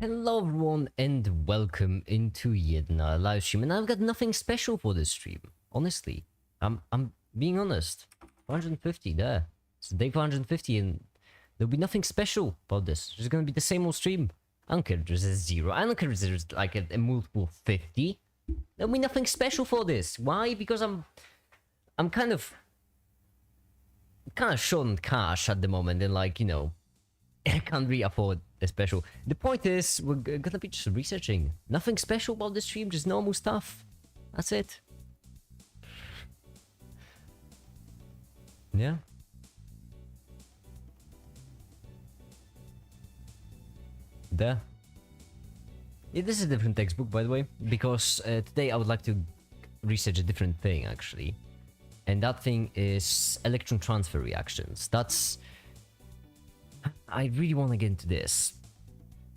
Hello everyone and welcome into yet another live stream, and I've got nothing special for this stream. Honestly, I'm being honest. 450 there. It's day 450 and there'll be nothing special about this. It's gonna be the same old stream. I don't care if there's a 0. I don't care if there's like a multiple 50. There'll be nothing special for this. Why? Because I'm kind of short on cash at the moment, and like, you know, I can't really afford a special. The point is, we're gonna be just researching. Nothing special about this stream, just normal stuff. That's it. Yeah. There. Yeah, this is a different textbook, by the way, because today I would like to research a different thing, actually. And that thing is electron transfer reactions. I really want to get into this.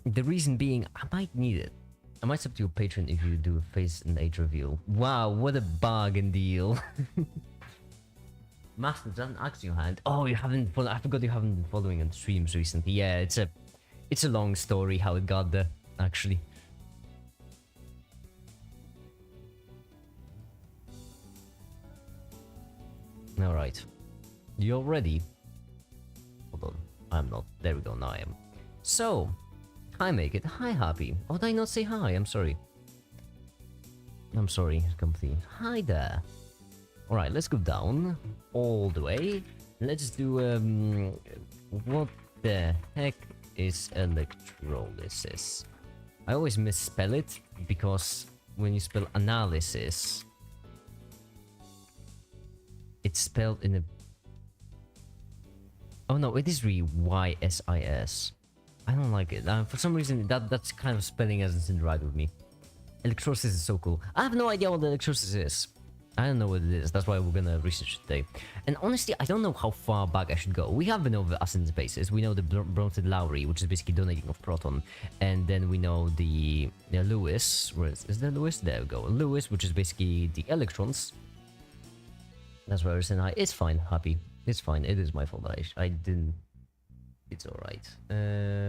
The reason being, I might need it. I might sub to your patron if you do a face and age reveal. Wow, what a bargain deal. Master, is that an axe in your hand? Oh, you haven't. I forgot you haven't been following on streams recently. Yeah, it's a long story how it got there, actually. All right, you all ready? Hold on. I'm not. There we go, now I am. So, hi Make It, hi Happy. Oh, did I not say hi? I'm sorry. I'm sorry, complete. Hi there. Alright, let's go down all the way. Let's do, what the heck is electrolysis? I always misspell it, because when you spell analysis, it's spelled in a... Oh no, it is really YSIS. I don't like it. For some reason, that's kind of spelling isn't right with me. Electrolysis is so cool. I have no idea what the electrolysis is. I don't know what it is. That's why we're gonna research it today. And honestly, I don't know how far back I should go. We have been over ascending spaces. We know the Bronsted Lowry, which is basically donating of proton. And then we know the Lewis. Where is there Lewis? There we go. Lewis, which is basically the electrons. That's where it's fine, Happy. It's fine. It is my fault. I didn't. It's all right.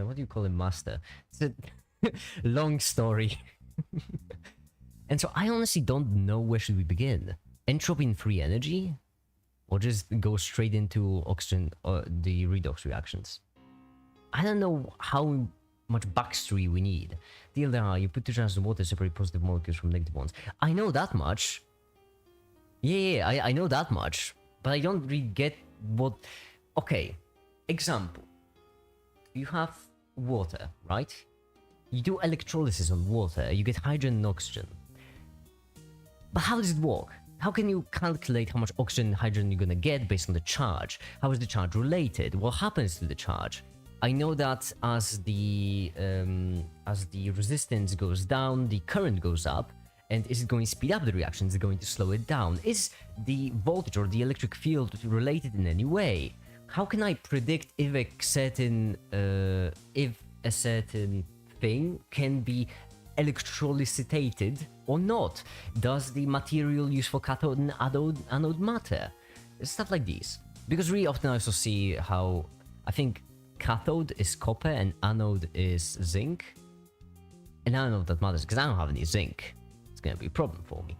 What do you call him, Master? It's a long story. And so I honestly don't know where should we begin. Entropy and free energy, or just go straight into oxygen or the redox reactions. I don't know how much backstory we need. DLR, you put two chances of water to separate positive molecules from negative ones. I know that much. Yeah, I know that much. But I don't really get what... Okay, example. You have water, right? You do electrolysis on water, you get hydrogen and oxygen. But how does it work? How can you calculate how much oxygen and hydrogen you're gonna get based on the charge? How is the charge related? What happens to the charge? I know that as the resistance goes down, the current goes up. And is it going to speed up the reaction? Is it going to slow it down? Is the voltage or the electric field related in any way? How can I predict if a certain thing can be electrolysated or not? Does the material used for cathode and anode matter? Stuff like these. Because really often I also see how I think cathode is copper and anode is zinc. And I don't know if that matters because I don't have any zinc. Gonna be a problem for me.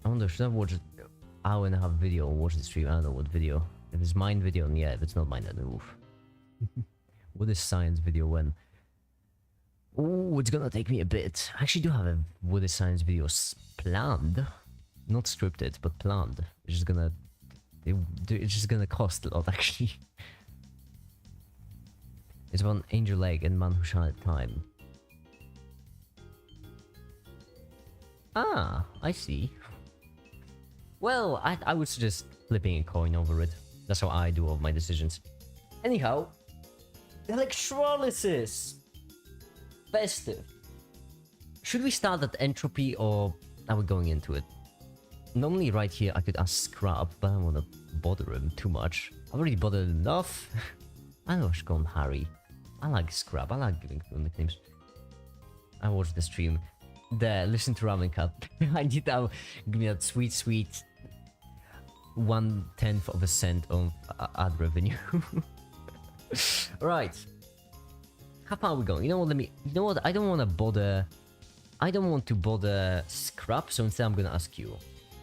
I wonder, should I watch an hour and a half video or watch the stream? I don't know what video. If it's mine video, then yeah. If it's not mine, then oof. What is science video when? Oh, it's gonna take me a bit. I actually do have a what is science video planned, not scripted, but planned. It's just gonna cost a lot actually. It's about an angel egg and man who shine at time. Ah, I see. Well, I would suggest flipping a coin over it. That's how I do all of my decisions. Anyhow, electrolysis! Festive. Should we start at entropy or are we going into it? Normally right here I could ask Scrap, but I don't want to bother him too much. I've already bothered enough. I know I should call him Harry. I like Scrap, I like giving people nicknames. I watched the stream. There, listen to Ramen Cut. I need that. Give me that sweet 1/10 of a cent of ad revenue. Right. How far are we going? You know what? You know what? I don't want to bother. I don't want to bother Scrap, so instead I'm gonna ask you,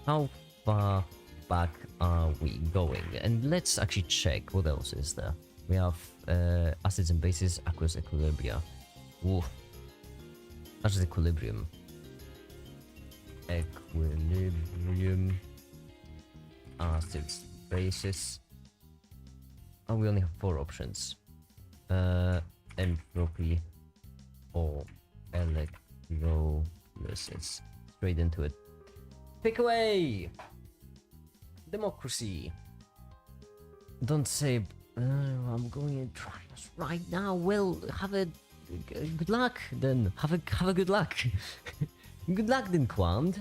how far back are we going? And let's actually check what else is there. We have acids and bases, aqueous equilibria. Ooh. That's equilibrium. Equilibrium. Acids, bases. Oh, we only have 4 options. Entropy or electrolysis. Straight into it. Pick away! Democracy. Don't say, I'm going to try this right now. Well, have a good luck then. Have a good luck. Good luck then, Quand.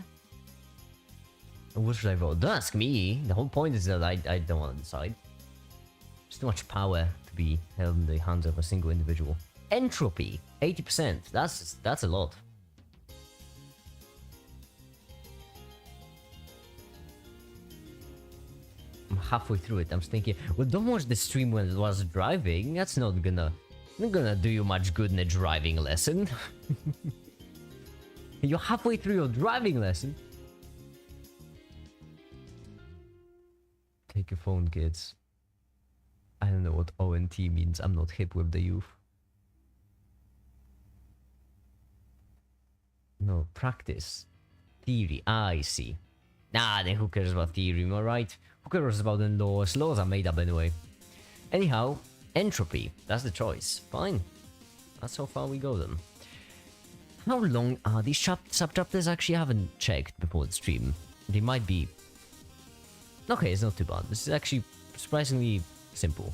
What should I vote? Don't ask me. The whole point is that I don't want to decide. There's too much power to be held in the hands of a single individual. Entropy, 80%. That's a lot. I'm halfway through it. I'm thinking, well, don't watch the stream when it was driving. That's not gonna do you much good in a driving lesson. You're halfway through your driving lesson. Take your phone, kids. I don't know what ONT means. I'm not hip with the youth. No, practice. Theory. I see. Nah, then who cares about theory, am I right? Who cares about the laws? Laws are made up anyway. Anyhow, entropy. That's the choice. Fine. That's how far we go then. How long are these sub-chapters? Actually, I haven't checked before the stream. They might be... Okay, it's not too bad. This is actually surprisingly simple.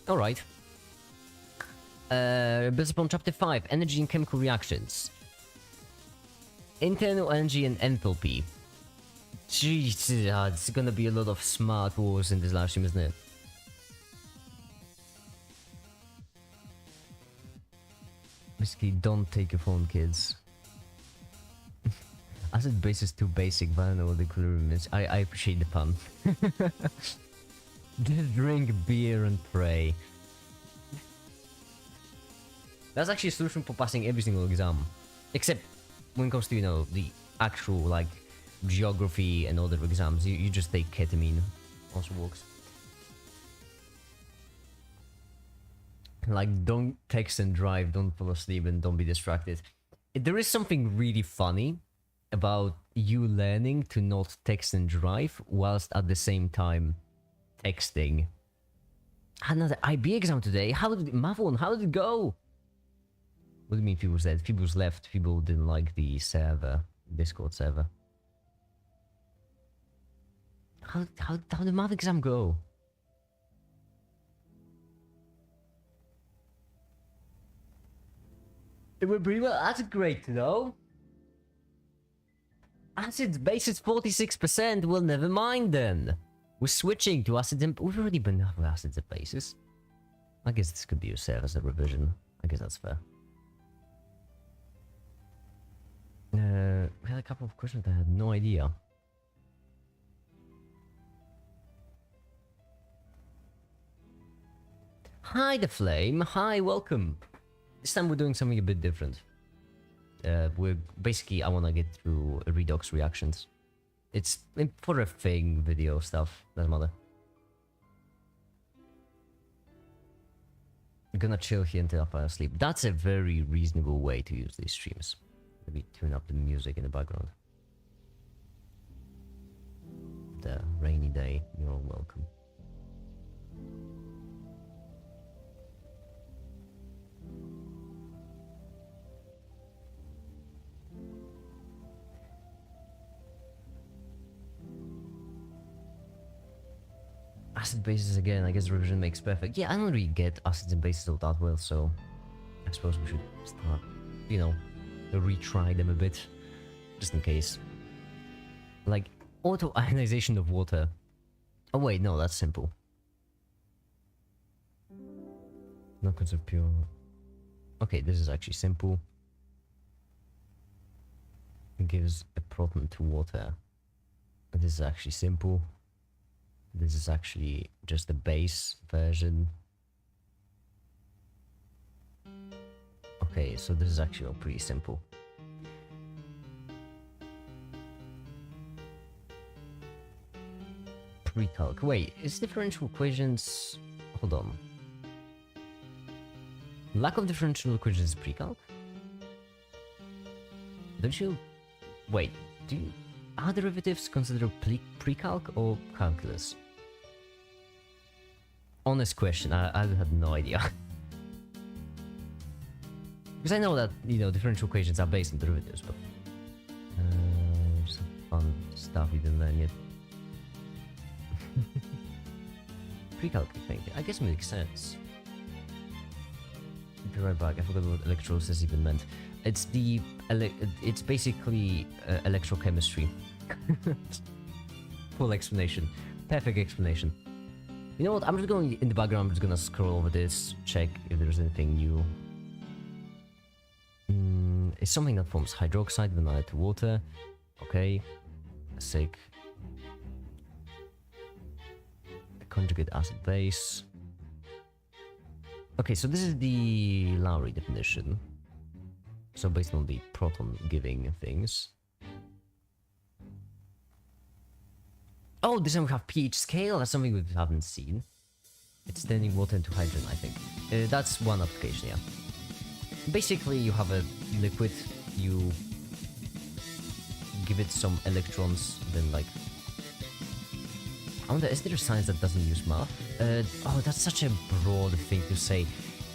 Alright. Builds upon chapter 5, energy and chemical reactions. Internal energy and enthalpy. Jeez, it's gonna be a lot of smart wars in this live stream, isn't it? Basically, don't take your phone, kids. Acid base is too basic, but I don't know what the equilibrium is. I appreciate the pun. Just drink beer and pray. That's actually a solution for passing every single exam. Except when it comes to, you know, the actual, like, geography and other exams, you just take ketamine. Also works. Like, don't text and drive, don't fall asleep, and don't be distracted. There is something really funny about you learning to not text and drive whilst at the same time texting. Another IB exam today. How did Mavon? How did it go? What do you mean people said? People's left. People didn't like the server, Discord server. How did the math exam go? It went pretty well. That's great to know. Acid base is 46%. Well, never mind then. We're switching to acids and... We've already been with acids and bases. I guess this could be serve as a revision. I guess that's fair. We had a couple of questions that I had no idea. Hi, The Flame. Hi, welcome. This time we're doing something a bit different. We're basically, I want to get through redox reactions. It's for a thing, video stuff, doesn't matter. I'm gonna chill here until I fall asleep. That's a very reasonable way to use these streams. Maybe tune up the music in the background. The rainy day, you're welcome. Acid bases again, I guess revision makes perfect. Yeah, I don't really get acids and bases all that well, so I suppose we should start, you know, retry them a bit, just in case. Like, auto-ionization of water. Oh wait, no, that's simple. No concept pure. Okay, this is actually simple. It gives a proton to water. This is actually simple. This is actually just the base version. Okay, so this is actually pretty simple. Pre-calc. Wait, is differential equations... Hold on. Lack of differential equations is pre-calc? Don't you... Wait, do you... Are derivatives considered pre-calc or calculus? Honest question, I had no idea. Because I know that, you know, differential equations are based on derivatives, but... some fun stuff we didn't learn yet. Pre-calc, I think. I guess it makes sense. Be right back, I forgot what electrolysis even meant. It's the... it's basically electrochemistry. Full explanation. Perfect explanation. You know what, I'm just going in the background, I'm just gonna scroll over this, check if there's anything new. It's something that forms hydroxide when added to water. Okay. Sick. A conjugate acid base. Okay, so this is the Lowry definition. So based on the proton giving things. Oh, this time we have pH scale. That's something we haven't seen. It's turning water into hydrogen, I think. That's one application, yeah. Basically, you have a liquid, you give it some electrons, then like... I wonder, is there a science that doesn't use math? Oh, that's such a broad thing to say.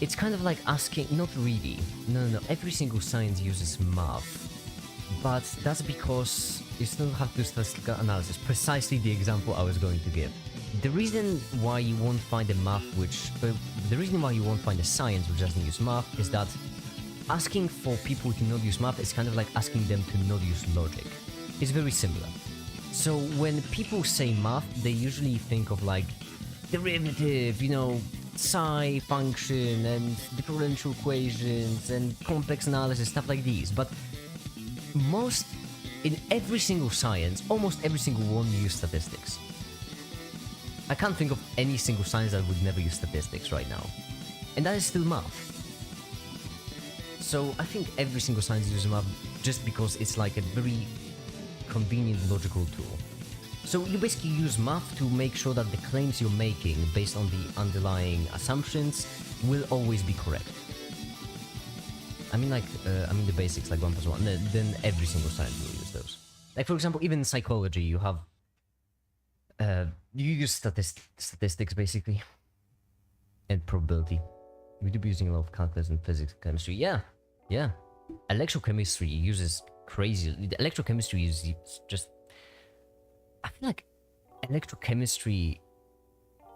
It's kind of like asking... Not really. No. Every single science uses math. But that's because you still have to do statistical analysis. Precisely the example I was going to give. The reason why you won't find a math which... the reason why you won't find a science which doesn't use math is that asking for people to not use math is kind of like asking them to not use logic. It's very similar. So when people say math, they usually think of like derivative, you know, psi function and differential equations and complex analysis, stuff like these. But in every single science, almost every single one use statistics. I can't think of any single science that would never use statistics right now. And that is still math. So I think every single science uses math just because it's like a very convenient logical tool. So you basically use math to make sure that the claims you're making based on the underlying assumptions will always be correct. I mean the basics like 1 plus 1, then every single science will use those. Like for example, even in psychology you have... you use statistics basically. And probability. We do be using a lot of calculus and physics and chemistry. Yeah. Electrochemistry uses crazy... Electrochemistry is just... I feel like electrochemistry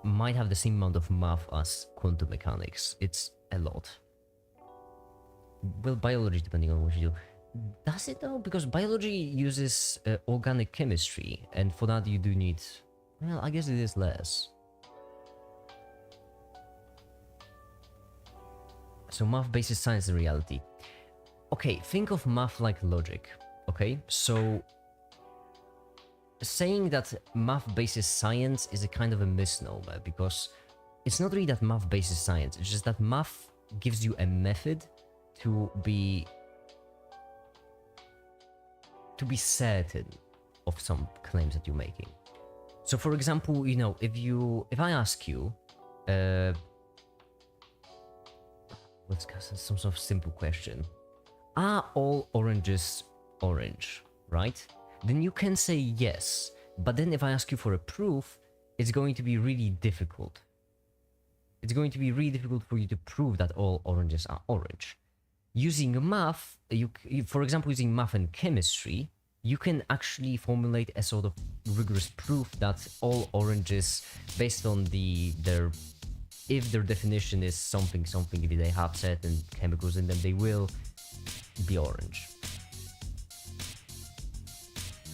might have the same amount of math as quantum mechanics. It's a lot. Well, biology, depending on what you do. Does it though? Because biology uses organic chemistry, and for that you do need... Well, I guess it is less. So math bases science in reality. Okay, think of math like logic. Okay, so... saying that math bases science is a kind of a misnomer, because it's not really that math bases science, it's just that math gives you a method to be certain of some claims that you're making. So for example, you know, if I ask you, let's ask some sort of simple question. Are all oranges orange, right? Then you can say yes, but then if I ask you for a proof, it's going to be really difficult. It's going to be really difficult for you to prove that all oranges are orange. Using math, for example, using math and chemistry, you can actually formulate a sort of rigorous proof that all oranges, based on if their definition is something, if they have certain chemicals in them, they will be orange.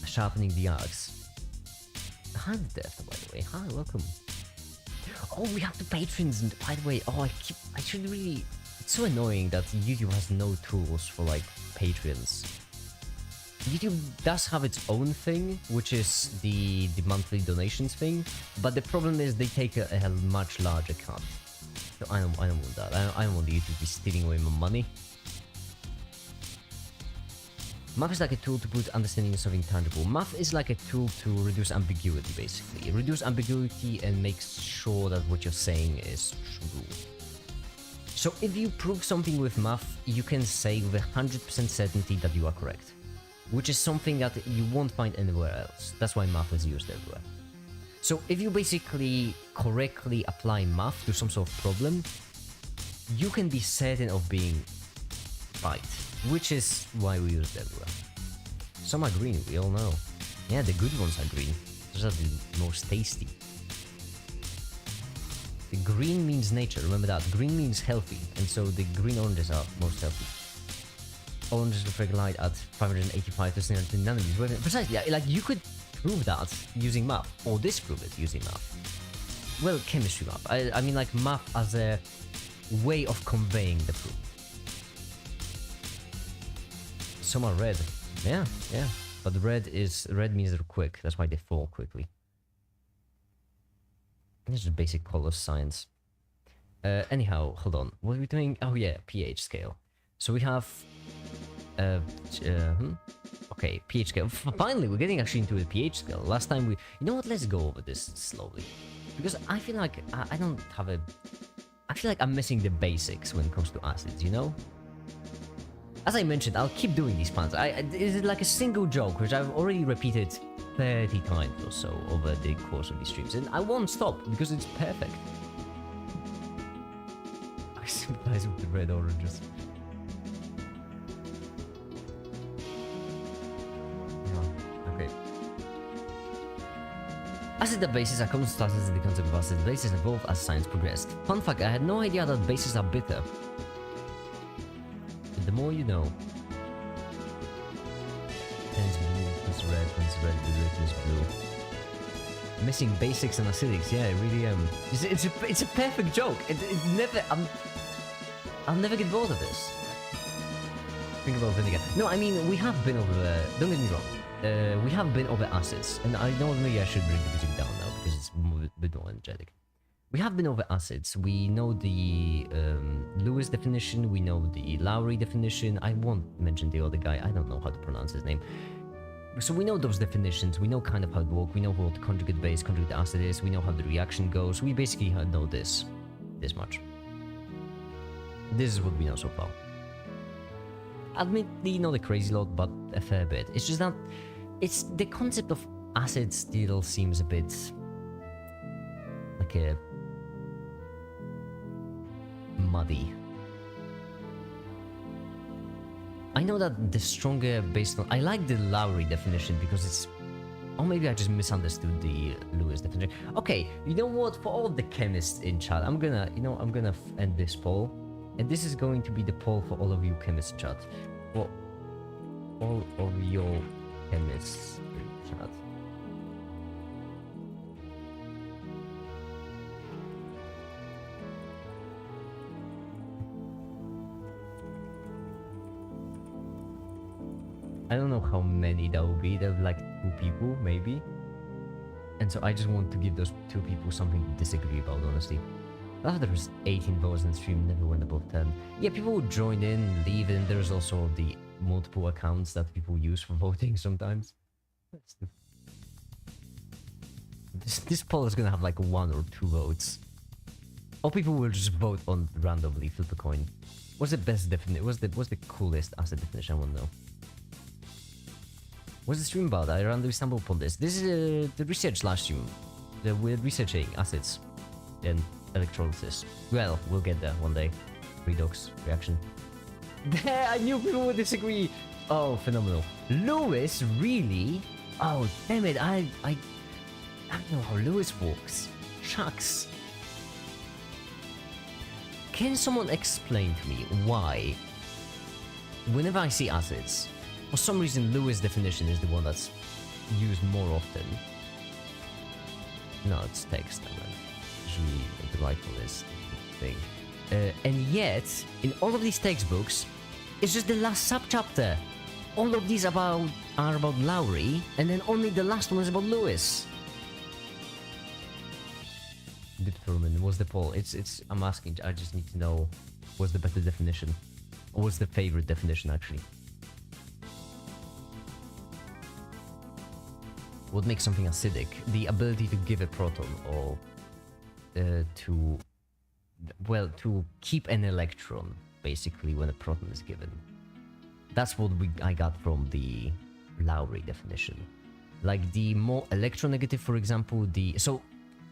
Sharpening the axe. Hi, Death, by the way. Hi, welcome. Oh, we have the patrons, and by the way, I should really... It's so annoying that YouTube has no tools for, like, patrons. YouTube does have its own thing, which is the monthly donations thing, but the problem is they take a much larger cut. So I don't want that. I don't want YouTube to be stealing away my money. Math is like a tool to put understanding in something tangible. Math is like a tool to reduce ambiguity, basically. Reduce ambiguity and make sure that what you're saying is true. So if you prove something with math, you can say with 100% certainty that you are correct. Which is something that you won't find anywhere else. That's why math is used everywhere. So if you basically correctly apply math to some sort of problem, you can be certain of being right. Which is why we use it everywhere. Some are green, we all know. Yeah, the good ones are green. Those are the most tasty. The green means nature, remember that. Green means healthy, and so the green oranges are most healthy. Oranges reflect light at 585 to 600 nanometers. Precisely, like you could prove that using math, or disprove it using math. Well, chemistry math. I mean like math as a way of conveying the proof. Some are red. Yeah. But red means they're quick. That's why they fall quickly. It's just basic color science. Anyhow, hold on. What are we doing? Oh yeah, pH scale. So we have... Okay, pH scale. Finally, we're getting actually into the pH scale. Last time we... You know what? Let's go over this slowly. Because I feel like I don't have a... I feel like I'm missing the basics when it comes to acids, you know? As I mentioned, I'll keep doing these plans. Is it like a single joke, which I've already repeated 30 times or so over the course of these streams, and I won't stop because it's perfect. I sympathize with the red oranges. Yeah, okay. Acid bases are common starters in the concept of acid bases evolved as science progressed. Fun fact, I had no idea that bases are bitter. The more you know. Pens blue, pens red, the red is blue. Missing basics and acidics, yeah, I really am. It's a perfect joke. It never, I'll never get bored of this. Think about vinegar. No, I mean, we have been over, don't get me wrong. We have been over acids, and I know maybe I should bring the music down now because it's a bit more energetic. We have been over acids. We know the Lewis definition. We know the Lowry definition. I won't mention the other guy. I don't know how to pronounce his name. So we know those definitions. We know kind of how it works. We know what conjugate base, conjugate acid is. We know how the reaction goes. We basically know this much. This is what we know so far. Admittedly, not a crazy lot, but a fair bit. It's just that it's the concept of acid still seems a bit like a muddy. I know that the stronger based on... I like the Lowry definition because it's... Or maybe I just misunderstood the Lewis definition. Okay, you know what? For all the chemists in chat, I'm gonna end this poll. And this is going to be the poll for all of you chemists in chat. For all of your chemists in chat. I don't know how many that will be. There will be like 2 people, maybe. And so I just want to give those 2 people something to disagree about, honestly. After there was 18 votes in the stream, never went above 10. Yeah, people would join in, leave, and there's also the multiple accounts that people use for voting sometimes. This poll is gonna have like 1 or 2 votes. Or people will just vote on randomly, flip a coin. What's the best definition? What's the coolest acid definition? I want to know. What's the stream about? I randomly stumbled upon this. This is the research last stream. We're researching acids and electrolysis. Well, we'll get there one day. Redox reaction. I knew people would disagree. Oh, phenomenal. Lewis, really? Oh, damn it. I don't know how Lewis works. Shucks. Can someone explain to me why, whenever I see acids, for some reason Lewis definition is the one that's used more often? No, it's text. I mean, usually the right one is the thing. And yet, in all of these textbooks, it's just the last subchapter. All of these are about Lowry, and then only the last one is about Lewis. Determine what's the poll? I'm asking. I just need to know what's the better definition, or what's the favorite definition actually. what makes something acidic? The ability to give a proton or to keep an electron, basically, when a proton is given. That's what I got from the Lowry definition. Like the more electronegative, for example, so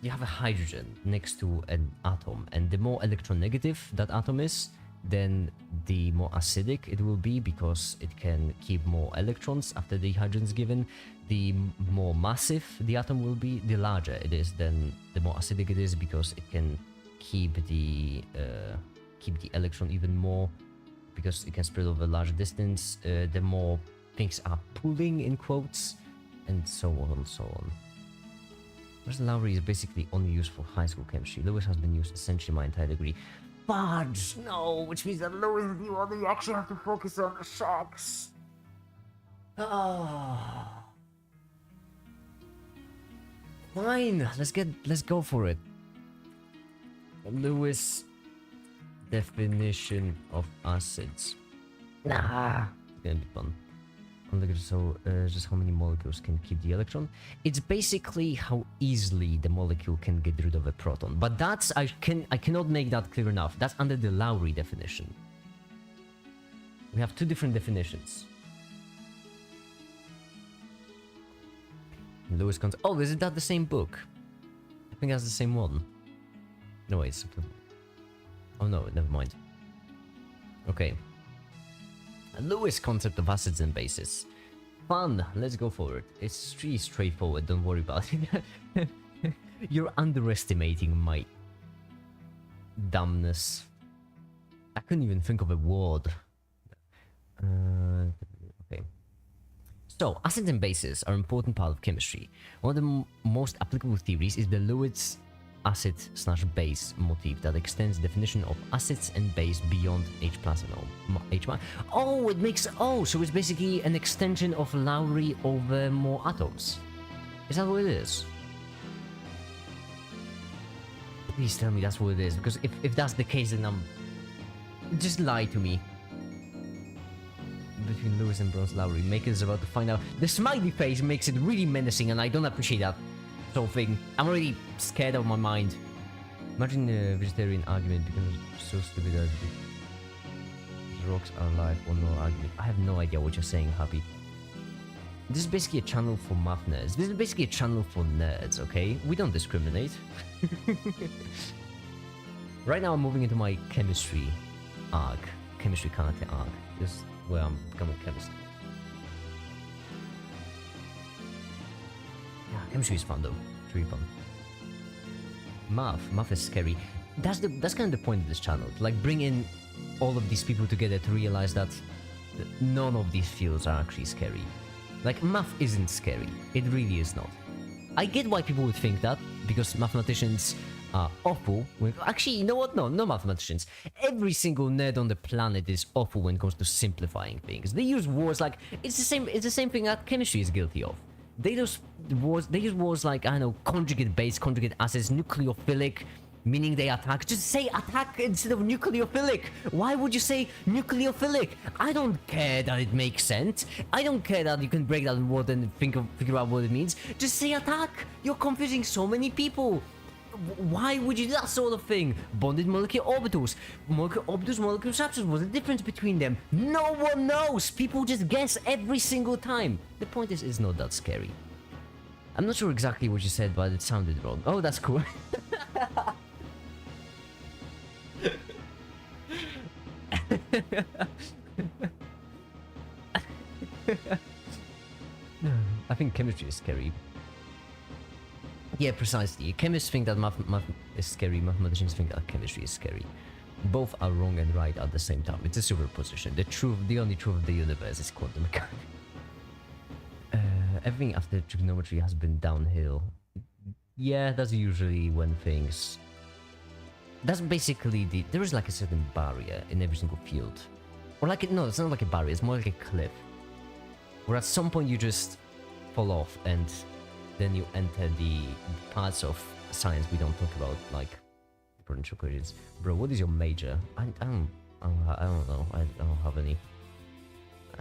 you have a hydrogen next to an atom, and the more electronegative that atom is, then the more acidic it will be because it can keep more electrons after the hydrogen is given. The more massive the atom will be, the larger it is, then the more acidic it is because it can keep the electron even more because it can spread over a larger distance. The more things are pulling in quotes, and so on and so on. Whereas Lowry is basically only used for high school chemistry. Lewis has been used essentially my entire degree. Fudge! No, which means that Lewis is the one you actually have to focus on the shocks. Ah. Fine, let's go for it. Lewis definition of acids. Nah, it's gonna be fun. So, just how many molecules can keep the electron? It's basically how easily the molecule can get rid of a proton. But that's I cannot make that clear enough. That's under the Lowry definition. We have two different definitions. Lewis comes. Oh, is that the same book? I think that's the same one. No, wait. Oh no, never mind. Okay. Lewis concept of acids and bases. Fun, let's go for it. It's really straightforward, don't worry about it. You're underestimating my dumbness. I couldn't even think of a word. Okay. So, acids and bases are an important part of chemistry. One of the most applicable theories is the Lewis acid/base motif that extends the definition of acids and base beyond H+ and H-. Oh, it makes... Oh, so it's basically an extension of Lowry over more atoms. Is that what it is? Please tell me that's what it is, because if that's the case, then just lie to me. Between Lewis and Bronze Lowry, Maker is about to find out. The smiley face makes it really menacing, and I don't appreciate that sort of thing. I'm already scared of my mind. Imagine the vegetarian argument becomes so stupid that the rocks are alive or no argument. I have no idea what you're saying, Happy. This is basically a channel for math nerds. This is basically a channel for nerds, okay? We don't discriminate. Right now I'm moving into my chemistry arc. Chemistry karate arc. This is where I'm becoming a chemist. Yeah, chemistry is fun though. It's really fun. Math is scary. That's kind of the point of this channel. To like bring in all of these people together to realize that none of these fields are actually scary. Like, math isn't scary. It really is not. I get why people would think that, because mathematicians are awful. Actually, you know what? No mathematicians. Every single nerd on the planet is awful when it comes to simplifying things. They use words like... It's the same thing that chemistry is guilty of. They use words like, I don't know, conjugate base, conjugate acids, nucleophilic, meaning they attack. Just say attack instead of nucleophilic. Why would you say nucleophilic? I don't care that it makes sense. I don't care that you can break that word and figure out what it means. Just say attack. You're confusing so many people. Why would you do that sort of thing? Bonded molecular orbitals. Molecular orbitals, molecular substance. What's the difference between them? No one knows. People just guess every single time. The point is, it's not that scary. I'm not sure exactly what you said, but it sounded wrong. Oh, that's cool. I think chemistry is scary. Yeah, precisely. Chemists think that math is scary, mathematicians think that chemistry is scary. Both are wrong and right at the same time. It's a superposition. The only truth of the universe is quantum mechanics. Everything after trigonometry has been downhill. Yeah, that's usually when things... That's basically there is like a certain barrier in every single field. Or like, no, it's not like a barrier, it's more like a cliff. Where at some point you just fall off and then you enter the parts of science we don't talk about, like differential equations. Bro, what is your major? I don't know. I don't have any.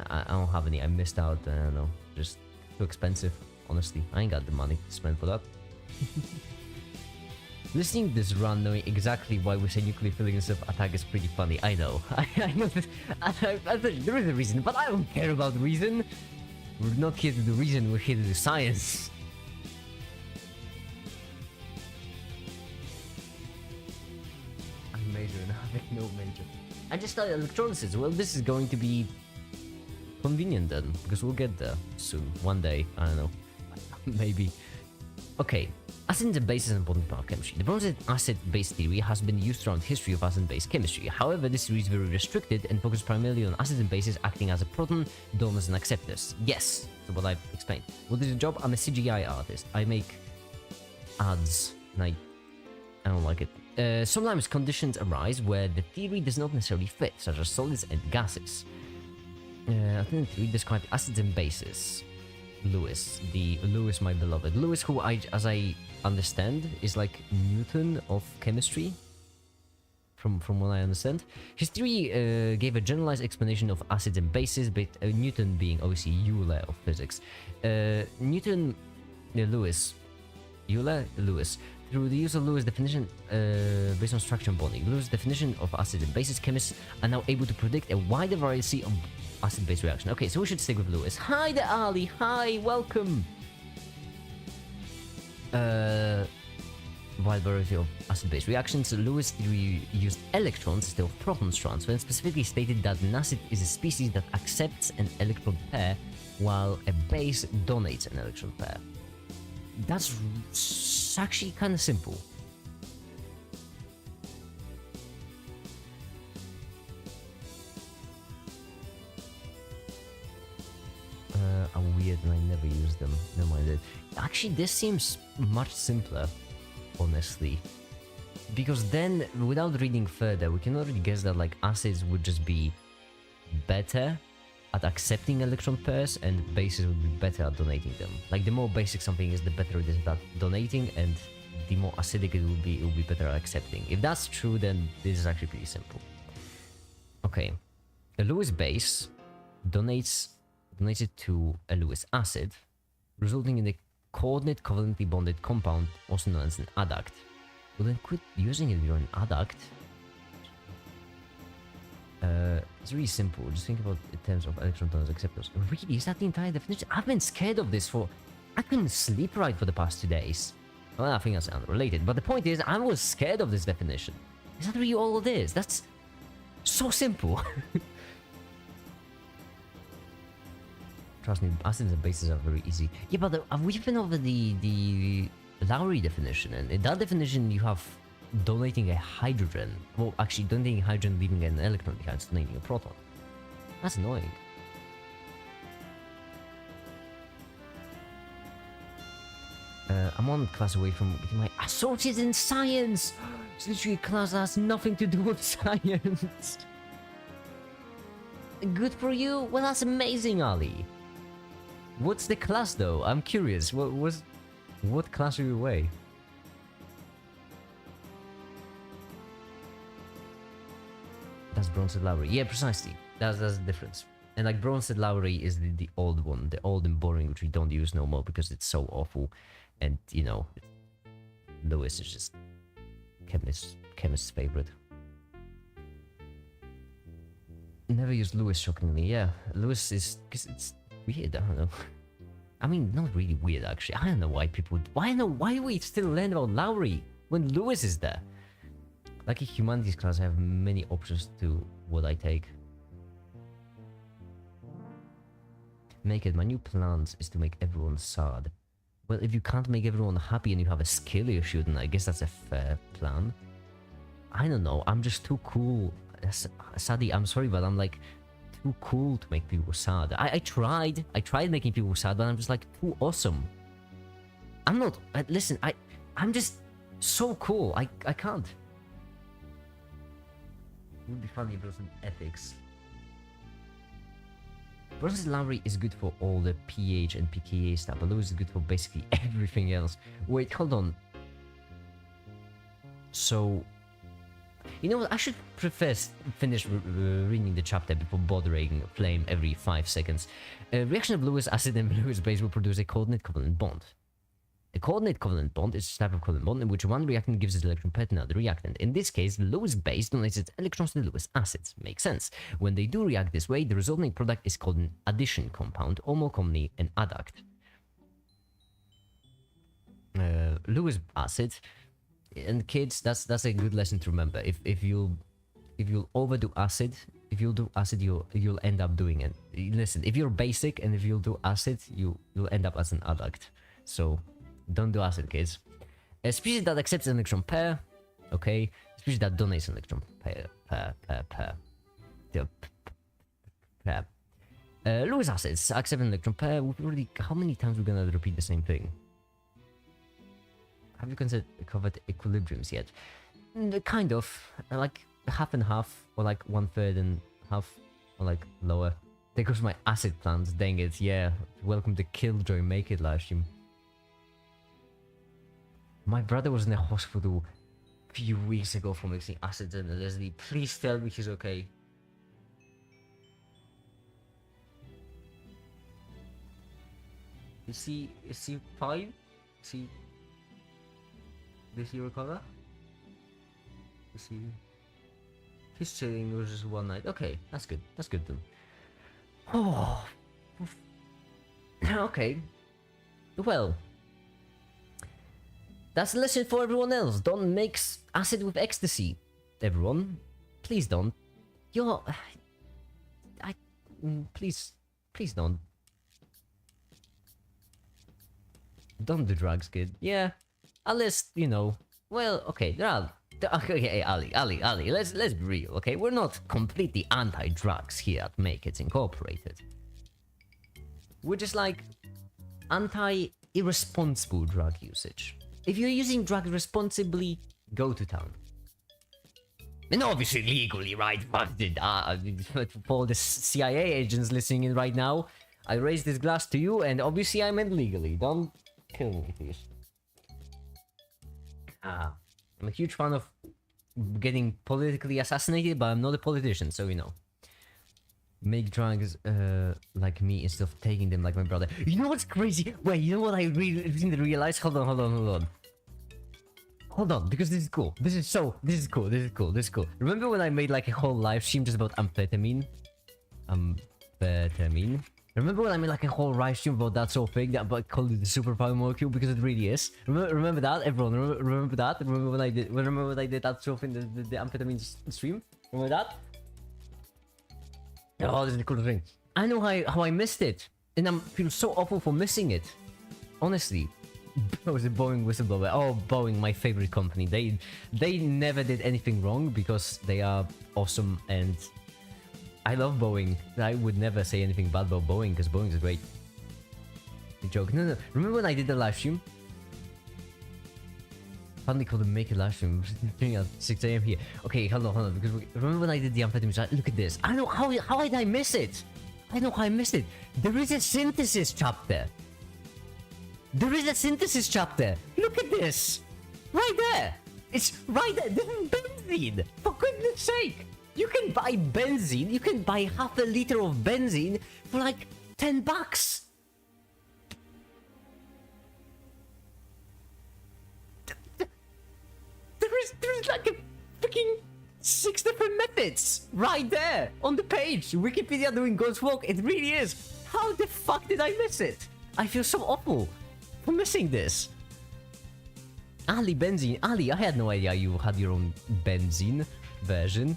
I don't have any. I missed out. I don't know. Just too expensive. honestly. I ain't got the money to spend for that. Listening to this run, knowing exactly why we say nuclear filling and stuff attack is pretty funny. I know. I know that. There is a reason, but I don't care about the reason. We're not here to do reason, we're here to do science. I major and having no major. I just studied electrolysis. Well, this is going to be convenient then, because we'll get there soon. One day. I don't know. Maybe. Okay. Acids and bases and bonding power chemistry. The bronze acid-base theory has been used throughout history of acid-base chemistry. However, this theory is very restricted and focuses primarily on acids and bases acting as a proton, donors, and acceptors. Yes, so what I've explained. What is your job? I'm a CGI artist. I make ads, and I don't like it. Sometimes conditions arise where the theory does not necessarily fit, such as solids and gases. Alternate theory describes acids and bases. Lewis, my beloved. Lewis, who as I understand, is like Newton of chemistry. From what I understand, his theory gave a generalized explanation of acids and bases, but Newton being obviously Euler of physics. Lewis. Through the use of Lewis' definition based on structure and bonding, Lewis' definition of acids and bases, chemists are now able to predict a wider variety of acid-base reaction. Okay, so we should stick with Lewis. Hi there, Ali. Hi, welcome. Wide variety of acid-base reactions. Lewis' theory used electrons instead of protons transfer, and specifically stated that an acid is a species that accepts an electron pair, while a base donates an electron pair. That's actually kind of simple. I'm weird and I never use them. No mind. Actually, this seems much simpler, honestly. Because then, without reading further, we can already guess that like acids would just be better at accepting electron pairs, and bases would be better at donating them. Like the more basic something is, the better it is at donating, and the more acidic it will be better at accepting. If that's true, then this is actually pretty simple. Okay, a Lewis base donates it to a Lewis acid, resulting in a coordinate covalently bonded compound, also known as an adduct. Well then quit using it if you're an adduct. It's really simple. Just think about it in terms of electron donors acceptors. Really? Is that the entire definition? I've been scared of this for... I couldn't sleep right for the past 2 days. Well, I think that's unrelated. But the point is, I was scared of this definition. Is that really all it is? That's so simple. Trust me, acids and bases are very easy. Yeah, but we've been over the Lowry definition. And in that definition, you have donating a hydrogen. Well, actually, donating hydrogen, leaving an electron behind, it's donating a proton. That's annoying. I'm 1 class away from getting my associate in science. It's literally a class that has nothing to do with science. Good for you. Well, that's amazing, Ali. What's the class though? I'm curious. What class are you away? That's Bronstead Lowry. Yeah, precisely. That's the difference. And like Bronstead Lowry is the old one, the old and boring, which we don't use no more because it's so awful. And you know, Lewis is just chemist's favorite. Never used Lewis, shockingly. Yeah, Lewis is because it's weird. I don't know. I mean, not really weird actually. I don't know why people. Why we still learn about Lowry when Lewis is there? Like a humanities class, I have many options to what I take. Make it. My new plans is to make everyone sad. Well, if you can't make everyone happy and you have a skill issue, then I guess that's a fair plan. I don't know. I'm just too cool. Sadly, I'm sorry, but I'm like too cool to make people sad. I tried making people sad, but I'm just like too awesome. I'm not. Listen, I'm just so cool. I can't. It would be funny if it was an ethics. Bronstead Lowry is good for all the pH and pKa stuff, but Lewis is good for basically everything else. Wait, hold on. So, You know what? I should finish reading the chapter before bothering flame every 5 seconds. A reaction of Lewis acid and Lewis base will produce a coordinate covalent bond. A coordinate covalent bond is a type of covalent bond in which one reactant gives its electron pair to another reactant. In this case, the Lewis base donates its electrons to the Lewis acids. Makes sense. When they do react this way, the resulting product is called an addition compound, or more commonly, an adduct. Lewis acid, and kids, that's a good lesson to remember. If you'll overdo acid, if you'll do acid, you'll end up doing it. Listen, if you're basic and if you'll do acid, you'll end up as an adduct. So don't do acid, kids. A species that accepts an electron pair, okay. A species that donates an electron pair. Lewis acids accept an electron pair. We've already, how many times we're gonna repeat the same thing? Have you covered equilibriums yet? Kind of, like half and half, or like 1/3 and half, or like lower. There goes my acid plants, dang it, yeah. Welcome to Killjoy Make It live stream. My brother was in the hospital a few weeks ago for mixing acids and LSD. Please tell me he's okay. Is he fine? Did he recover? He's chilling. It was just one night. Okay, that's good. That's good then. Oh, okay. Well, that's a lesson for everyone else. Don't mix acid with ecstasy, everyone. Please don't. Please don't. Don't do drugs, kid. Yeah. Unless, you know, well, okay, okay, Ali, let's be real, okay? We're not completely anti-drugs here at Make It Incorporated. We're just like anti-irresponsible drug usage. If you're using drugs responsibly, go to town. And obviously legally, right? For all the CIA agents listening in right now, I raise this glass to you, and obviously I meant legally. Don't kill me, please. I'm a huge fan of getting politically assassinated, but I'm not a politician, so you know. Make drugs like me instead of taking them like my brother. You know what's crazy? Wait, you know what I really realized? Hold on, because this is cool. This is cool. Remember when I made like a whole live stream just about amphetamine? Remember when I made like a whole live stream about that sort of thing, that but called it the superpower molecule, because it really is. Remember that, everyone? Remember that? Remember when I did that sort of thing, the amphetamine stream? Remember that? Oh, this is a cool thing. I know how I missed it, and I feel so awful for missing it. Honestly. I was a Boeing whistleblower. Oh, Boeing, my favorite company. They never did anything wrong because they are awesome, and I love Boeing. I would never say anything bad about Boeing because Boeing is great. Joke. No. Remember when I did the live stream? Finally called the Make It live stream. Doing at 6 AM here. Okay, hold on. Because remember when I did the amphetamines? Look at this. I know how did I miss it? I know how I missed it. There is a synthesis chapter. Look at this. Right there. It's right there. This is benzene. For goodness sake. You can buy benzene. You can buy half a liter of benzene for like $10. There is like a freaking 6 different methods right there on the page. Wikipedia doing God's work. It really is. How the fuck did I miss it? I feel so awful for missing this. Ali benzene. Ali, I had no idea you had your own benzene version.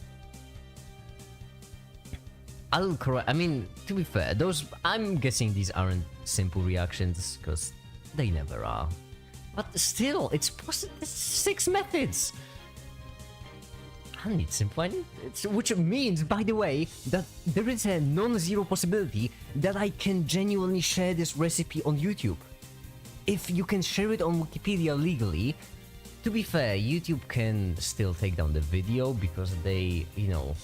I'll correct. I mean, to be fair, I'm guessing these aren't simple reactions because they never are. But still, it's 6 methods. I need simple. Which means, by the way, that there is a non-zero possibility that I can genuinely share this recipe on YouTube. If you can share it on Wikipedia legally, to be fair, YouTube can still take down the video because they, you know,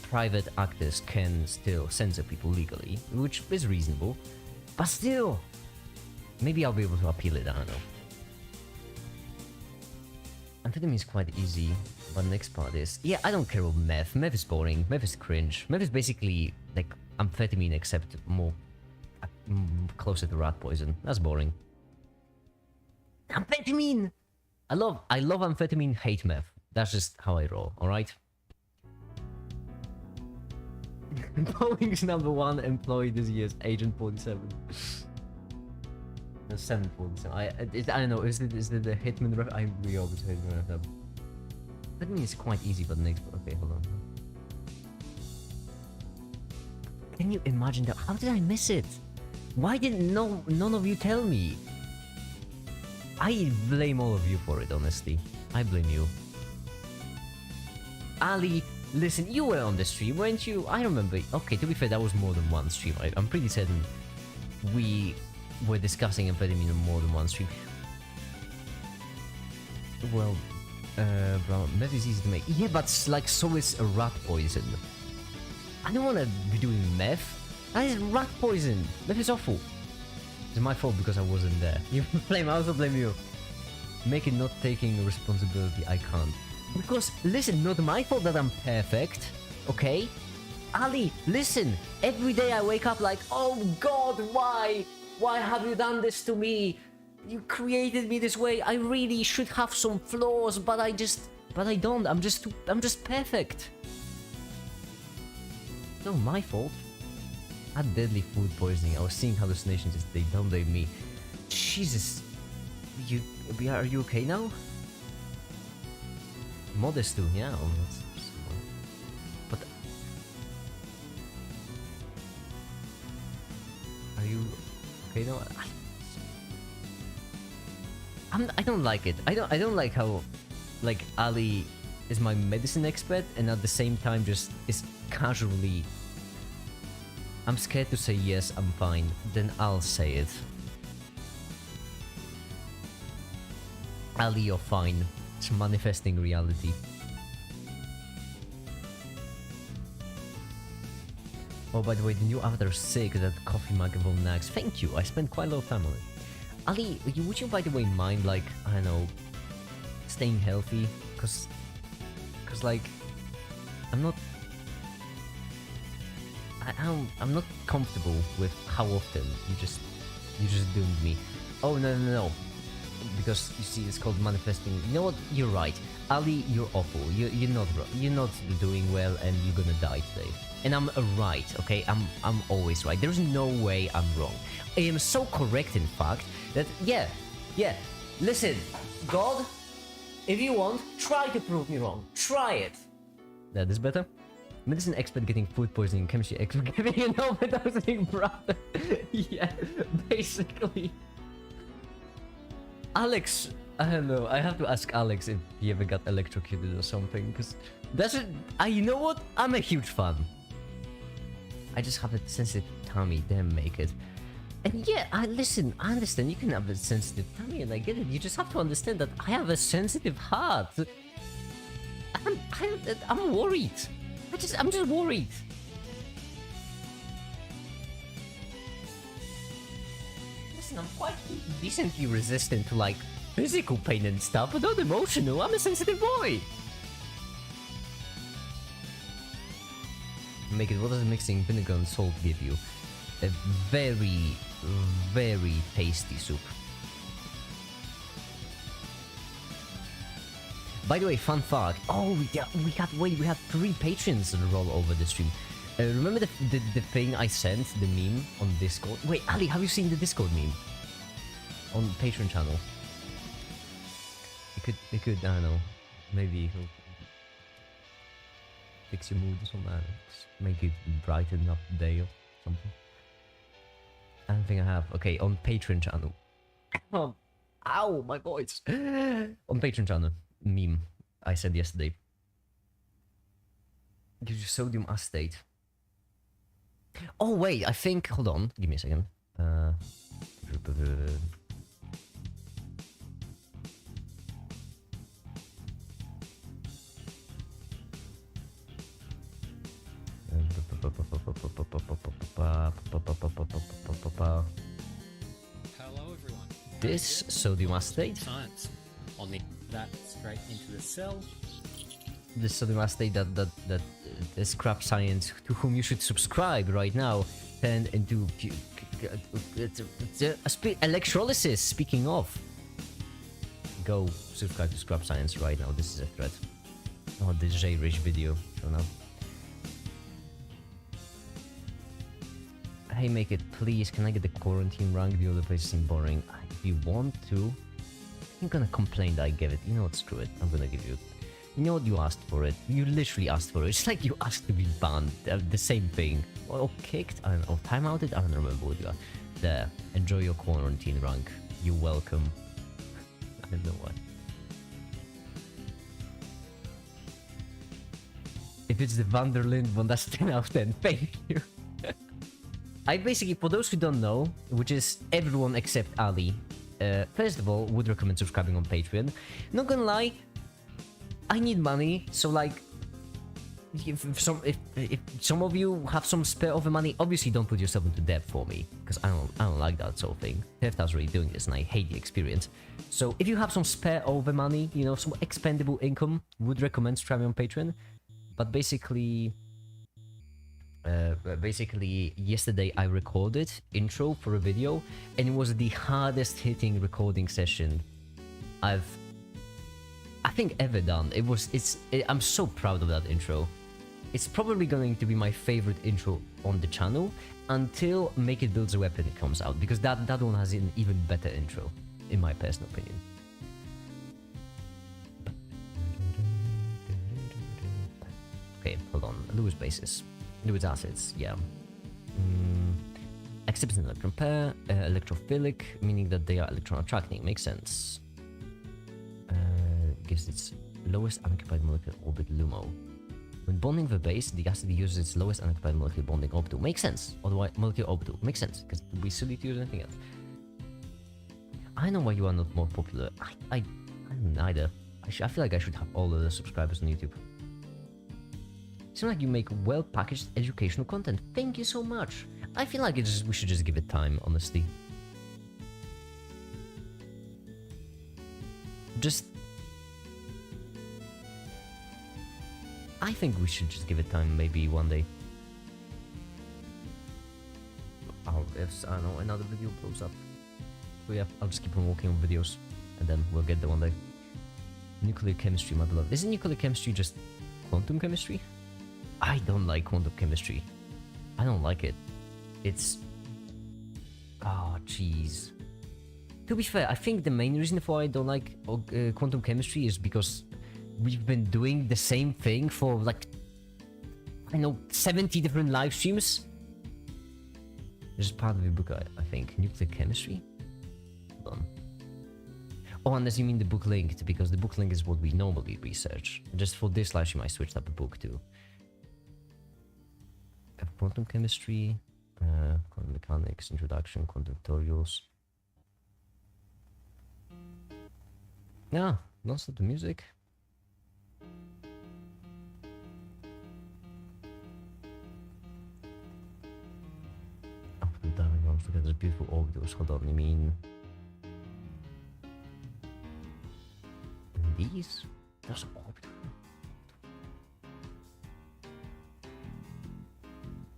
private actors can still censor people legally, which is reasonable. But still, maybe I'll be able to appeal it, I don't know. Amphetamine is quite easy. But next part is... Yeah, I don't care about meth. Meth is boring. Meth is cringe. Meth is basically like amphetamine except more... closer to rat poison. That's boring. Amphetamine! I love amphetamine, hate meth. That's just how I roll, alright? Boeing's #1 employee this year is Agent 47. No, 747. I don't know, is it the Hitman ref? I really hope it's Hitman ref. That means quite easy, but next... Okay, hold on. Can you imagine that? How did I miss it? Why didn't none of you tell me? I blame all of you for it, honestly. I blame you. Ali, listen, you were on the stream, weren't you? I remember. Okay, to be fair, that was more than one stream. I'm pretty certain we were discussing amphetamine on more than one stream. Well, bro, meth is easy to make. Yeah, but like so is a rat poison. I don't want to be doing meth. That is rat poison. Meth is awful. It's my fault because I wasn't there. You blame, I also blame you. Make it not taking responsibility, I can't. Because, listen, not my fault that I'm perfect, okay? Ali, listen, every day I wake up like, oh god, why? Why have you done this to me? You created me this way, I really should have some flaws, but I don't, I'm just perfect. It's not my fault. I had deadly food poisoning. I was seeing hallucinations. They don't blame me. Jesus. Are you okay now? Modest too, yeah. But are you okay now? I don't like it. I don't like how like Ali is my medicine expert and at the same time just is casually. I'm scared to say yes, I'm fine. Then I'll say it. Ali, you're fine. It's manifesting reality. Oh, by the way, the new avatar sick, that coffee mug of all nags. Thank you, I spent quite a lot of time on it. Ali, would you, by the way, mind, like, I don't know, staying healthy? Cause like, I'm not comfortable with how often you just doomed me. Oh no. Because you see, it's called manifesting. You know what? You're right, Ali. You're awful. You're not doing well, and you're gonna die today. And I'm right. Okay, I'm always right. There's no way I'm wrong. I am so correct, in fact, that yeah. Listen, God, if you want, try to prove me wrong. Try it. That is better. Medicine expert getting food poisoning, chemistry expert giving an overdosing brother. Yeah, basically. Alex, I don't know. I have to ask Alex if he ever got electrocuted or something, because that's it. You know what? I'm a huge fan. I just have a sensitive tummy. Damn, make it. And yeah, I understand. You can have a sensitive tummy, and I get it. You just have to understand that I have a sensitive heart. I'm worried. I'm just worried. Listen, I'm quite decently resistant to like physical pain and stuff, but not emotional. I'm a sensitive boy. Make it. What does mixing vinegar and salt give you? A very, very tasty soup. By the way, fun fact. Oh, yeah, we had 3 patrons roll over the stream. Remember the thing I sent, the meme on Discord? Wait, Ali, have you seen the Discord meme on Patreon channel? It could, I don't know, maybe he'll fix your mood or something. Just make it brighten up the day or something. I don't think I have. Okay, on Patreon channel. Ow, my voice. On Patreon channel. Meme I said yesterday. Gives you sodium acetate. Oh wait, I think. Hold on, give me a second. Hello everyone. This sodium acetate. Science on the that straight into the cell. this sudden last state that scrap science, to whom you should subscribe right now, turned into electrolysis. Speaking of, go subscribe to Scrap Science right now. This is a threat. Oh, this J-Rich video. Don't know. Hey, make it, please. Can I get the quarantine rank? The other place seem boring. If you want to, I'm gonna complain that I gave it. You know what? Screw it. I'm gonna give you. You know what? You asked for it. You literally asked for it. It's like you asked to be banned. The same thing. Or kicked. I don't know. Timeouted. I don't remember what you are. There. Enjoy your quarantine rank. You're welcome. I don't know why. If it's the Vanderlind one, that's 10 out of 10. Thank you. I basically, for those who don't know, which is everyone except Ali, first of all, would recommend subscribing on Patreon. Not gonna lie, I need money, so like, if some of you have some spare over money, obviously don't put yourself into debt for me, because I don't like that sort of thing. Tefta's really doing this, and I hate the experience. So if you have some spare over money, you know, some expendable income, would recommend subscribing on Patreon. But basically, yesterday I recorded intro for a video, and it was the hardest hitting recording session I think ever done. I'm so proud of that intro. It's probably going to be my favorite intro on the channel until Make It Builds a Weapon comes out, because that one has an even better intro, in my personal opinion. Okay, hold on. Lewis basis. Lewis acids, yeah. Exhibits an electron pair. Electrophilic, meaning that they are electron attracting. Makes sense. Gives its lowest unoccupied molecular orbit LUMO. When bonding with a base, the acid uses its lowest unoccupied molecular bonding orbital. Makes sense. Otherwise, molecular orbital. Makes sense, because we still need to use anything else. I know why you are not more popular. I don't either. I feel like I should have all the subscribers on YouTube. Seems like you make well-packaged educational content. Thank you so much. I feel like we should just give it time, honestly. I think we should just give it time, maybe one day. If, I don't know, another video blows up. So yeah, I'll just keep on working on videos, and then we'll get there one day. Nuclear chemistry, my beloved. Isn't nuclear chemistry just quantum chemistry? I don't like quantum chemistry. I don't like it. It's... Oh, jeez. To be fair, I think the main reason for I don't like quantum chemistry is because we've been doing the same thing for like, I know, 70 different live streams. There's part of the book, I think. Nuclear chemistry? Hold on. Oh, unless you mean the book linked, because the book link is what we normally research. Just for this live stream, I switched up a book too. Quantum chemistry, quantum mechanics, introduction, quantum tutorials. Yeah, don't stop the music. Look at those beautiful orbitals. Hold on, you mean these? There's orbitals.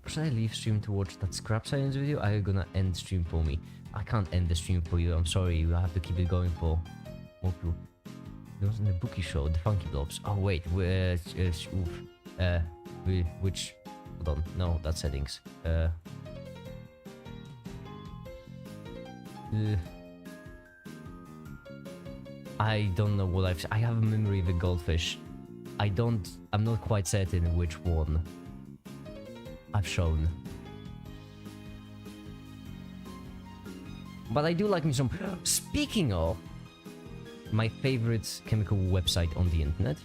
Should I leave stream to watch that Scrap Science video? Are you gonna end stream for me? I can't end the stream for you, I'm sorry, you have to keep it going for more people. There was in the bookie show, the Funky Blobs. Oh wait, which, hold on, no, that's settings. I don't know what I have a memory of a goldfish. I'm not quite certain which one I've shown. But I do like me some... Speaking of my favorite chemical website on the internet,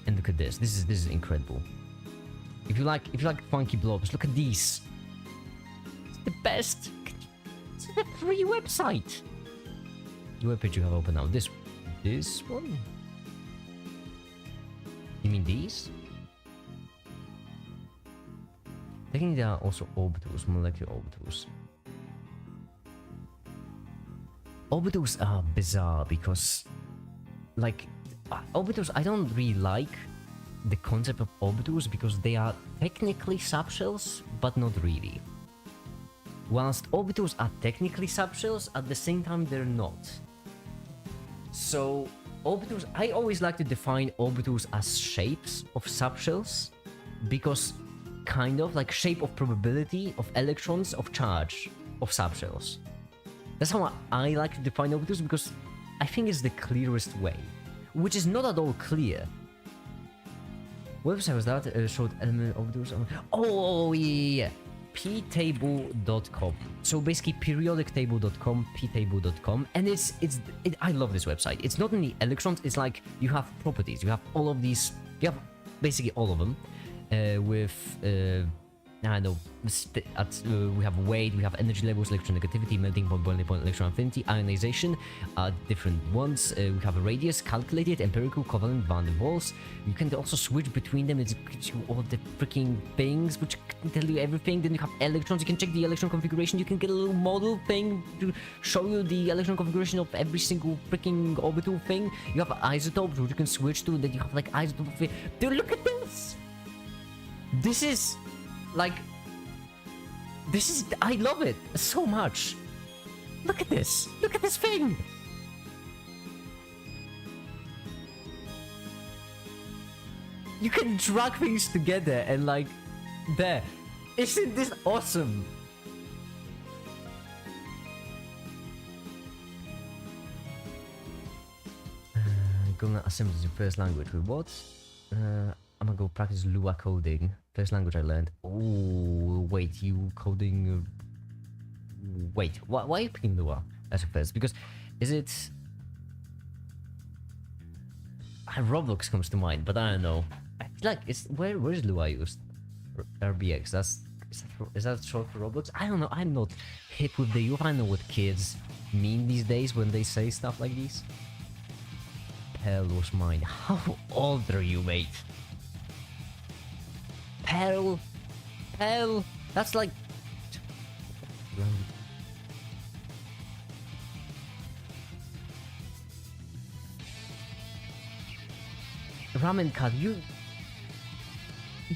and look at this. This is incredible. If you like funky blobs, look at these. It's the best. It's a free website. The webpage you have open now. This one? You mean these? Technically, there are also orbitals, molecular orbitals. Orbitals are bizarre because, like, orbitals I don't really like the concept of obtuse because they are technically subshells, but not really. Whilst obtuse are technically subshells, at the same time they're not. So obtuse, I always like to define obtuse as shapes of subshells, because kind of like shape of probability of electrons of charge of subshells. That's how I like to define obtuse, because I think it's the clearest way, which is not at all clear. What website was that? Showed element obtuse. Oh yeah. ptable.com. So basically periodictable.com, ptable.com, and I love this website. It's not only electrons, it's like you have properties, you have all of these, you have basically all of them with I don't know, we have weight, we have energy levels, electronegativity, melting point, boiling point, electron affinity, ionization, different ones. We have a radius, calculated, empirical, covalent, van der Waals. You can also switch between them. It gives you all the freaking things which can tell you everything. Then you have electrons. You can check the electron configuration. You can get a little model thing to show you the electron configuration of every single freaking orbital thing. You have isotopes which you can switch to. Then you have like isotope. Dude, look at this! This is like, I love it so much. Look at this. Look at this thing. You can drag things together and like, there. Isn't this awesome? Gonna assemble your first language with what? I'm gonna go practice Lua coding. First language I learned. Oh, wait, you coding... Wait, why are you picking Lua as a first? Because, is it... Roblox comes to mind, but I don't know. I feel like, where is Lua used? RBX, is that short for Roblox? I don't know, I'm not hip with the youth. I don't know what kids mean these days when they say stuff like this. Hell was mine. How old are you, mate? Hell, that's like... Ramen cut, you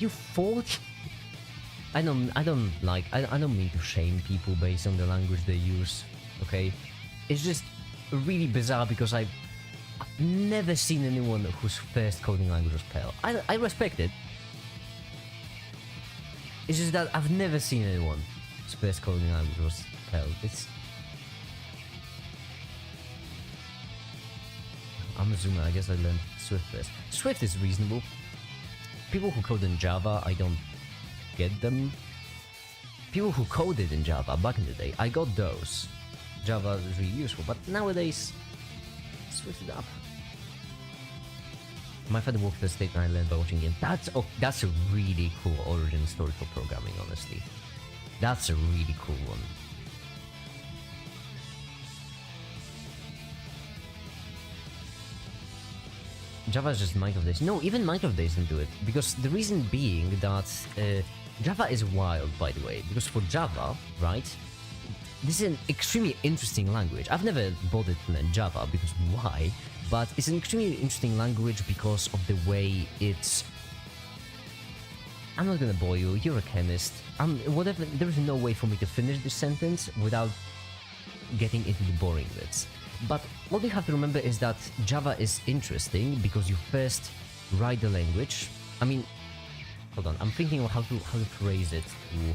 40? I don't mean to shame people based on the language they use, okay? It's just really bizarre because I've never seen anyone whose first coding language was Perl. I respect it. It's just that I've never seen anyone whose first coding language was Perl. I'm assuming, I guess I learned Swift first. Swift is reasonable. People who code in Java, I don't get them. People who coded in Java back in the day, I got those. Java is really useful, but nowadays, Swift it up. My father worked at State and I learned by watching him. That's a really cool origin story for programming, honestly. That's a really cool one. Java is just Minecraft Days. No, even Minecraft Days didn't do it. Because the reason being that Java is wild, by the way. Because for Java, right, this is an extremely interesting language. I've never bothered to learn Java, because why? But it's an extremely interesting language because of the way it's... I'm not gonna bore you, you're a chemist. Whatever, there is no way for me to finish this sentence without getting into the boring bits. But what you have to remember is that Java is interesting because you first write the language. I mean, hold on, I'm thinking of how to phrase it to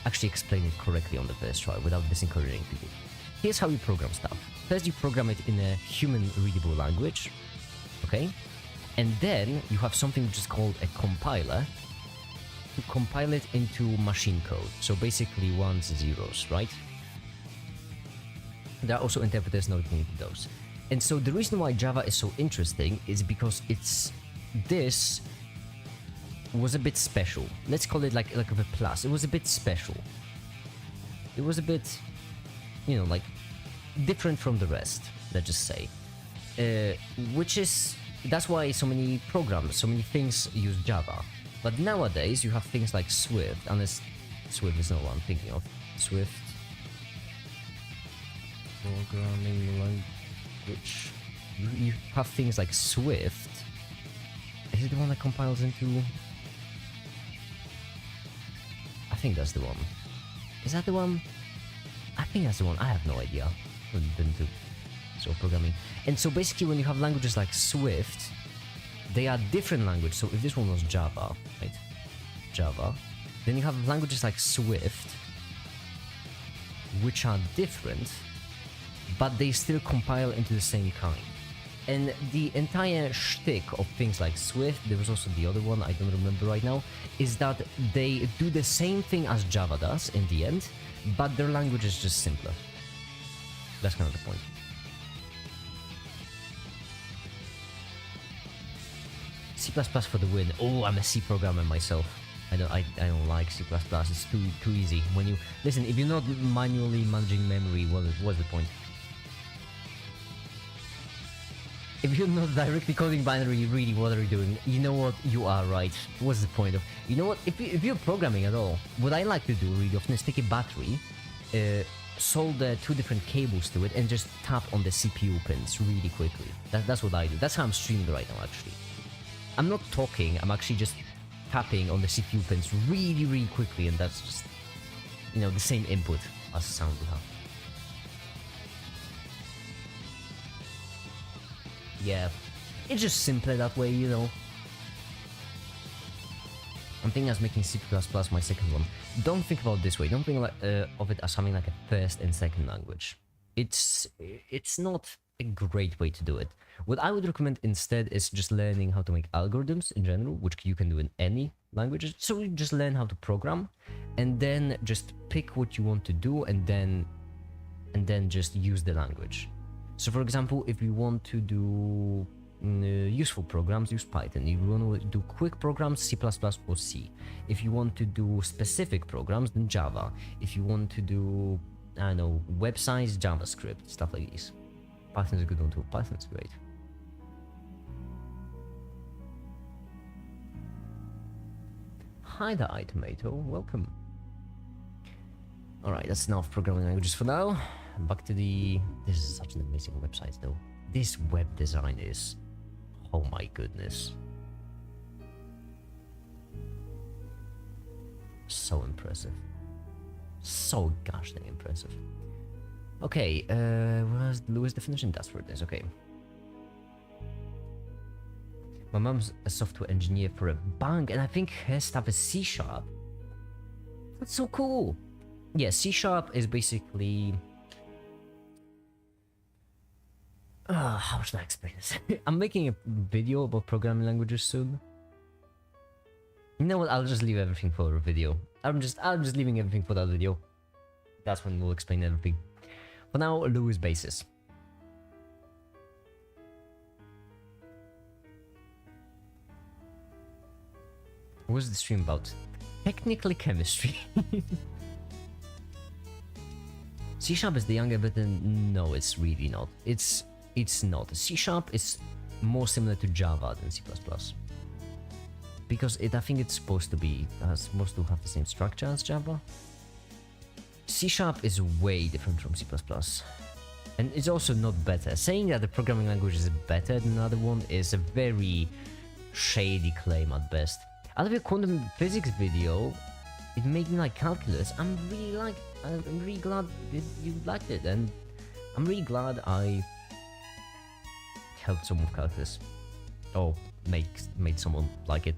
actually explain it correctly on the first try without disencouraging people. Here's how you program stuff. First you program it in a human readable language, okay? And then you have something which is called a compiler to compile it into machine code. So basically ones, zeros, right? There are also interpreters noting those. And so the reason why Java is so interesting is because this was a bit special. Let's call it like a plus. It was a bit special. It was a bit, you know, like different from the rest, let's just say. That's why so many programs, so many things use Java. But nowadays you have things like Swift, unless Swift is not what I'm thinking of. Swift programming language. You have things like Swift, Is it the one that compiles into... I think that's the one. Is that the one? I think that's the one. I have no idea. Haven't been to so programming. And so basically when you have languages like Swift, they are different languages. So if this one was Java, right? Java. Then you have languages like Swift, which are different, but they still compile into the same kind. And the entire shtick of things like Swift, there was also the other one, I don't remember right now, is that they do the same thing as Java does in the end, but their language is just simpler. That's kind of the point. C++ for the win. Oh, I'm a C programmer myself. I don't like C++. It's too easy. When you listen, if you're not manually managing memory, what's the point? If you're not directly coding binary, really, what are you doing? You know what? You are right. What's the point of... You know what? If you're programming at all, what I like to do really often is take a battery, solder 2 different cables to it, and just tap on the CPU pins really quickly. That's what I do. That's how I'm streaming right now, actually. I'm not talking, I'm actually just tapping on the CPU pins really quickly, and that's just, you know, the same input as sound will have. Yeah, it's just simpler that way, you know. I'm thinking as making C++ my second one. Don't think about it this way. Don't think of it as having like a first and second language. It's not a great way to do it. What I would recommend instead is just learning how to make algorithms in general, which you can do in any languages. So you just learn how to program, and then just pick what you want to do, and then just use the language. So for example, if you want to do useful programs, use Python. If you want to do quick programs, C++ or C. If you want to do specific programs, then Java. If you want to do, I don't know, websites, JavaScript, stuff like this. Python's a good one too. Python's great. Hi there, iTomato. Welcome. Alright, that's enough programming languages for now. Back to the... This is such an amazing website though. This web design is... Oh my goodness. So impressive. So gosh dang impressive. Okay, where's the Lewis definition? That's where it is, okay. My mom's a software engineer for a bank, and I think her stuff is C#. That's so cool. Yeah, C# is basically... how should I explain this? I'm making a video about programming languages soon. You know what? I'll just leave everything for a video. I'm just leaving everything for that video. That's when we'll explain everything. For now, Lewis basis. What's the stream about? Technically chemistry. C# is the younger button. No, it's really not. It's not. C# is more similar to Java than C++. Because I think it's supposed to have the same structure as Java. C# is way different from C++. And it's also not better. Saying that the programming language is better than another one is a very shady claim at best. Out of your quantum physics video, it made me like calculus. I'm really glad that you liked it, and I'm really glad I helped someone with calculus. Or made someone like it.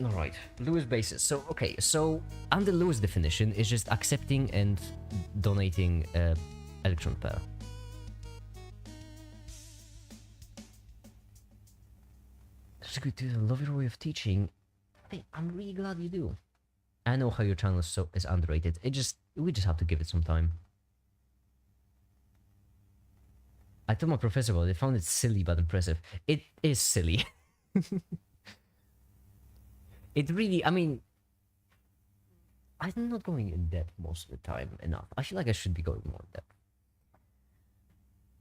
Alright, Lewis basis. So, okay, so under Lewis definition is just accepting and donating electron pair. That's a good dude. I love your way of teaching. Hey, I'm really glad you do. I know how your channel is underrated. We just have to give it some time. I told my professor about it. They found it silly but impressive. It is silly. It really, I mean, I'm not going in depth most of the time enough. I feel like I should be going more in depth.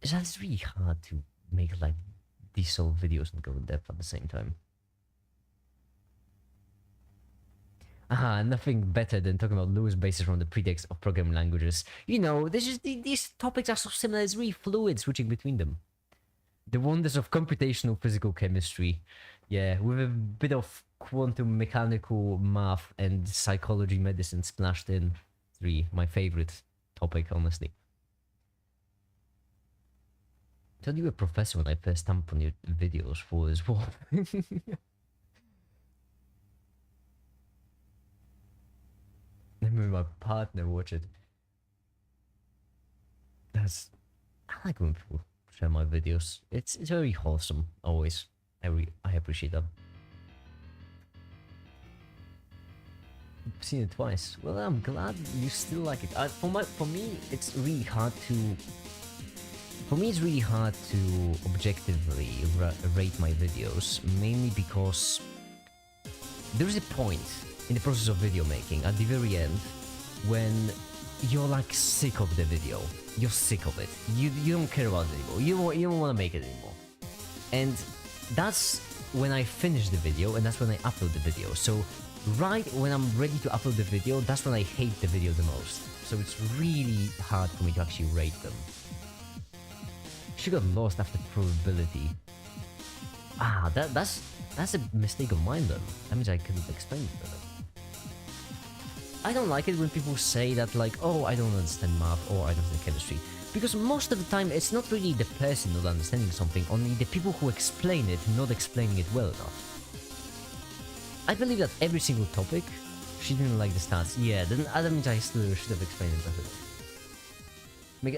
It's really hard to make like these sort of videos and go in depth at the same time. Nothing better than talking about Lewis basis from the pretext of programming languages. You know, these topics are so similar, it's really fluid switching between them. The wonders of computational physical chemistry. Yeah, with a bit of quantum mechanical math and psychology medicine splashed in. 3, my favorite topic, honestly. I told you were a professor when I first stamped on your videos for as well. Let me my partner watch it. That's... I like when people share my videos. It's very wholesome, always. I appreciate that. I've seen it twice. Well, I'm glad you still like it. For me, it's really hard to... For me, it's really hard to objectively rate my videos, mainly because there is a point in the process of video making, at the very end, when you're like sick of the video. You're sick of it. You don't care about it anymore. You don't want to make it anymore. And that's when I finish the video, and that's when I upload the video. So right when I'm ready to upload the video, that's when I hate the video the most. So it's really hard for me to actually rate them. She got lost after probability. Ah, that's a mistake of mine then. That means I couldn't explain it better. I don't like it when people say that like, oh, I don't understand math or I don't understand chemistry. Because most of the time it's not really the person not understanding something, only the people who explain it not explaining it well enough. I believe that every single topic, she didn't like the stats. Yeah, then that means I still should have explained it better.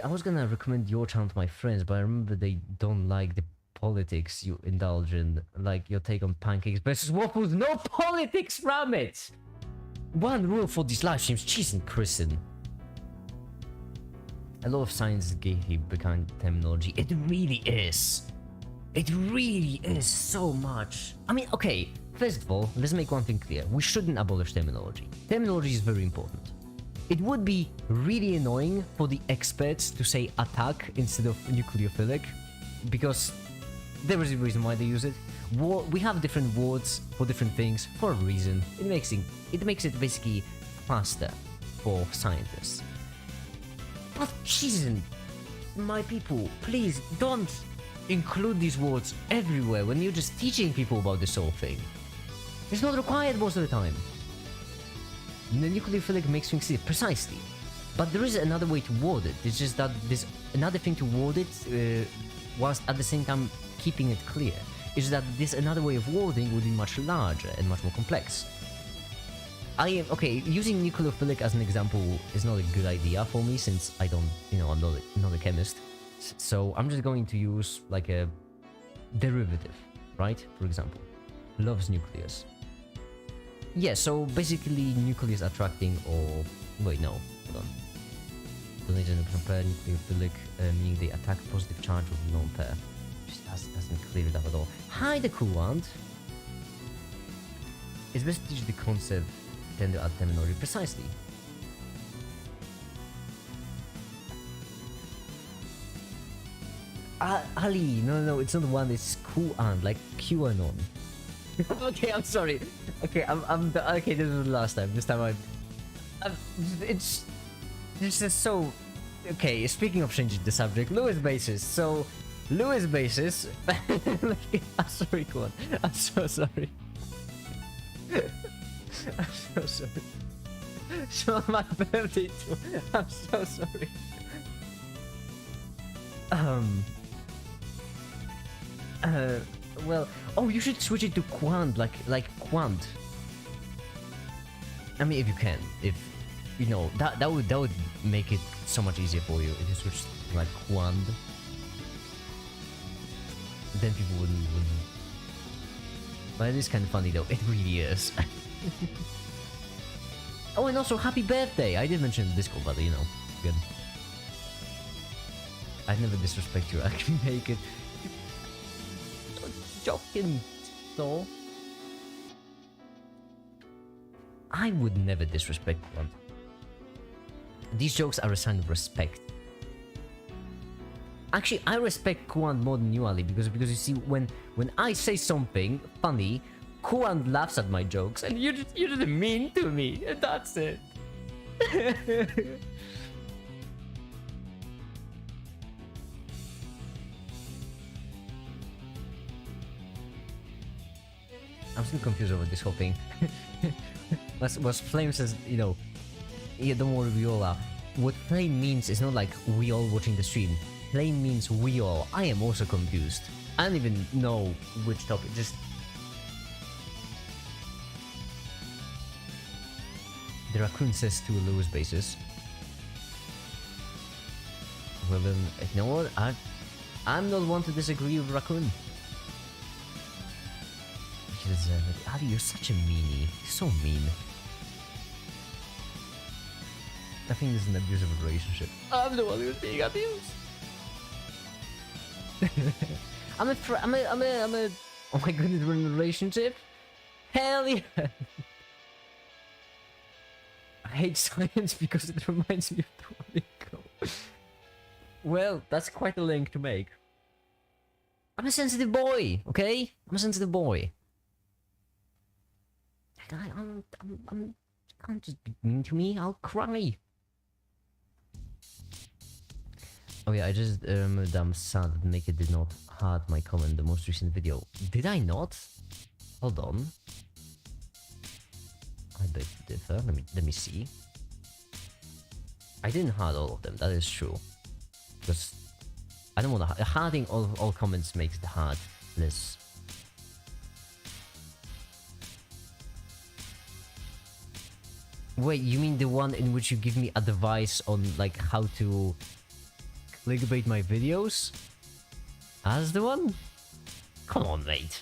I was gonna recommend your channel to my friends, but I remember they don't like the politics you indulge in, like your take on pancakes versus waffles. No politics from it! One rule for these live streams, cheese and christen. A lot of science is behind terminology. It really is. It really is so much. I mean, okay, first of all, let's make one thing clear. We shouldn't abolish terminology. Terminology is very important. It would be really annoying for the experts to say attack instead of nucleophilic, because there is a reason why they use it. We have different words for different things for a reason. It makes it basically faster for scientists. But Jesus, my people, please don't include these words everywhere when you're just teaching people about this whole thing. It's not required most of the time. The nucleophilic makes things clear, precisely. But there is another way to word it. It's just that there's another thing to word it whilst at the same time keeping it clear. Is that this another way of wording would be much larger and much more complex. Okay, using nucleophilic as an example is not a good idea for me, since I don't, I'm not a chemist. So I'm just going to use like a derivative, right? For example, loves nucleus. Yeah, so basically nucleus attracting or... Wait, no, hold on. Donation to compare nucleophilic, meaning they attack positive charge with lone pair. Just doesn't clear it up at all. Hi, the coolant. It's best to teach the concept than to add terminology. Precisely. Ali, no, it's not one, it's coolant, like QAnon. Okay, I'm sorry. Okay, okay, this was the last time. This time it's just so... Okay, speaking of changing the subject, Lewis basis. So, Lewis basis... I'm sorry, go on. I'm so sorry. I'm so sorry. It's not my birthday too. I'm so sorry. Well, oh, you should switch it to quant, like quant. I mean, if you can, that would make it so much easier for you if you switch to like quant. Then people wouldn't. But it is kind of funny though. It really is. Oh, and also happy birthday! I did mention Discord, but good. I'd never disrespect you. I can make it. Joking, though. I would never disrespect one. These jokes are a sign of respect. Actually, I respect Kuan more than you, Ali, because you see, when I say something funny, Kuan laughs at my jokes, and you're just mean to me, and that's it. I'm still confused over this whole thing. Was Flame says, you know, yeah, don't worry, we all are. What Flame means is not like we all watching the stream. Flame means we all. I am also confused. I don't even know which topic, just... The raccoon says to a lowest basis. Well then, you know what? I'm not one to disagree with raccoon. Because, Ali, you're such a meanie. You're so mean. I think this is an abusive relationship. I'm the one who's being abused. I'm a oh my goodness, we're in a relationship? Hell yeah! I hate science because it reminds me of the Wanico. Well, that's quite a link to make. I'm a sensitive boy, okay? I'm a sensitive boy. I'm can't just be mean to me, I'll cry. Oh yeah, I just remembered I'm sad that Maker did not heart my comment in the most recent video. Did I not? Hold on. I beg to differ. Let me see. I didn't heart all of them, that is true. Because I don't want to hearting all comments makes the heart less. Wait, you mean the one in which you give me advice on like how to clickbait my videos? That's the one? Come on, mate.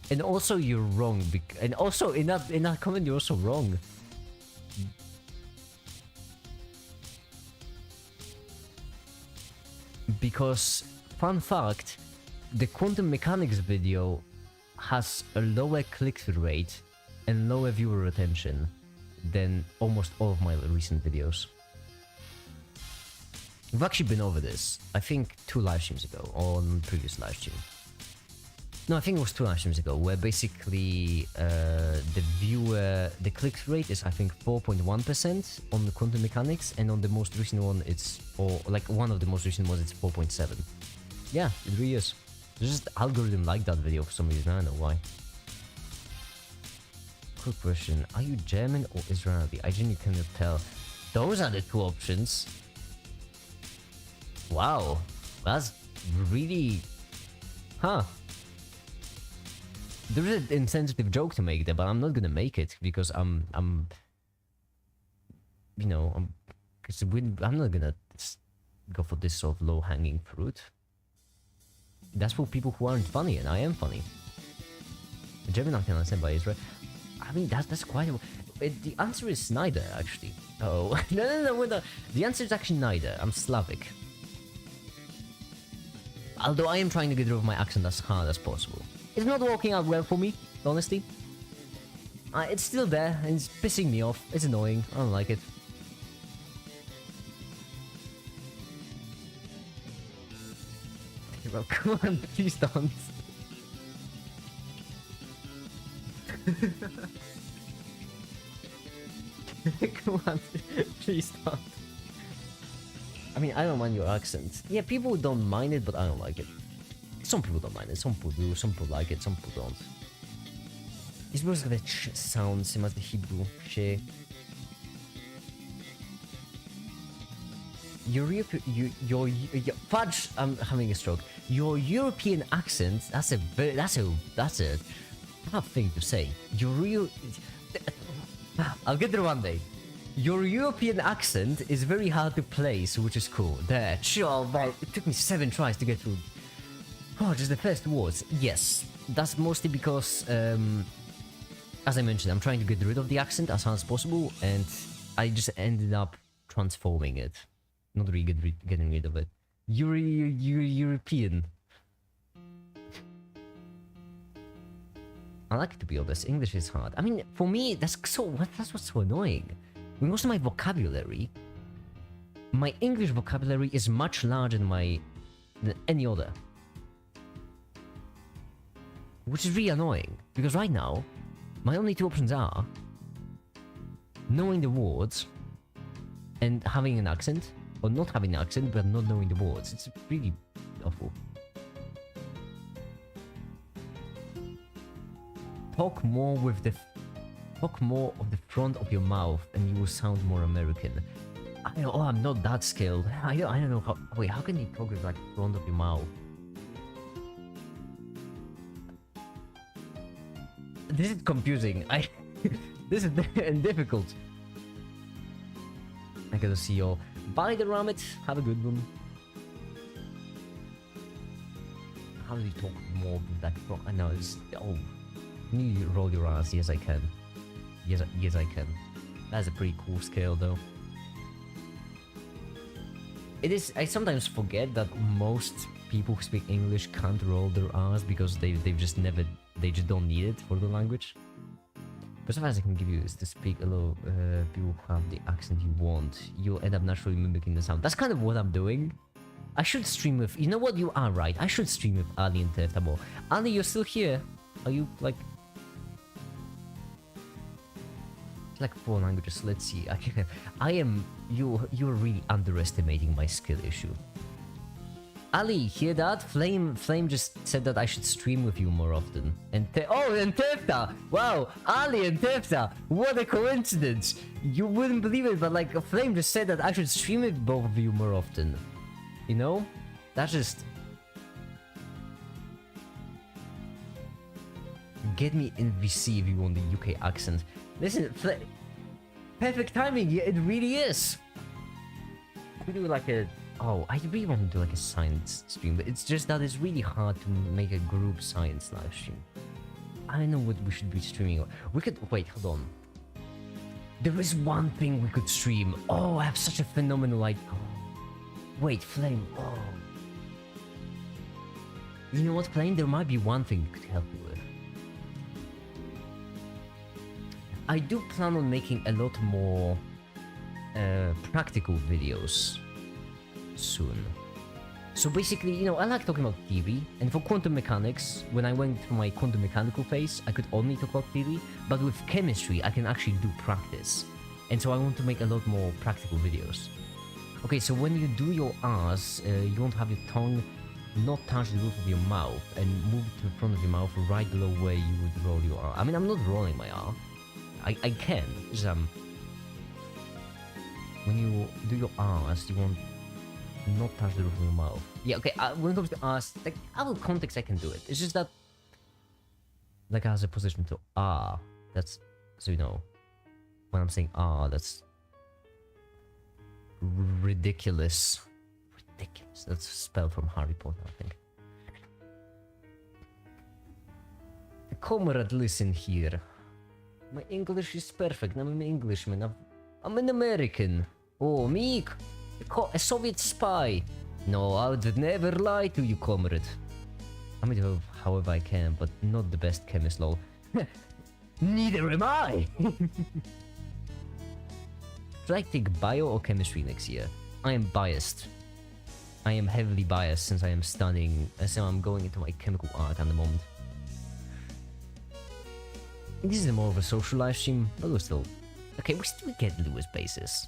And also you're wrong. And also in that comment you're also wrong. Because fun fact, the quantum mechanics video has a lower click-through rate and lower viewer retention than almost all of my recent videos. We've actually been over this, I think 2 live streams ago, on previous live stream. No, I think it was 2 live streams ago, where basically the click-through rate is I think 4.1% on the quantum mechanics, and on the most recent one it's, or like one of the most recent ones, it's 4.7. Yeah, it really is. There's just algorithm like that video for some reason, I don't know why. Quick question, are you German or Israeli? I genuinely cannot tell. Those are the 2 options. Wow, that's really... Huh. There is an insensitive joke to make there, but I'm not gonna make it because I'm you know, I'm not gonna go for this sort of low-hanging fruit. That's for people who aren't funny, and I am funny. German I can understand by Israel. I mean, that's quite a... The answer is neither, actually. Oh, no, the answer is actually neither. I'm Slavic. Although I am trying to get rid of my accent as hard as possible. It's not working out well for me, honestly. It's still there, and it's pissing me off. It's annoying. I don't like it. Well, come on, please don't. Come on, please don't. I mean, I don't mind your accent. Yeah, people don't mind it, but I don't like it. Some people don't mind it, some people do, some people like it, some people don't. It's because of the ch sound, same as the Hebrew sh. Your fudge, I'm having a stroke. Your European accent, that's a tough thing to say. I'll get there one day. Your European accent is very hard to place, which is cool. There, sure, but it took me 7 tries to get through. Oh, just the first words. Yes, that's mostly because, as I mentioned, I'm trying to get rid of the accent as hard as possible, and I just ended up transforming it. Not really getting rid of it. European. I like it, to be honest. English is hard. I mean, for me, that's what's so annoying. With most of my vocabulary, my English vocabulary is much larger than any other. Which is really annoying, because right now, my only 2 options are knowing the words and having an accent, or not having an accent but not knowing the words. It's really awful. Talk more with the... Talk more of the front of your mouth and you will sound more American. I'm not that skilled. I don't know how... Wait, how can you talk with like front of your mouth? This is confusing. This is difficult. I gotta see y'all. Bye the Ramit. Have a good one. How do you talk more with that front? I know it's... Oh. Can you roll your ass? Yes, I can. Yes, I can. That's a pretty cool scale, though. It is. I sometimes forget that most people who speak English can't roll their R's because they just don't need it for the language. Best advice I can give you is to speak a little people who have the accent you want. You'll end up naturally mimicking the sound. That's kind of what I'm doing. I should stream with... You know what? You are right. I should stream with Ali and Tefta more. Ali, you're still here. Are you like... Like 4 languages. Let's see. I am... You're really underestimating my skill issue. Ali, hear that? Flame just said that I should stream with you more often. And and Tefta! Wow, Ali and Tefta! What a coincidence! You wouldn't believe it, but like Flame just said that I should stream with both of you more often. You know? That's just... Get me in VC if you want the UK accent. Listen, perfect timing, yeah, it really is! We do like a... Oh, I really want to do like a science stream, but it's just that it's really hard to make a group science live stream. I don't know what we should be streaming. We could... Wait, hold on. There is one thing we could stream. Oh, I have such a phenomenal idea. Wait, Flame. Oh. You know what, Flame? There might be one thing you could help me with. I do plan on making a lot more practical videos soon. So basically, you know, I like talking about theory, and for quantum mechanics, when I went through my quantum mechanical phase, I could only talk about theory, but with chemistry, I can actually do practice. And so I want to make a lot more practical videos. Okay, so when you do your R's, you want to have your tongue not touch the roof of your mouth, and move it to the front of your mouth right below where you would roll your R. I mean, I'm not rolling my R. I can, just when you do your R's, you want not touch the roof of your mouth. Yeah, okay, when it comes to R's, like, out of context I can do it. It's just that, like, as a position to R, that's, so you know, when I'm saying R, that's ridiculous. Ridiculous. That's a spell from Harry Potter, I think. Comrade, listen here. My English is perfect. I'm an Englishman. I'm an American. Oh, me? A Soviet spy. No, I would never lie to you, comrade. I mean, however I can, but not the best chemist, lol. Neither am I! Should I take bio or chemistry next year? I am biased. I am heavily biased since I am studying, so I'm going into my chemical art at the moment. This is more of a social live stream, but we're still... Okay, we still get Lewis bases.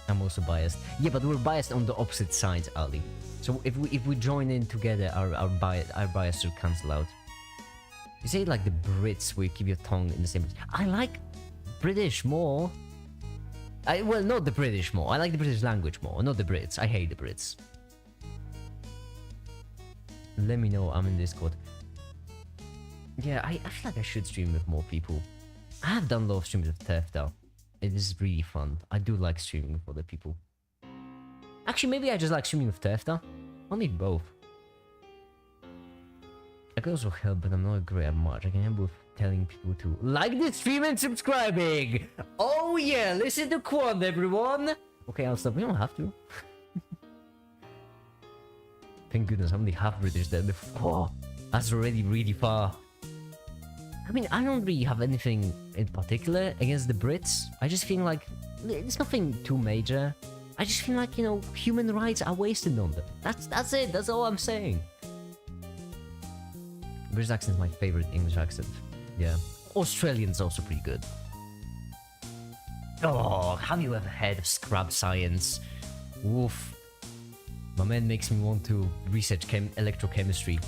I'm also biased. Yeah, but we're biased on the opposite sides, Ali. So if we join in together, our bias should cancel out. You say like the Brits, where you keep your tongue in the same... I like British more. Well, not the British more. I like the British language more, not the Brits. I hate the Brits. Let me know, I'm in Discord. Yeah, I feel like I should stream with more people. I have done a lot of streams with Tefta. It is really fun. I do like streaming with other people. Actually, maybe I just like streaming with Tefta. I'll need both. I can also help, but I'm not great at much. I can help with telling people to like the stream and subscribing! Oh yeah, listen to Quand, everyone! Okay, I'll stop. We don't have to. Thank goodness, I'm only half British there before. That's already really far. I mean, I don't really have anything in particular against the Brits. I just feel like it's nothing too major. I just feel like, you know, human rights are wasted on them. That's it. That's all I'm saying. British accent is my favorite English accent. Yeah. Australian's also pretty good. Oh, have you ever heard of scrub science? Woof. My man makes me want to research electrochemistry.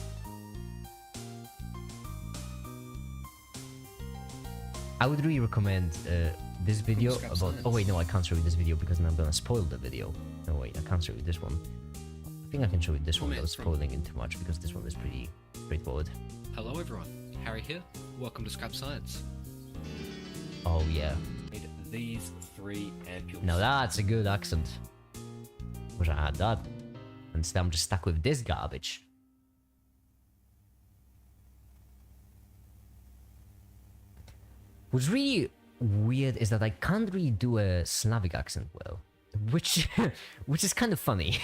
I would really recommend this video about... Science. Oh wait, no, I can't show you this video because then I'm gonna spoil the video. No wait, I can't show you this one. I think I can show you this one without spoiling it too much because this one is pretty straightforward. Hello everyone, Harry here. Welcome to Scrap Science. Oh yeah. Made these 3 ampules. Now that's a good accent. Wish I had that. Instead I'm just stuck with this garbage. What's really weird is that I can't really do a Slavic accent well. Which is kind of funny.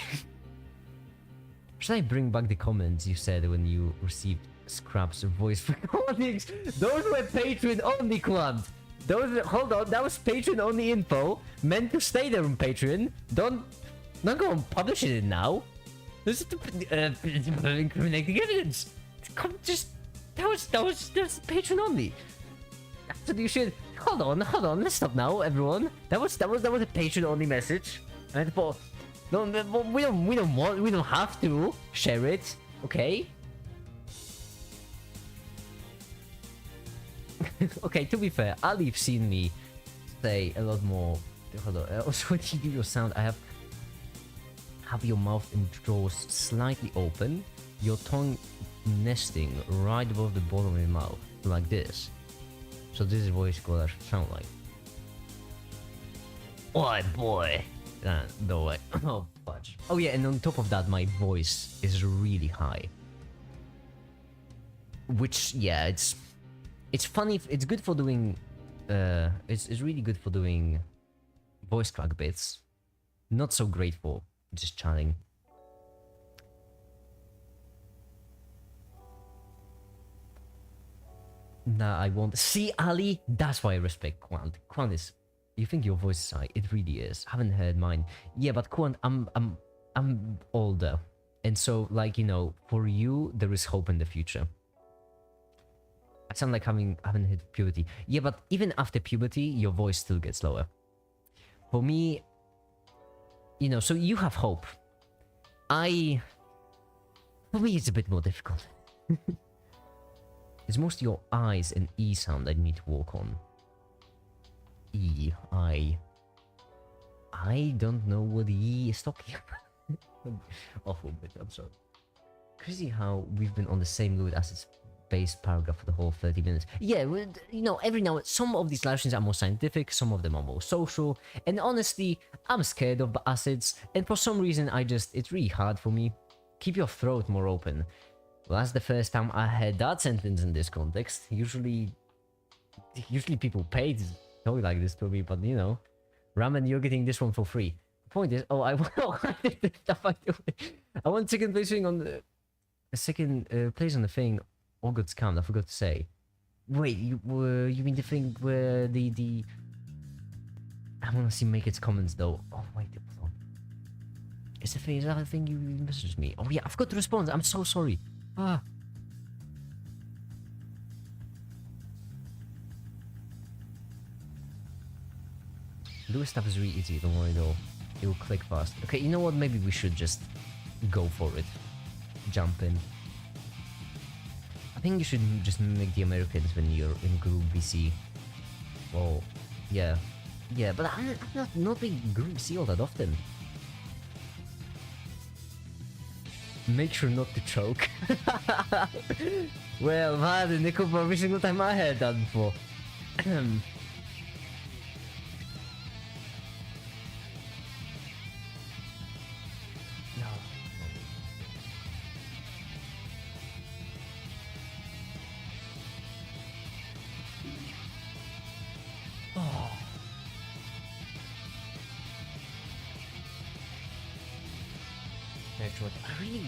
Should I bring back the comments you said when you received Scrap's voice recordings? Those were Patreon only, Quant. Hold on, that was Patreon only info. Meant to stay there on Patreon. Don't go and publish it now. This is incriminating evidence. Come, just that was Patreon only. So you should hold on. Let's stop now, everyone. That was a Patreon only message. And for no, we don't have to share it, okay? Okay, to be fair, Ali've seen me say a lot more. Hold on. Also, when you do your sound, I have your mouth and jaws slightly open, your tongue nesting right above the bottom of your mouth, like this. So this is what I should sound like. Oi, boy! No way. Oh, fudge. Oh yeah, and on top of that, my voice is really high. Which, yeah, it's funny. It's good for doing. It's really good for doing voice crack bits. Not so great for just chatting. Nah, I won't. See, Ali, that's why I respect Quant. Quant is. You think your voice is high? It really is. Haven't heard mine. Yeah, but Quant, I'm older, and so like for you there is hope in the future. I sound like haven't hit puberty. Yeah, but even after puberty, your voice still gets lower. For me, so you have hope. For me, it's a bit more difficult. It's mostly your eyes and E sound I need to work on. E, I don't know what E is talking about. Awful bit, I'm sorry. Crazy how we've been on the same load as its base paragraph for the whole 30 minutes. Yeah, every now and some of these live streams are more scientific, some of them are more social, and honestly, I'm scared of acids, and for some reason it's really hard for me. Keep your throat more open. Well, that's the first time I heard that sentence in this context. Usually people pay to talk like this to me, but Ramen, you're getting this one for free. The point is, I want second placing on the second place on the thing. All good scam. I forgot to say. Wait, you mean the thing where the? I want to see make its comments though. Oh wait, hold on. Is that the thing you messaged me? Oh yeah, I forgot to respond. I'm so sorry. Ah. Doing stuff is really easy, don't worry though. It will click fast. Okay, you know what? Maybe we should just go for it. Jump in. I think you should just mimic the Americans when you're in Group BC. Well, yeah. Yeah, but I'm not in Group BC all that often. Make sure not to choke. Well, man, Nico, for every single time I heard that before. I really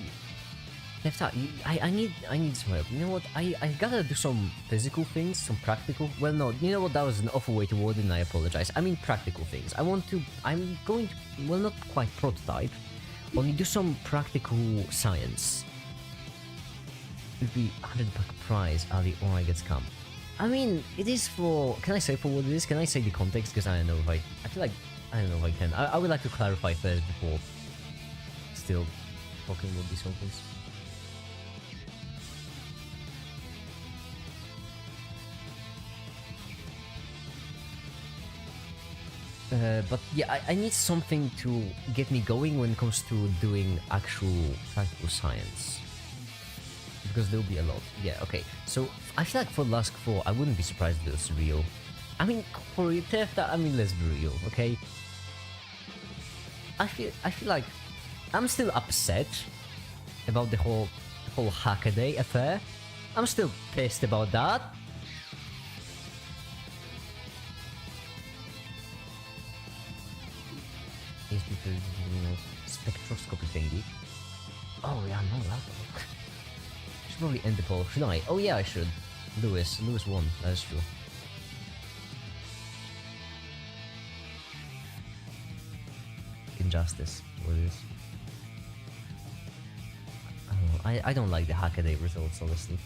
left out. I need some help. You know what? I gotta do some physical things, some practical. Well, no, you know what? That was an awful way to word it, and I apologize. I mean practical things. I'm going to, well, not quite prototype, only do some practical science. It'd be 100 buck prize, Ali, or I get scammed. I mean, it is for. Can I say for what it is? Can I say the context? Because I don't know if I feel like I don't know if I can. I would like to clarify first before still talking about these things. But yeah, I need something to get me going when it comes to doing actual practical science. Because there'll be a lot. Yeah, okay. So, I feel like for Lask 4, I wouldn't be surprised if it was real. I mean, for Theft, I mean, let's be real, okay? I feel like I'm still upset about the whole Hackaday affair. I'm still pissed about that. Spectroscopy thingy. Oh yeah, no, that one. Should probably end the poll. Should I? Oh yeah, I should. Lewis won. That's true. Injustice. What it is? I don't know. I don't like the Hackaday results, honestly.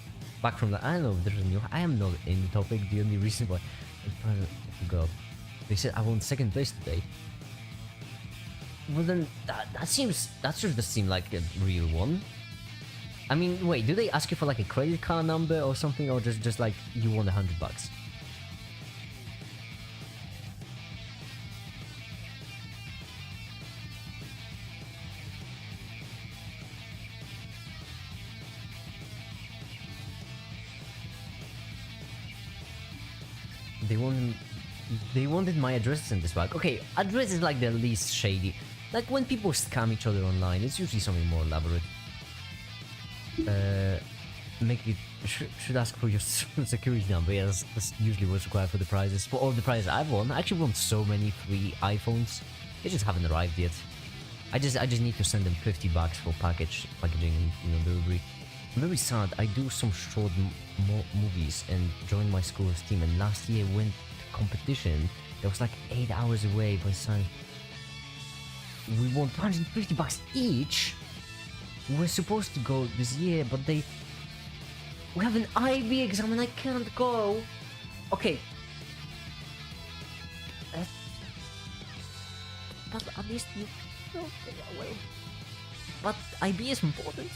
Back from that, I don't know if there's a new. I am not in the topic. The only reason why I forgot. They said I won second place today. Well then, that sure does seem like a real one. I mean, wait, do they ask you for like a credit card number or something, or just like you won $100? They wanted my address in this bag. Okay, address is like the least shady. Like when people scam each other online, it's usually something more elaborate. Make it should ask for your security number. Yeah, that's usually what's required for the prizes. For all the prizes I've won, I actually won so many free iPhones. They just haven't arrived yet. I just need to send them $50 for packaging and delivery. I'm very sad. I do some short movies and joined my school's team. And last year went to competition. That was like 8 hours away by the time we won $250 each. We're supposed to go this year, but we have an IB exam and I can't go. Okay. But at least you know, well. But IB is important.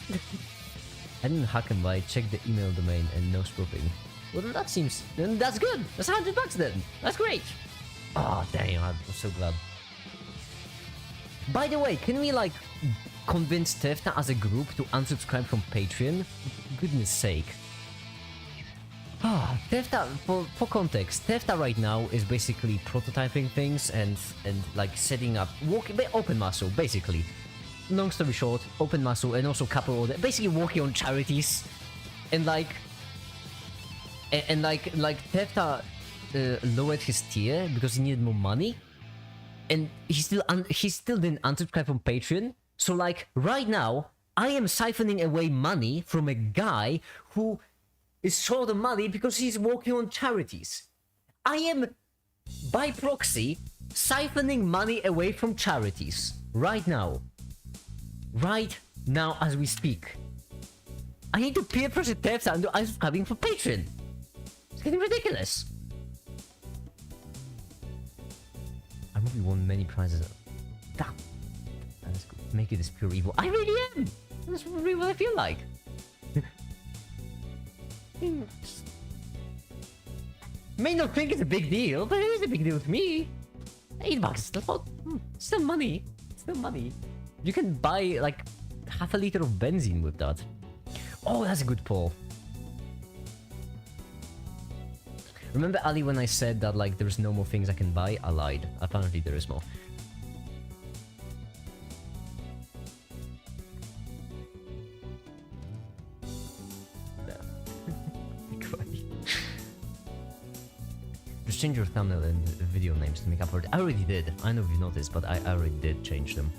I didn't hack him, but I checked the email domain and no spoofing. Well, then that's good. That's $100 then. That's great. Oh, damn, I'm so glad. By the way, can we like convince Tefta as a group to unsubscribe from Patreon? For goodness sake. Ah, Tefta, for context, Tefta right now is basically prototyping things and like setting up open muscle, basically. Long story short, open muscle and also couple order, basically working on charities, and like Tefta lowered his tier because he needed more money, and he still didn't unsubscribe from Patreon. So like right now, I am siphoning away money from a guy who is short of money because he's working on charities. I am, by proxy, siphoning money away from charities right now. Right now as we speak. I need to peer pressure Tefta into unsubscribing for Patreon. It's getting ridiculous. I movie won many prizes. Damn. That's good. Make it as pure evil. I really am! That's really what I feel like. May not think it's a big deal, but it is a big deal to me. $8 is still money. Still money. You can buy like half a liter of benzene with that. Oh, that's a good poll. Remember, Ali, when I said that like there's no more things I can buy? I lied. Apparently there is more. Just change your thumbnail and video names to make up for it. I already did. I know you noticed, but I already did change them.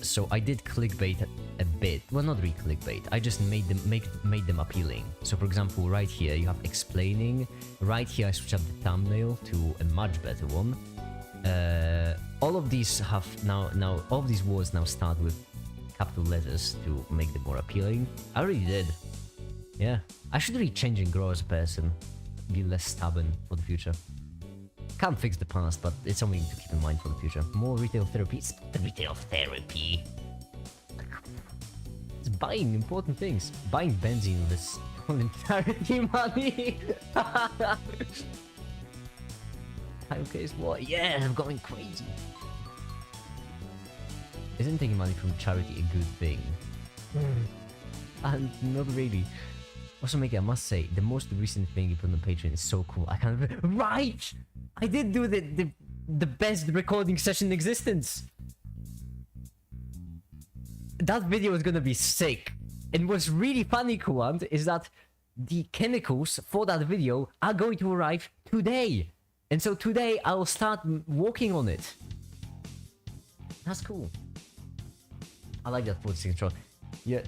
So I did clickbait a bit. Well, not really clickbait. I just made them appealing. So for example, right here you have explaining. Right here I switched up the thumbnail to a much better one. All of these have now all of these words now start with capital letters to make them more appealing. I already did. Yeah, I should really change and grow as a person. Be less stubborn for the future. Can't fix the past, but it's something to keep in mind for the future. More retail therapy. The retail therapy. buying important things. Buying benzene with stolen charity money. Okay, what? Yeah, I'm going crazy. Isn't taking money from charity a good thing? And not really. Also, Mickey, I must say, the most recent thing you put on Patreon is so cool. I can't. Right! I did do the best recording session in existence. That video is gonna be sick. And what's really funny, Kuant, is that the chemicals for that video are going to arrive today. And so today I will start working on it. That's cool. I like that 40 control. Yeah.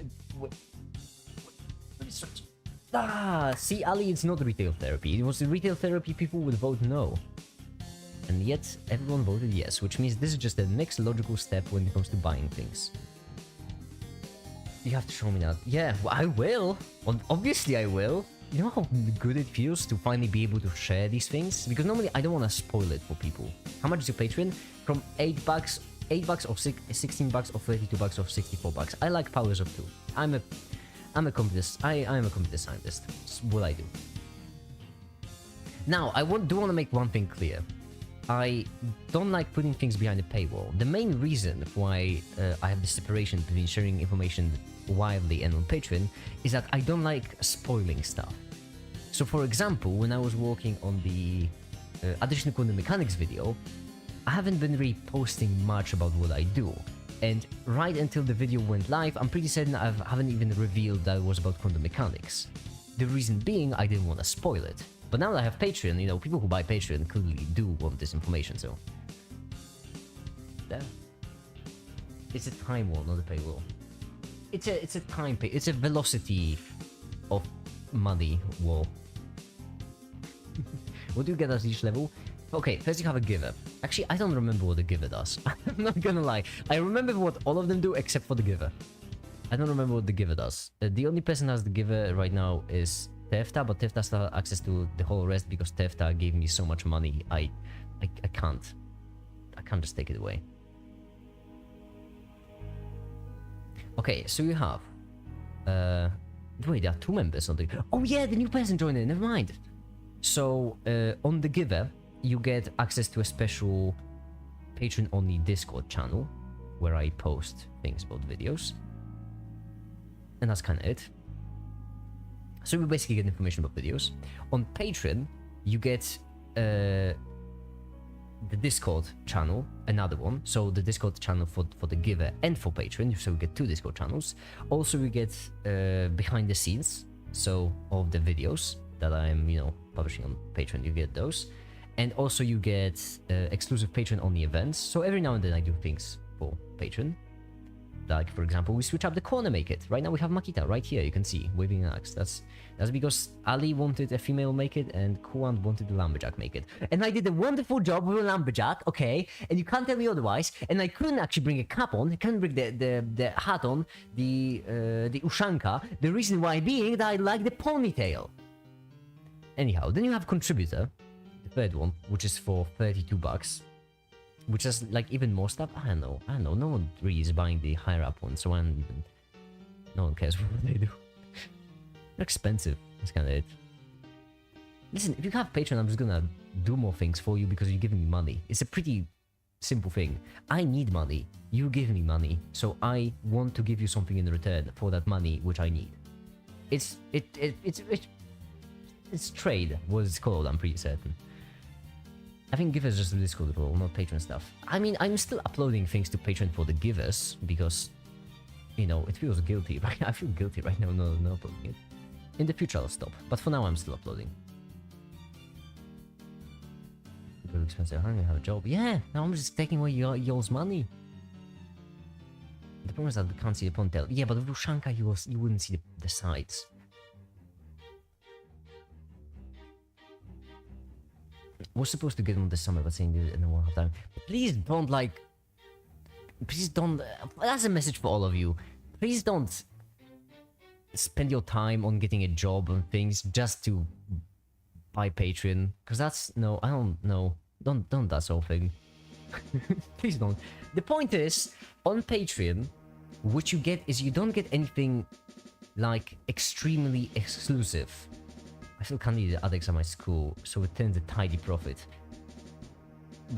See, Ali, it's not retail therapy. It was the retail therapy people would vote no. And yet, everyone voted yes, which means this is just the next logical step when it comes to buying things. You have to show me that. Yeah, well, I will. Well, obviously I will. You know how good it feels to finally be able to share these things? Because normally I don't want to spoil it for people. How much is your Patreon? From $8 or 16 bucks or 32 bucks or 64 bucks. I like powers of two. I'm a computer. I am a computer scientist. It's what I do. Now, I do want to make one thing clear. I don't like putting things behind a paywall. The main reason why I have this separation between sharing information widely and on Patreon is that I don't like spoiling stuff. So, for example, when I was working on the additional quantum mechanics video, I haven't been really posting much about what I do. And right until the video went live, I'm pretty certain I haven't even revealed that it was about quantum mechanics. The reason being, I didn't want to spoil it. But now that I have Patreon, you know, people who buy Patreon clearly do want this information, so... There. It's a time wall, not a paywall. It's a time pay. It's a velocity of money wall. What do you get at each level? Okay, first you have a giver. Actually, I don't remember what the giver does. I'm not gonna lie. I remember what all of them do except for the giver. I don't remember what the giver does. The only person who has the giver right now is Tefta, but Tefta still has access to the whole rest because Tefta gave me so much money. I can't just take it away. Okay, so you have wait, there are two members on the... Oh yeah, the new person joined in, never mind. So on the giver, you get access to a special patron-only Discord channel where I post things about videos. And that's kind of it. So we basically get information about videos. On Patreon, you get the Discord channel, another one. So the Discord channel for the giver and for Patreon. So we get two Discord channels. Also, we get behind the scenes, so of the videos that I'm, you know, publishing on Patreon. You get those. And also you get exclusive Patreon-only events. So every now and then I do things for Patreon. Like, for example, we switch up the corner make it. Right now we have Makita right here, you can see, waving an axe. That's because Ali wanted a female make it and Kuan wanted a lumberjack make it. And I did a wonderful job with a lumberjack, okay? And you can't tell me otherwise. And I couldn't actually bring a cap on, I couldn't bring the hat on, the ushanka. The reason why being that I like the ponytail. Anyhow, then you have contributor, the third one, which is for 32 bucks. Which is like even more stuff. I don't know. No one really is buying the higher up one, so no one cares what they do. They're expensive. That's kind of it. Listen, if you have Patreon, I'm just gonna do more things for you because you're giving me money. It's a pretty simple thing. I need money. You give me money, so I want to give you something in return for that money which I need. It's trade. What it's called. I'm pretty certain. I think givers just the Discord role, not Patreon stuff. I mean, I'm still uploading things to Patreon for the givers because, you know, it feels guilty. Right? I feel guilty right now not uploading it. In the future I'll stop, but for now I'm still uploading. Really expensive. I don't even have a job. Yeah, now I'm just taking away y'all's money. The problem is that we can't see the ponytail. Yeah, but with Ushanka you wouldn't see the sides. We're supposed to get on this summer, but saying it in a while time. Please don't that's a message for all of you. Please don't spend your time on getting a job and things just to buy Patreon. Because that's, no, I don't know. Don't that sort of thing. Please don't. The point is, on Patreon, what you get is you don't get anything like extremely exclusive. I still can't eat the addex at my school, so it turns a tidy profit.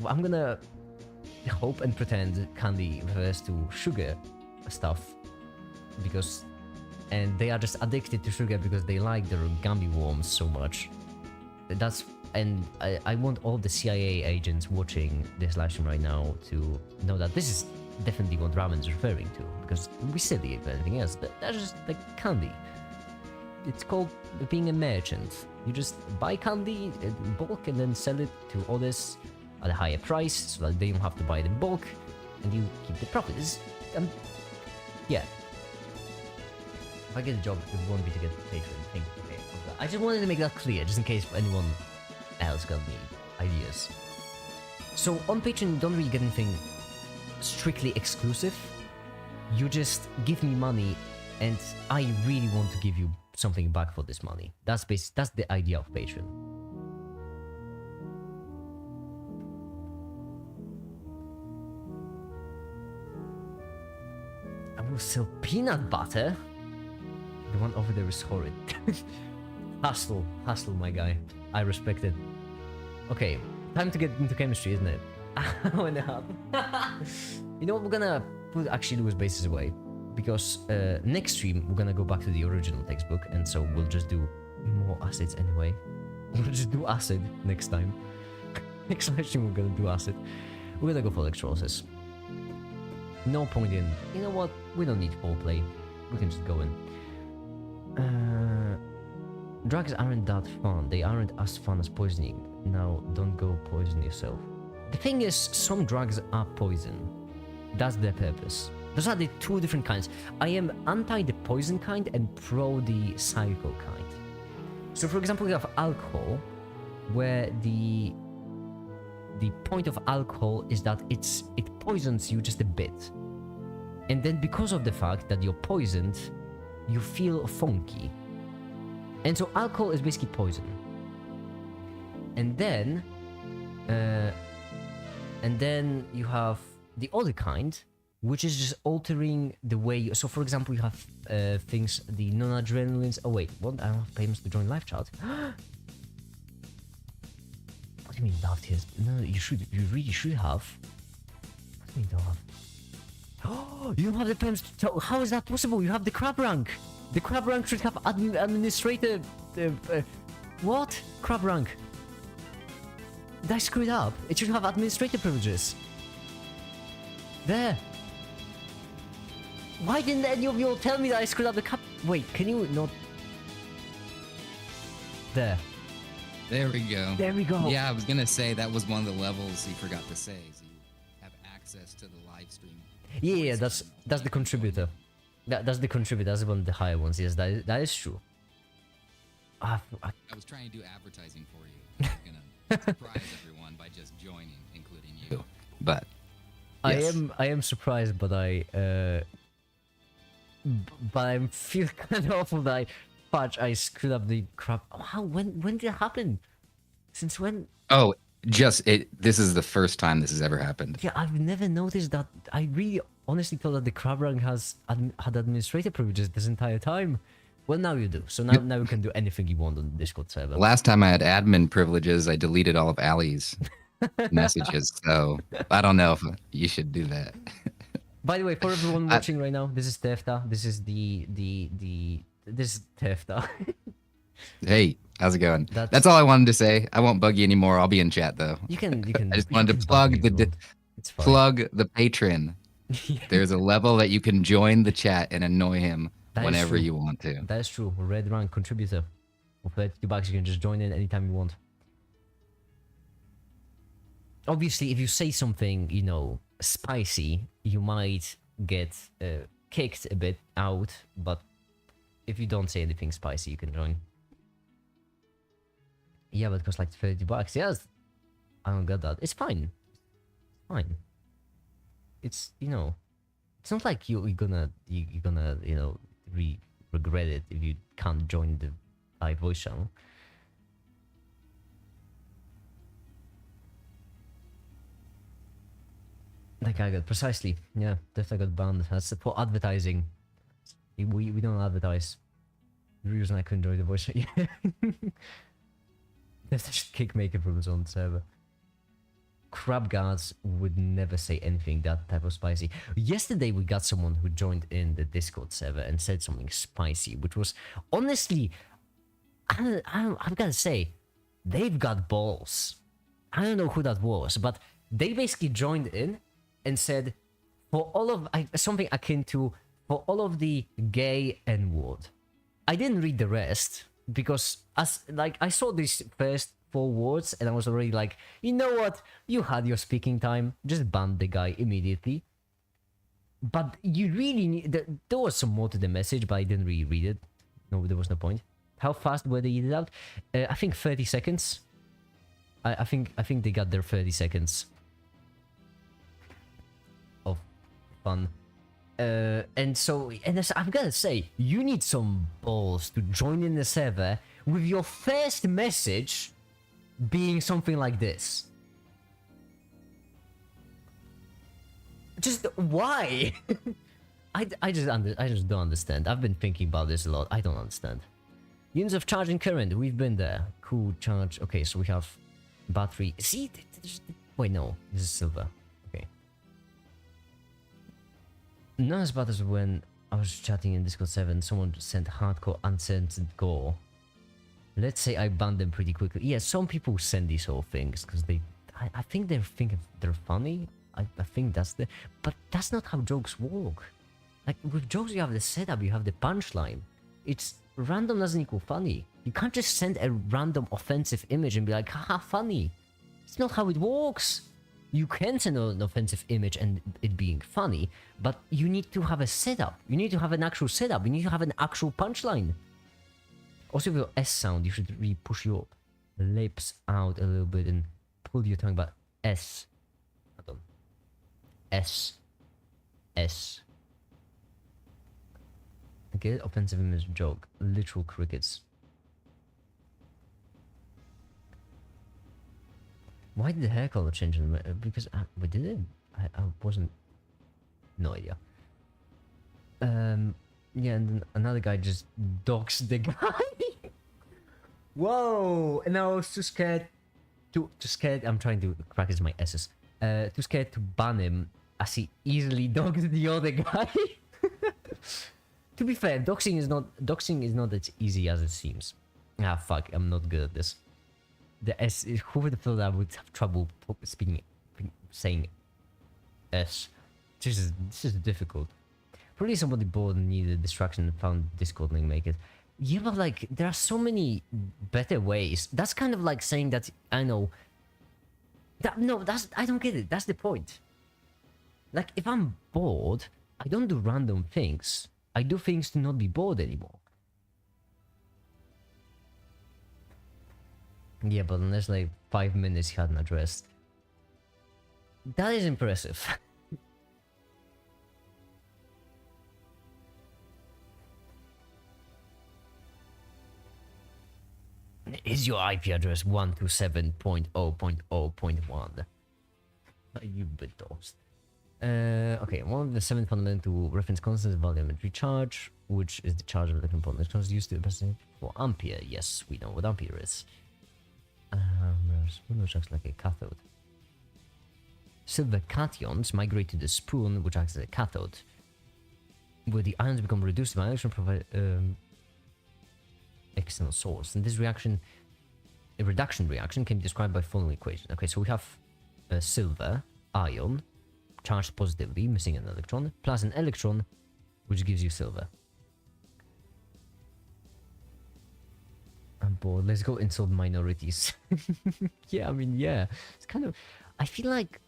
I'm gonna hope and pretend candy refers to sugar stuff, because, and they are just addicted to sugar because they like their gummy worms so much. That's, and I want all the CIA agents watching this live stream right now to know that this is definitely what Raven's referring to, because we silly if anything else. That's just like candy. It's called being a merchant. You just buy candy in bulk and then sell it to others at a higher price, so that they don't have to buy it in bulk, and you keep the profit. Yeah. If I get a job, it won't be to get paid for anything. Okay. I just wanted to make that clear, just in case anyone else got any ideas. So on Patreon, you don't really get anything strictly exclusive. You just give me money, and I really want to give you something back for this money. That's the idea of Patreon. I will sell peanut butter. The one over there is horrid. Hustle, my guy. I respect it. Okay, time to get into chemistry, isn't it? Hour and a half. You know what? We're gonna put actually Lewis bases away, because next stream we're gonna go back to the original textbook, and so we'll just do more acids anyway. We'll just do acid next time. Next live stream we're gonna do acid. We're gonna go for electrolysis. No point in. You know what? We don't need foreplay. We can just go in. Drugs aren't that fun. They aren't as fun as poisoning. Now, don't go poison yourself. The thing is, some drugs are poison. That's their purpose. Those are the two different kinds. I am anti the poison kind and pro the psycho kind. So, for example, we have alcohol, where the point of alcohol is that it poisons you just a bit. And then because of the fact that you're poisoned, you feel funky. And so alcohol is basically poison. And then you have the other kind, which is just altering the way you, so for example, you have things, the non-adrenalines. Oh wait, what? I don't have payments to join live chat. What do you mean left here? No, you really should have. What do you mean don't have? Oh, you don't have the payments to, how is that possible? You have the crab rank. The crab rank should have administrator. What? Crab rank. Did I screw it up? It should have administrator privileges. There. Why didn't any of you all tell me that I screwed up the cup? Wait, can you not? There. There we go. There we go. Yeah, I was gonna say that was one of the levels he forgot to say. So you have access to the live stream. Yeah, that's the contributor. That's the contributor. That's one of the higher ones. Yes, that is true. I was trying to do advertising for you. I'm gonna surprise everyone by just joining, including you. But yes. I am surprised, but I feel kind of awful that I screwed up the crap. How? When did it happen? Since when? Oh, this is the first time this has ever happened. Yeah, I've never noticed that. I really honestly thought that the crab rank had administrator privileges this entire time. Well, now you do. So now you can do anything you want on the Discord server. Last time I had admin privileges, I deleted all of Ali's messages. So I don't know if you should do that. By the way, for everyone watching right now, this is Tefta. This is this is Tefta. Hey, how's it going? That's all I wanted to say. I won't bug you anymore. I'll be in chat though. You can. I just wanted to plug the patron. There's a level that you can join the chat and annoy him whenever you want to. That is true. Red rank contributor. For $32, you can just join in anytime you want. Obviously, if you say something, you know, spicy, you might get kicked a bit out. But if you don't say anything spicy, you can join. Yeah, but it costs like $30. Yes, I don't get that. It's fine. It's fine. It's, you know, it's not like you're gonna you know, regret it if you can't join the live voice channel. That guy got precisely. Yeah, definitely got banned. That's for advertising. We don't advertise. The reason I couldn't enjoy the voice. Yeah. There's such kickmaker problems on the server. Crab guards would never say anything that type of spicy. Yesterday we got someone who joined in the Discord server and said something spicy, which was honestly, I've got to say, they've got balls. I don't know who that was, but they basically joined in and said, for all of something akin to, for all of the gay N-word. I didn't read the rest because I saw these first 4 words and I was already like, you know what? You had your speaking time. Just ban the guy immediately. But you really need... There was some more to the message, but I didn't really read it. No, there was no point. How fast were they eaten out? I think 30 seconds. I think they got their 30 seconds of fun. And I've got to say, you need some balls to join in the server with your first message being something like this. Just why? I just don't understand. I've been thinking about this a lot. I don't understand. Units of charge and current. We've been there. Cool charge. Okay, so we have battery. See, wait, no, this is silver. Okay. Not as bad as when I was chatting in Discord 7. Someone sent hardcore uncensored gore. Let's say I banned them pretty quickly. Yeah, some people send these whole things because I think they're thinking they're funny. I think that's but that's not how jokes work. Like with jokes, you have the setup, you have the punchline. It's random doesn't equal funny. You can't just send a random offensive image and be like, haha, funny. It's not how it works. You can send an offensive image and it being funny, but you need to have a setup. You need to have an actual setup. You need to have an actual punchline. Also, with your S sound, you should really push your lips out a little bit and pull your tongue back. S. Hold on. S. S. Okay, offensive image joke. Literal crickets. Why did the hair color change? Because we did it. I wasn't. No idea. Yeah, and then another guy just dogs the guy. Whoa! And I was too scared. Too scared. I'm trying to practice my S's. Too scared to ban him as he easily dogs the other guy. To be fair, doxing is not as easy as it seems. Ah, fuck! I'm not good at this. The S. Who would have thought I would have trouble saying S? This is difficult. Probably somebody bored and needed a distraction and found Discord link make it. Yeah, but like there are so many better ways. That's kind of like saying that I know. I don't get it. That's the point. Like if I'm bored, I don't do random things. I do things to not be bored anymore. Yeah, but unless like 5 minutes he hadn't addressed. That is impressive. Is your IP address 127.0.0.1? You bit toast. Okay, one of the 7 fundamental reference constants is volume and recharge, which is the charge of the component. It's used to represent for ampere. Yes, we know what ampere is. Spoon which acts like a cathode. Silver cations migrate to the spoon, which acts as a cathode, where the ions become reduced by electron provide external source. And this reaction, a reduction reaction, can be described by following equation. Okay, so we have a silver ion charged positively, missing an electron, plus an electron, which gives you silver. I'm bored. Let's go insult minorities. Yeah, I mean, yeah. It's kind of... I feel like...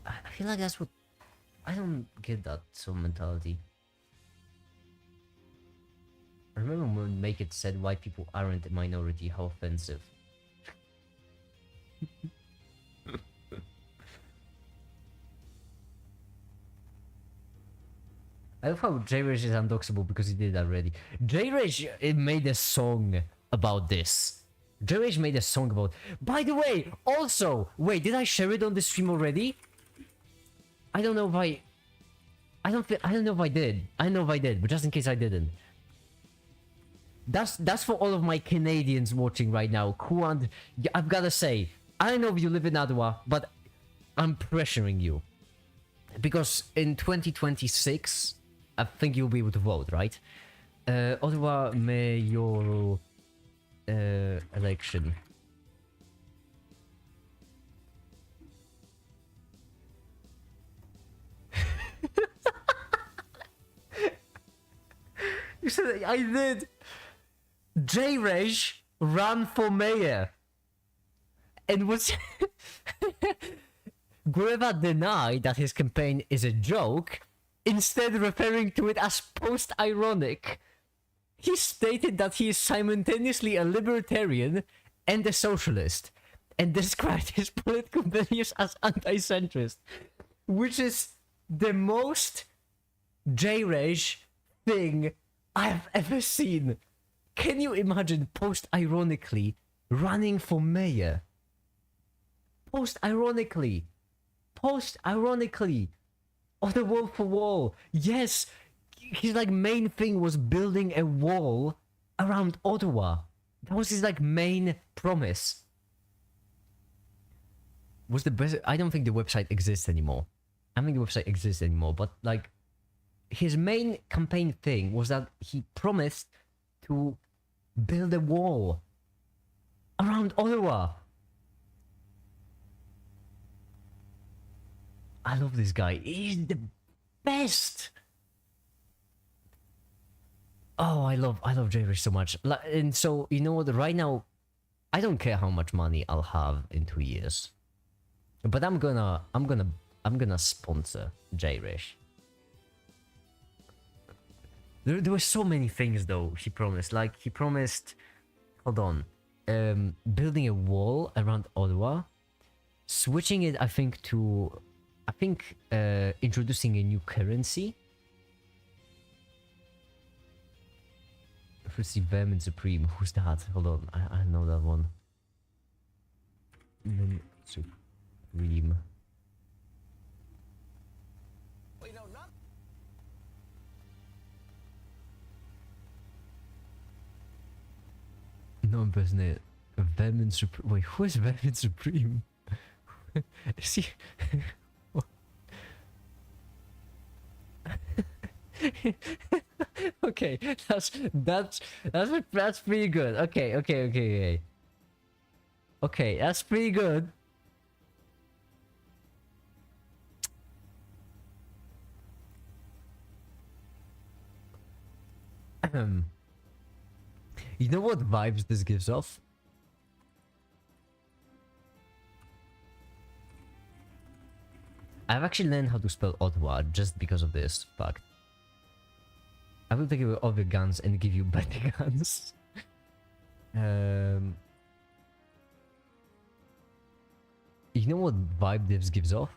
I feel like that's what... I don't get that sort of mentality. I remember when Make It said white people aren't a minority, how offensive. I love how J-Rage is undoxable because he did that already. J-Rage made a song about this. J-Rage made a song about... By the way, also... Wait, did I share it on the stream already? I don't know if I... I don't know if I did. I don't know if I did, but just in case I didn't. That's for all of my Canadians watching right now. I've gotta say, I don't know if you live in Ottawa, but I'm pressuring you. Because in 2026, I think you'll be able to vote, right? Ottawa mayoral election. You said I did. J-Rage ran for mayor. And was... Guerra denied that his campaign is a joke, instead referring to it as post-ironic. He stated that he is simultaneously a libertarian and a socialist, and described his political values as anti-centrist, which is the most J-Rage thing I've ever seen. Can you imagine post-ironically running for mayor? Post-ironically, on the wall for wall. Yes, his like main thing was building a wall around Ottawa. That was his like main promise. Was the best? I don't think the website exists anymore. I don't think the website exists anymore. But like, his main campaign thing was that he promised to build a wall around Ottawa. I love this guy. He's the best. Oh, I love J-Rich so much. And so, you know what? Right now, I don't care how much money I'll have in 2 years, but I'm gonna sponsor J-Rich. There were so many things though he promised. Like he promised, hold on, building a wall around Ottawa, switching it. I think introducing a new currency. Firstly, Vermin Supreme. Who's that? Hold on, I know that one. Vermin Supreme. Wait, no, not. No impersonate. Vermin Supreme. Wait, who is Vermin Supreme? Is he? Okay, that's pretty good. Okay, that's pretty good. You know what vibes this gives off? I've actually learned how to spell Ottawa just because of this fact. I will take away all your guns and give you better guns. You know what vibe this gives off?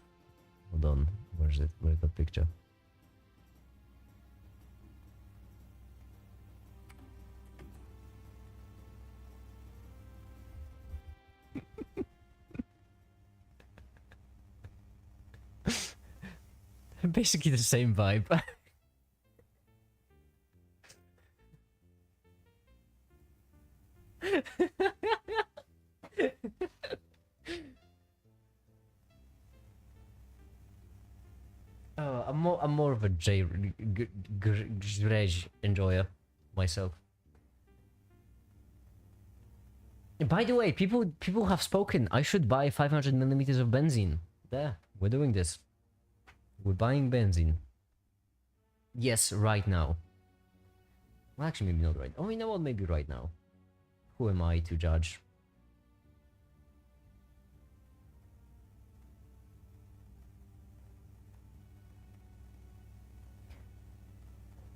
Hold on, where's it? Where's the picture? Basically the same vibe. I'm more of a J-Reg enjoyer myself. By the way, people have spoken. I should buy 500 millimeters of benzene. There, we're doing this. We're buying benzene. Yes, right now. Well, actually, maybe not right. Oh, you know what? Maybe right now. Who am I to judge?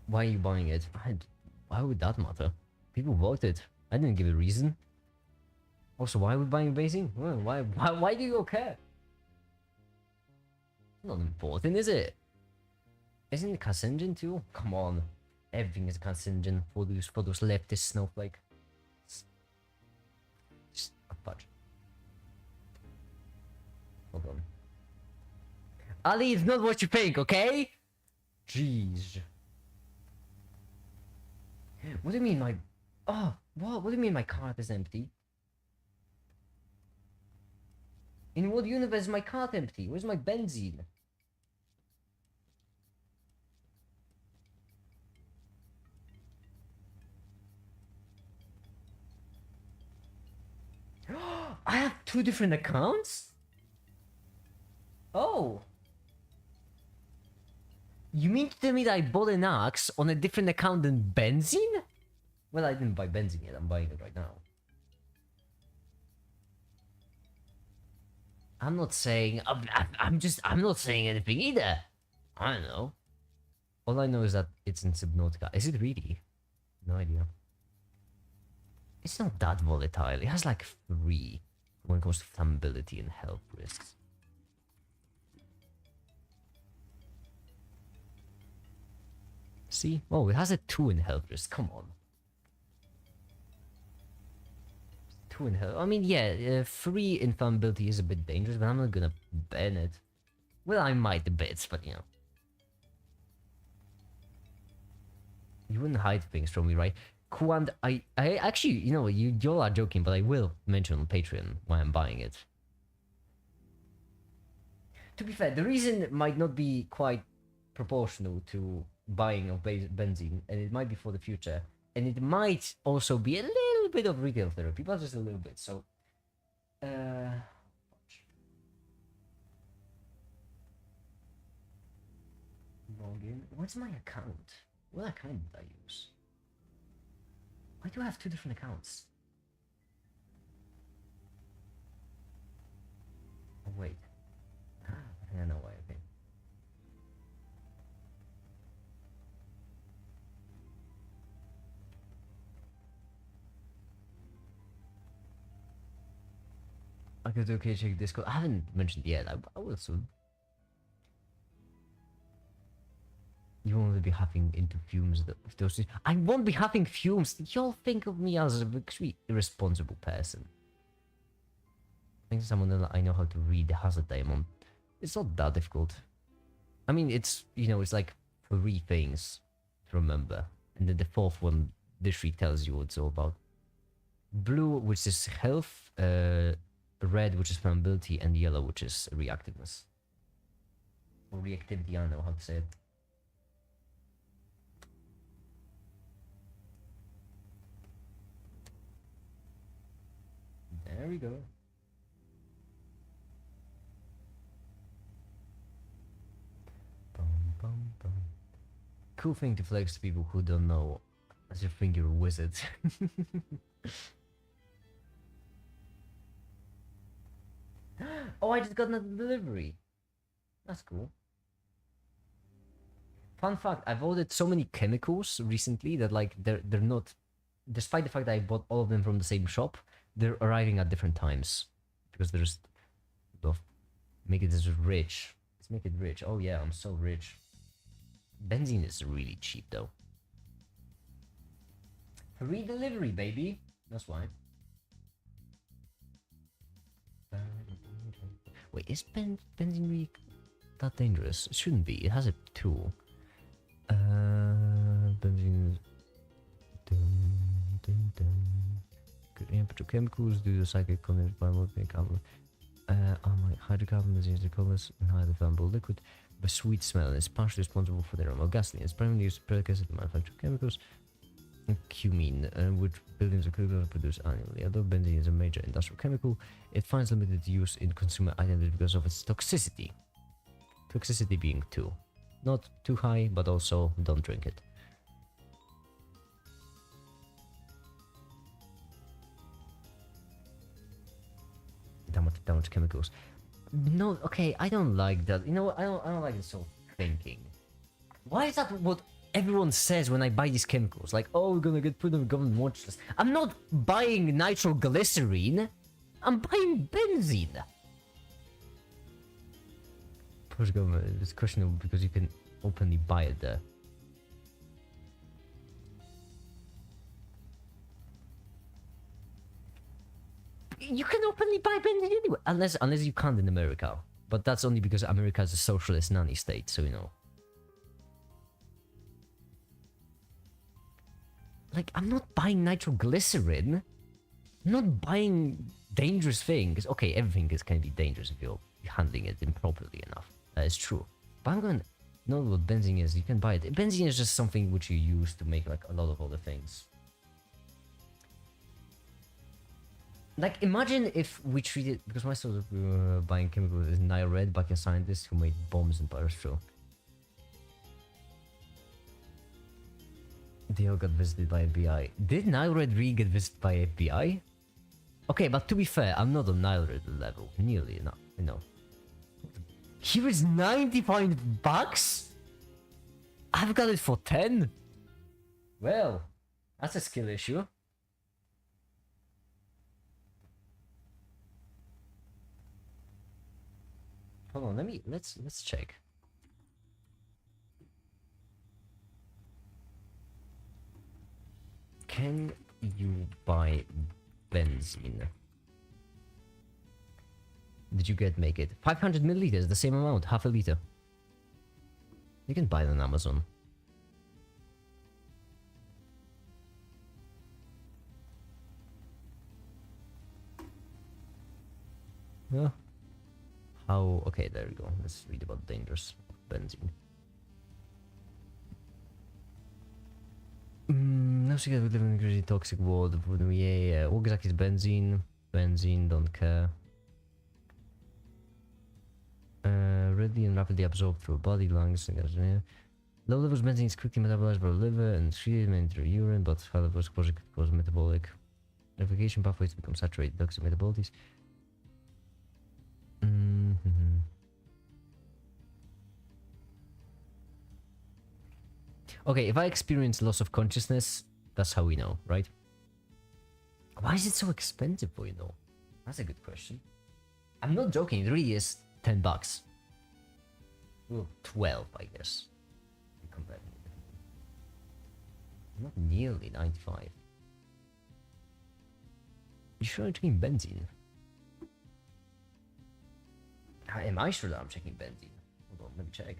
Why are you buying it? Why would that matter? People voted. I didn't give a reason. Also, why are we buying benzene? Well, why do you care? Not important, is it? Isn't it carcinogen too? Come on. Everything is carcinogen for those leftist snowflake. Just a fudge. Hold on. Ali, it's not what you think, okay? Jeez. What do you mean my... Oh, what do you mean my cart is empty? In what universe is my cart empty? Where's my benzene? I have 2 different accounts? Oh. You mean to tell me that I bought an axe on a different account than benzene? Well, I didn't buy benzene yet, I'm buying it right now. I'm not saying... I'm not saying anything either. I don't know. All I know is that it's in Subnautica. Is it really? No idea. It's not that volatile. It has like 3 when it comes to flammability and health risks. See? Oh, it has a 2 in health risk. Come on. 2 in health. I mean, yeah, 3 in flammability is a bit dangerous, but I'm not gonna ban it. Well, I might a bit, but you know. You wouldn't hide things from me, right? Kwand, I actually, you know, y'all are joking, but I will mention on Patreon why I'm buying it. To be fair, the reason might not be quite proportional to buying of benzene, and it might be for the future, and it might also be a little bit of retail therapy, but just a little bit. So, login. What's my account? What account did I use? Why do I have 2 different accounts? Oh wait. I think I know why. Okay. I could okay check Discord. I haven't mentioned it yet. I will soon. You won't be huffing into fumes. Those I won't be huffing fumes. Y'all think of me as a very irresponsible person. I think someone that I know how to read the hazard diamond. It's not that difficult. I mean, it's, you know, it's like 3 things to remember. And then the 4th one, literally tells you what it's all about. Blue, which is health, red, which is flammability, and yellow, which is reactiveness. Or reactivity, I don't know how to say it. There we go. Bum, bum, bum. Cool thing to flex to people who don't know, as you think you're a wizard. Oh, I just got another delivery. That's cool. Fun fact, I've ordered so many chemicals recently that like they're not, despite the fact that I bought all of them from the same shop, they're arriving at different times because there's make it as rich. Let's make it rich. Oh yeah, I'm so rich. Benzene is really cheap though. Free delivery, baby. That's why. Wait, is benzene really that dangerous? It shouldn't be. It has a tool. Benzene. Petrochemicals do the cyclic content by multiple carbon. Hydrocarbon benzene is the colorless and highly flammable liquid, but sweet smell and is partially responsible for the aroma of gasoline. It's primarily used as precursor to manufacture chemicals. Cumene, which billions of kilograms produce annually. Although benzene is a major industrial chemical, it finds limited use in consumer items because of its toxicity. Toxicity being 2. Not too high, but also don't drink it. That much chemicals. No, okay, I don't like that. You know what? I don't like this whole thinking. Why is that what everyone says when I buy these chemicals? Like, oh, we're gonna get put on the government watch list. I'm not buying nitroglycerine. I'm buying benzene. Polish government is questionable because you can openly buy it there. You can openly buy benzene anyway, unless you can't in America. But that's only because America is a socialist nanny state, so you know. Like, I'm not buying nitroglycerin. I'm not buying dangerous things. Okay, everything can be dangerous if you're handling it improperly enough. That is true. But I'm going to know what benzene is. You can buy it. Benzene is just something which you use to make like a lot of other things. Like, imagine if we treated, because my source of buying chemicals is Nile-Red, back in scientist who made bombs in Paris. They all got visited by FBI. Did Nile-Red really get visited by FBI? Okay, but to be fair, I'm not on Nile-Red level. Nearly enough, you know. Here is 95 bucks? I've got it for 10? Well, that's a skill issue. Hold on, let's check. Can you buy benzene? Did you make it? 500 milliliters, the same amount, half a liter. You can buy it on Amazon. Yeah. How? Okay, there we go. Let's read about dangers of benzene. No secret, we live in a crazy toxic world. Yeah. What exactly is benzene? Benzene, don't care. Readily and rapidly absorbed through body, lungs, and low levels of benzene is quickly metabolized by the liver and excreted into urine, but high levels exposure could cause metabolic replication pathways to become saturated, toxic metabolites. Okay, if I experience loss of consciousness, that's how we know, right? Why is it so expensive for you though? That's a good question. I'm not joking, it really is 10 bucks. Well, 12, I guess. Not nearly 95. You sure I'm checking benzene? Am I sure that I'm checking benzene? Hold on, let me check.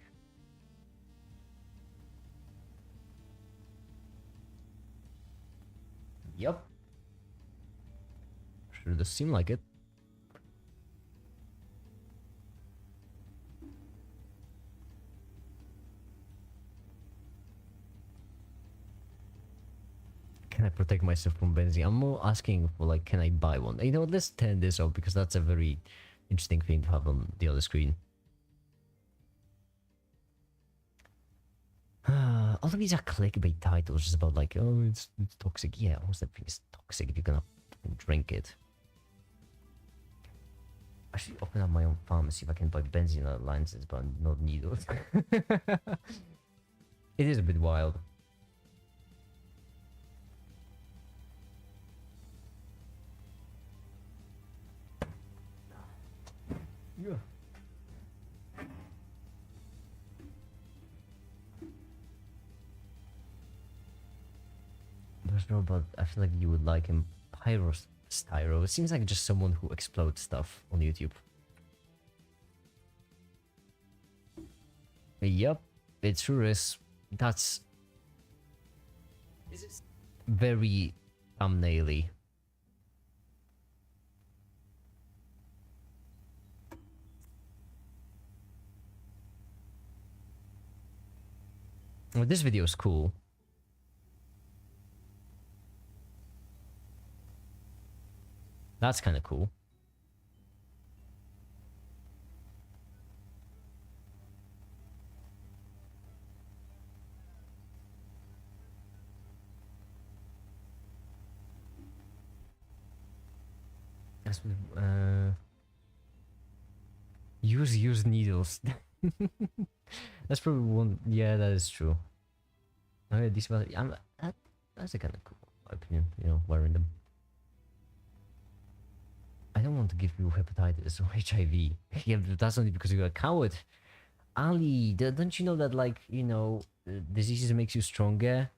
Yup. Sure does seem like it. Can I protect myself from benzene? I'm more asking for like, can I buy one? You know, let's turn this off because that's a very interesting thing to have on the other screen. All of these are clickbait titles, just about like, oh, it's toxic. Yeah, almost everything is toxic if you're gonna drink it. I should open up my own pharmacy if I can buy benzene out of licenses, but not needles. It is a bit wild. Yeah. But I feel like you would like him. Pyrostyro. It seems like just someone who explodes stuff on YouTube. Yup, it sure is. That's very thumbnaily. Well, this video is cool. That's kind of cool. That's use needles. That's probably one. Yeah, that is true. Okay, these that's a kind of cool opinion. You know, wearing them. I don't want to give you hepatitis or HIV. Yeah, but that's only because you're a coward. Ali, don't you know that, like, diseases makes you stronger?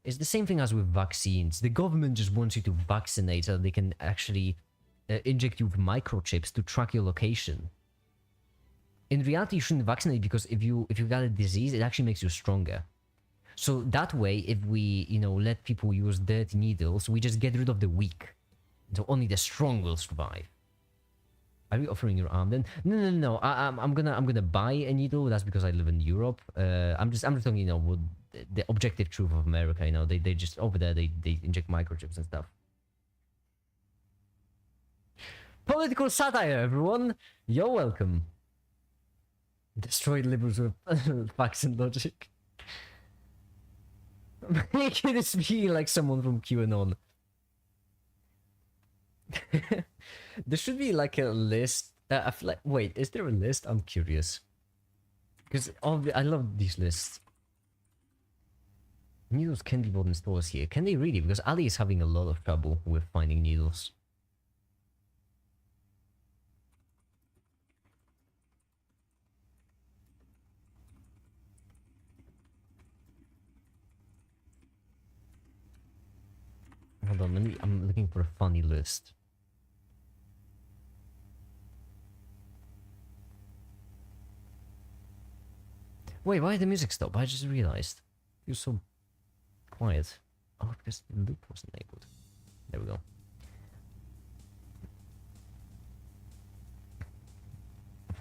It's the same thing as with vaccines. The government just wants you to vaccinate so they can actually inject you with microchips to track your location. In reality, you shouldn't vaccinate because if you got a disease, it actually makes you stronger. So that way, if we, let people use dirty needles, we just get rid of the weak. So only the strong will survive. Are you offering your arm then? No. I'm gonna buy a needle. That's because I live in Europe. I'm just talking, what the objective truth of America. They just over there they inject microchips and stuff. Political satire, everyone. You're welcome. Destroyed liberals with facts and logic. Making this be like someone from QAnon. There should be like a list. I feel like, wait, is there a list? I'm curious. Because I love these lists. Needles can be bought in stores here. Can they really? Because Ali is having a lot of trouble with finding needles. Hold on, I'm looking for a funny list. Wait, why did the music stop? I just realized. You're so quiet. Oh, because the loop wasn't enabled. There we go.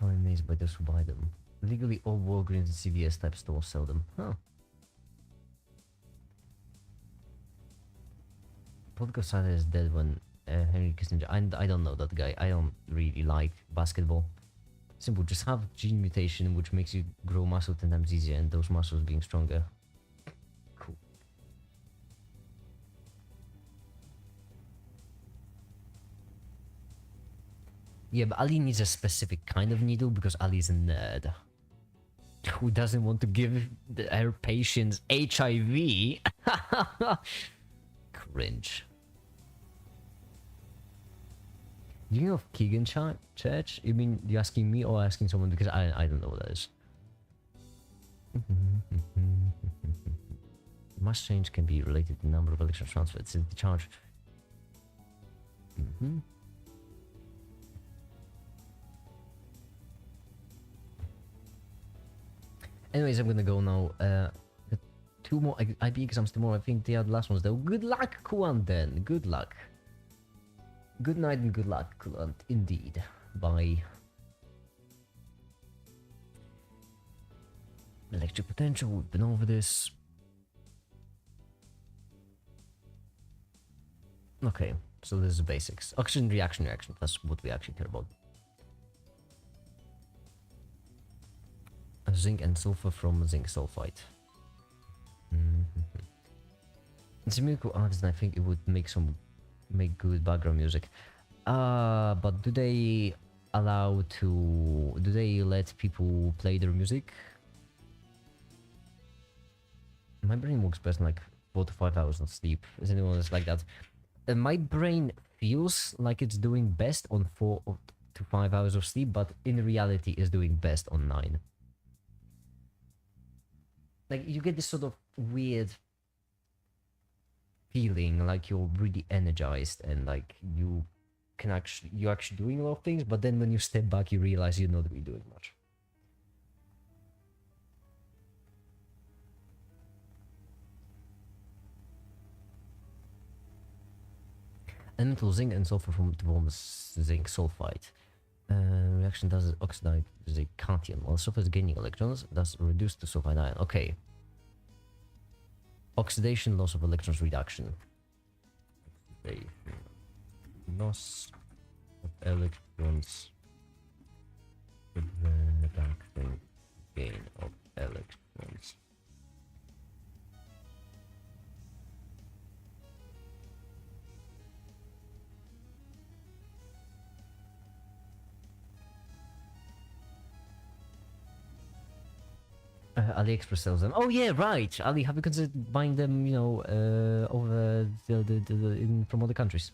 I'm amazed by those who buy them. Legally, all Walgreens and CVS type stores sell them. Huh. Political side is dead when Henry Kissinger. I don't know that guy. I don't really like basketball. Simple, just have gene mutation which makes you grow muscle 10 times easier and those muscles being stronger. Cool. Yeah, but Ali needs a specific kind of needle because Ali's a nerd. Who doesn't want to give her patients HIV? Cringe. Do you know of Keegan Church? You mean you asking me or asking someone? Because I don't know what that is. Mass change can be related to the number of electron transfers in the charge. Anyways, I'm gonna go now. The 2 more IB exams tomorrow. I think they are the last ones though. Good luck, Kuan then. Good luck. Good night and good luck, Kuan. Indeed. Bye. Electric potential. We've been over this. Okay, so this is the basics. Oxygen reaction. That's what we actually care about. Zinc and sulfur from zinc sulfide. It's a miracle artist, and I think it would make good background music. But do they let people play their music? My brain works best in like 4 to 5 hours of sleep. Is anyone else like that? My brain feels like it's doing best on 4 to 5 hours of sleep, but in reality is doing best on 9. Like, you get this sort of weird feeling like you're really energized and like you're actually doing a lot of things, but then when you step back you realize you're not really doing much. Elemental zinc and sulfur forms zinc sulfide. Reaction does oxidize the cation while sulfur is gaining electrons, thus reduced to sulfide ion. Okay. Oxidation, loss of electrons, reduction. Loss of electrons, reduction, gain of electrons. AliExpress sells them. Oh yeah, right. Ali, have you considered buying them? Over from other countries?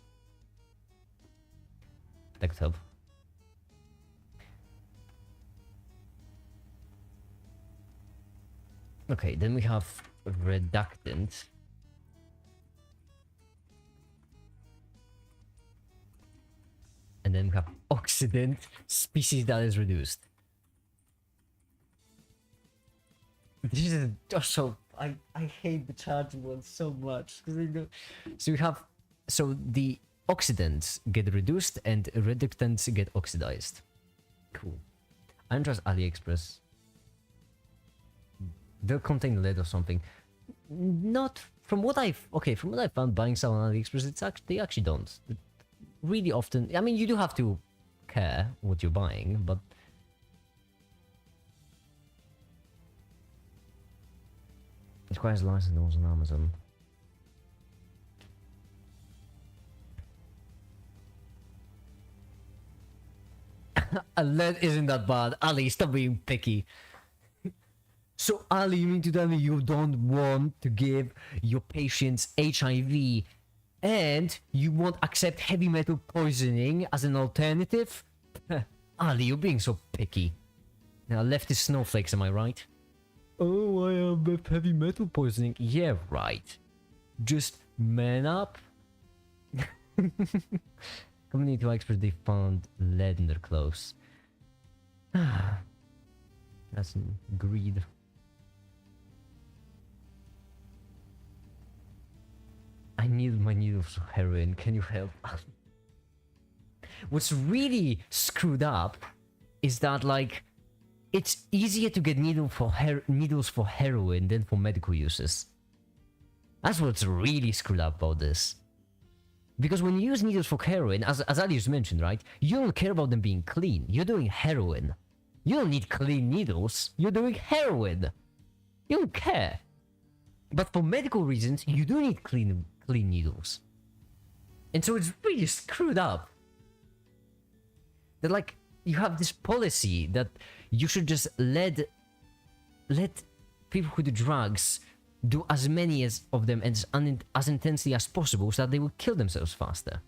That could help. Okay, then we have reductant. And then we have oxidant, species that is reduced. This is just so... I hate the charging one so much. So we have... So the oxidants get reduced and reductants get oxidized. Cool. I don't trust AliExpress. They'll contain lead or something. Not... From what I've... Okay, from what I found buying stuff on AliExpress, it's actually... They actually don't. Really often... I mean, you do have to care what you're buying, but... It requires license on Amazon. A lead isn't that bad. Ali, stop being picky. So, Ali, you mean to tell me you don't want to give your patients HIV and you won't accept heavy metal poisoning as an alternative? Ali, you're being so picky. Now, leftist snowflakes, am I right? Oh, I have heavy metal poisoning. Yeah, right. Just man up. Community experts, they found lead in their clothes. That's greed. I need my needles of heroin. Can you help? What's really screwed up is that, like, it's easier to get needles for heroin than for medical uses. That's what's really screwed up about this. Because when you use needles for heroin, as Ali just mentioned, right? You don't care about them being clean. You're doing heroin. You don't need clean needles. You're doing heroin. You don't care. But for medical reasons, you do need clean needles. And so it's really screwed up. That, like, you have this policy that you should just let people who do drugs do as many of them as intensely as possible so that they will kill themselves faster.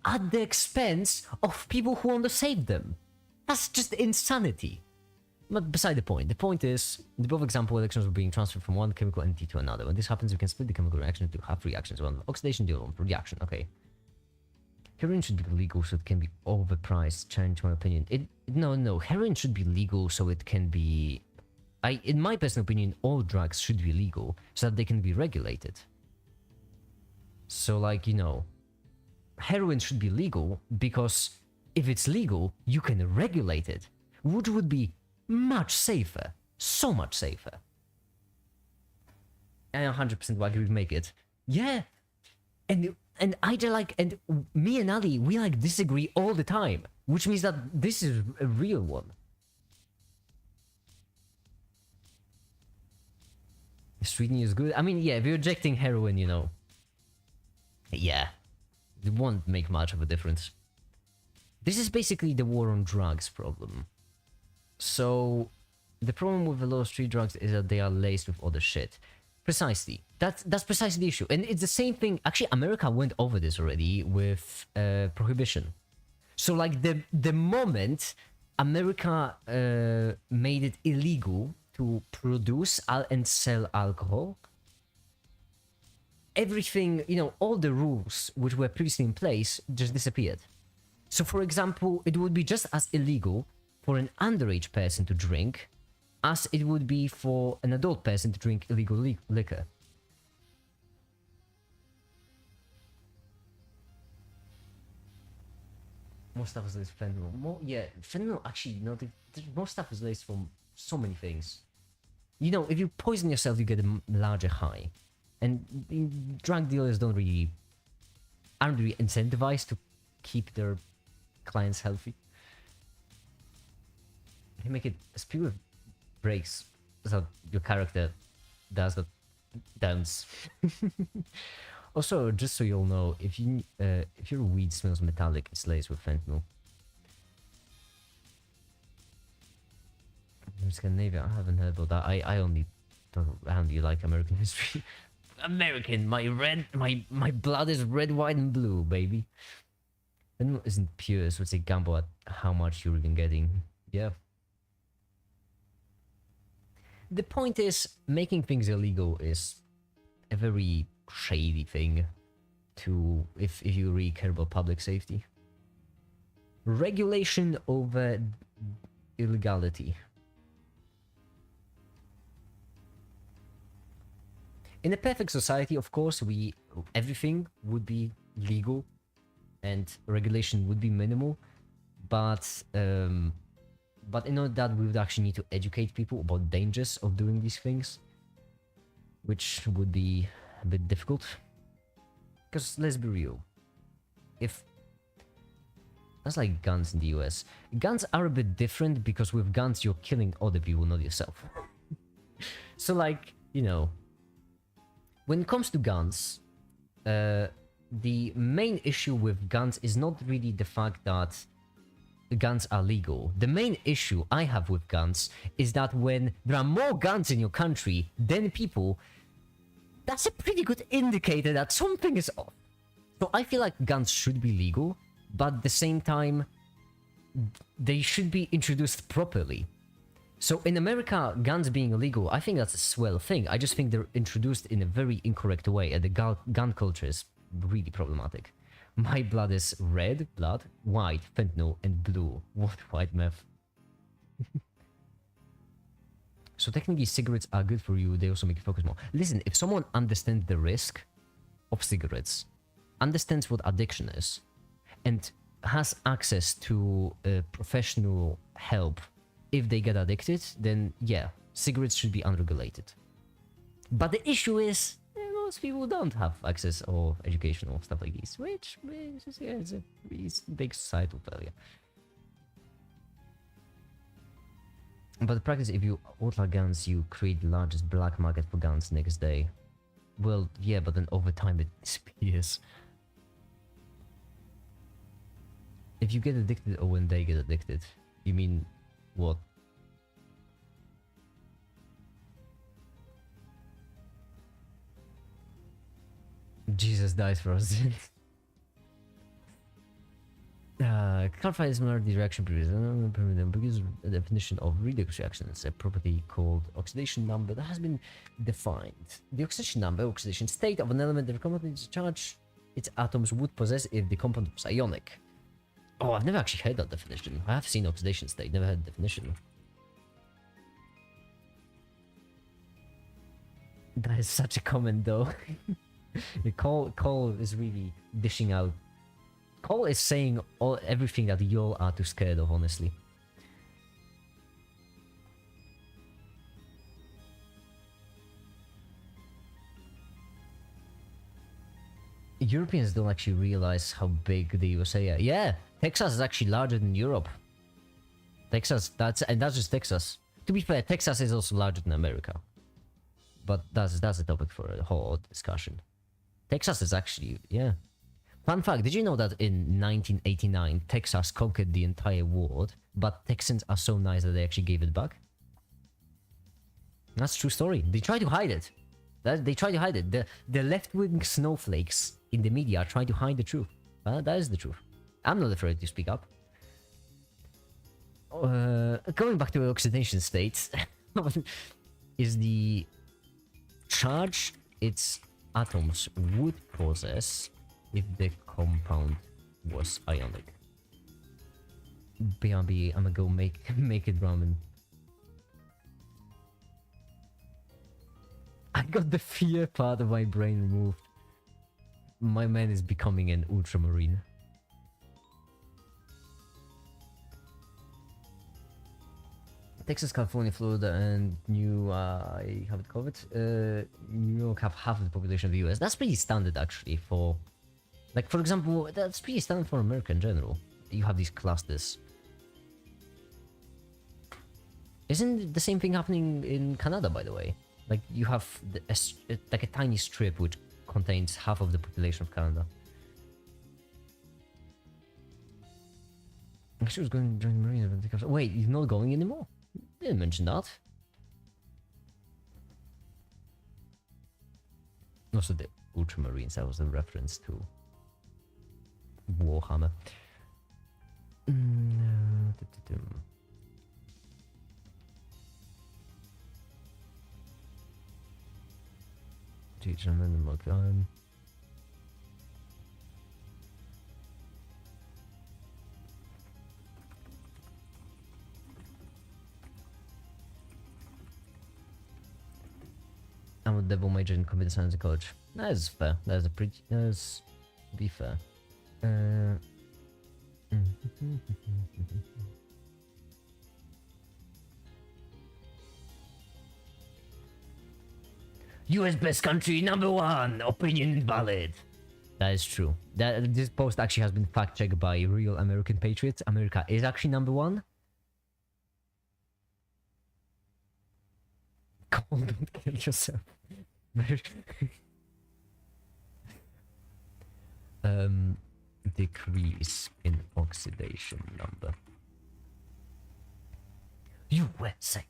At the expense of people who want to save them. That's just insanity. But beside the point. The point is, in the above example, electrons were being transferred from one chemical entity to another. When this happens, we can split the chemical reaction into half reactions. One oxidation, the other one reaction. Okay. Heroin should be legal so it can be overpriced. Change my opinion. No. Heroin should be legal so it can be... in my personal opinion, all drugs should be legal so that they can be regulated. So, like, you know, heroin should be legal because if it's legal, you can regulate it, which would be much safer. So much safer. I 100% agree with make it. Yeah. And I just like, and me and Ali, we like disagree all the time, which means that this is a real one. Sweetening is good. I mean, yeah, if you're injecting heroin, you know, yeah, it won't make much of a difference. This is basically the war on drugs problem. So, the problem with a lot of street drugs is that they are laced with other shit. Precisely. That's precisely the issue. And it's the same thing. Actually, America went over this already with prohibition. So, like, the moment America made it illegal to produce and sell alcohol, everything, you know, all the rules which were previously in place just disappeared. So, for example, it would be just as illegal for an underage person to drink as it would be for an adult person to drink illegal liquor. More stuff is laced with fentanyl. Fentanyl actually, you know, more stuff is laced from so many things. You know, if you poison yourself, you get a larger high. And drug dealers aren't really incentivized to keep their clients healthy. They make it a spew of breaks so your character does the dance. Also, just so you'll know, if your weed smells metallic, it's laced with fentanyl. Scandinavia, I haven't heard about that. I only like American history. American, my blood is red, white, and blue, baby. Fentanyl isn't pure, so it's a gamble at how much you're even getting. Yeah. the point is, making things illegal is a very shady thing to, if you really care about public safety. Regulation over illegality. In a perfect society, of course, everything would be legal and regulation would be minimal, but in order that we would actually need to educate people about dangers of doing these things, which would be a bit difficult. Because let's be real, if that's like guns in the US, guns are a bit different because with guns you're killing other people, not yourself. So like, you know, when it comes to guns, the main issue with guns is not really the fact that guns are legal. The main issue I have with guns is that when there are more guns in your country than people, that's a pretty good indicator that something is off. So I feel like guns should be legal, but at the same time, they should be introduced properly. So in America, guns being illegal, I think that's a swell thing. I just think they're introduced in a very incorrect way, and the gun culture is really problematic. My blood is red blood, white, fentanyl, and blue. What white meth? So technically cigarettes are good for you, they also make you focus more. Listen, if someone understands the risk of cigarettes, understands what addiction is, and has access to professional help if they get addicted, then yeah, cigarettes should be unregulated. But the issue is, most people don't have access or education or stuff like this, which is, yeah, it's a big societal failure. But the practice, if you outlaw guns, you create the largest black market for guns next day. Well, yeah, but then over time it disappears. If you get addicted or when they get addicted, you mean what? Jesus dies for us. Clarify this minority reaction period. Because the definition of redox reaction is a property called oxidation number that has been defined. The oxidation number, oxidation state of an element that component charge its atoms would possess if the compound was ionic. Oh, I've never actually heard that definition. I have seen oxidation state, never heard the definition. That is such a comment though. Cole is really dishing out. Cole is saying everything that y'all are too scared of, honestly. Europeans don't actually realize how big the USA are. Yeah, Texas is actually larger than Europe. Texas, that's just Texas. To be fair, Texas is also larger than America. But that's a topic for a whole discussion. Texas is actually, yeah. Fun fact, did you know that in 1989, Texas conquered the entire world, but Texans are so nice that they actually gave it back? That's a true story. They try to hide it. They try to hide it. The left-wing snowflakes in the media are trying to hide the truth. That is the truth. I'm not afraid to speak up. Going back to oxidation states, is the charge its atoms would possess if the compound was ionic. BRB, I'ma go make it ramen. I got the fear part of my brain removed. My man is becoming an ultramarine. Texas, California, Florida, and I have it covered. New York have half of the population of the US. That's pretty standard, actually, for... Like, for example, that's pretty standard for America in general. You have these clusters. Isn't the same thing happening in Canada, by the way? Like, you have like a tiny strip which contains half of the population of Canada. She was going to join the Marine event. Wait, you're not going anymore? Didn't mention that. Also, the Ultramarines, that was a reference to Warhammer. teach them in the time. I'm a double major in computer science in college. That is fair. That is a pretty. That is be fair. US best country #1. Opinion invalid. That is true. This post actually has been fact checked by real American patriots. America is actually #1. Cole, don't kill yourself. Decrease in oxidation number. USA.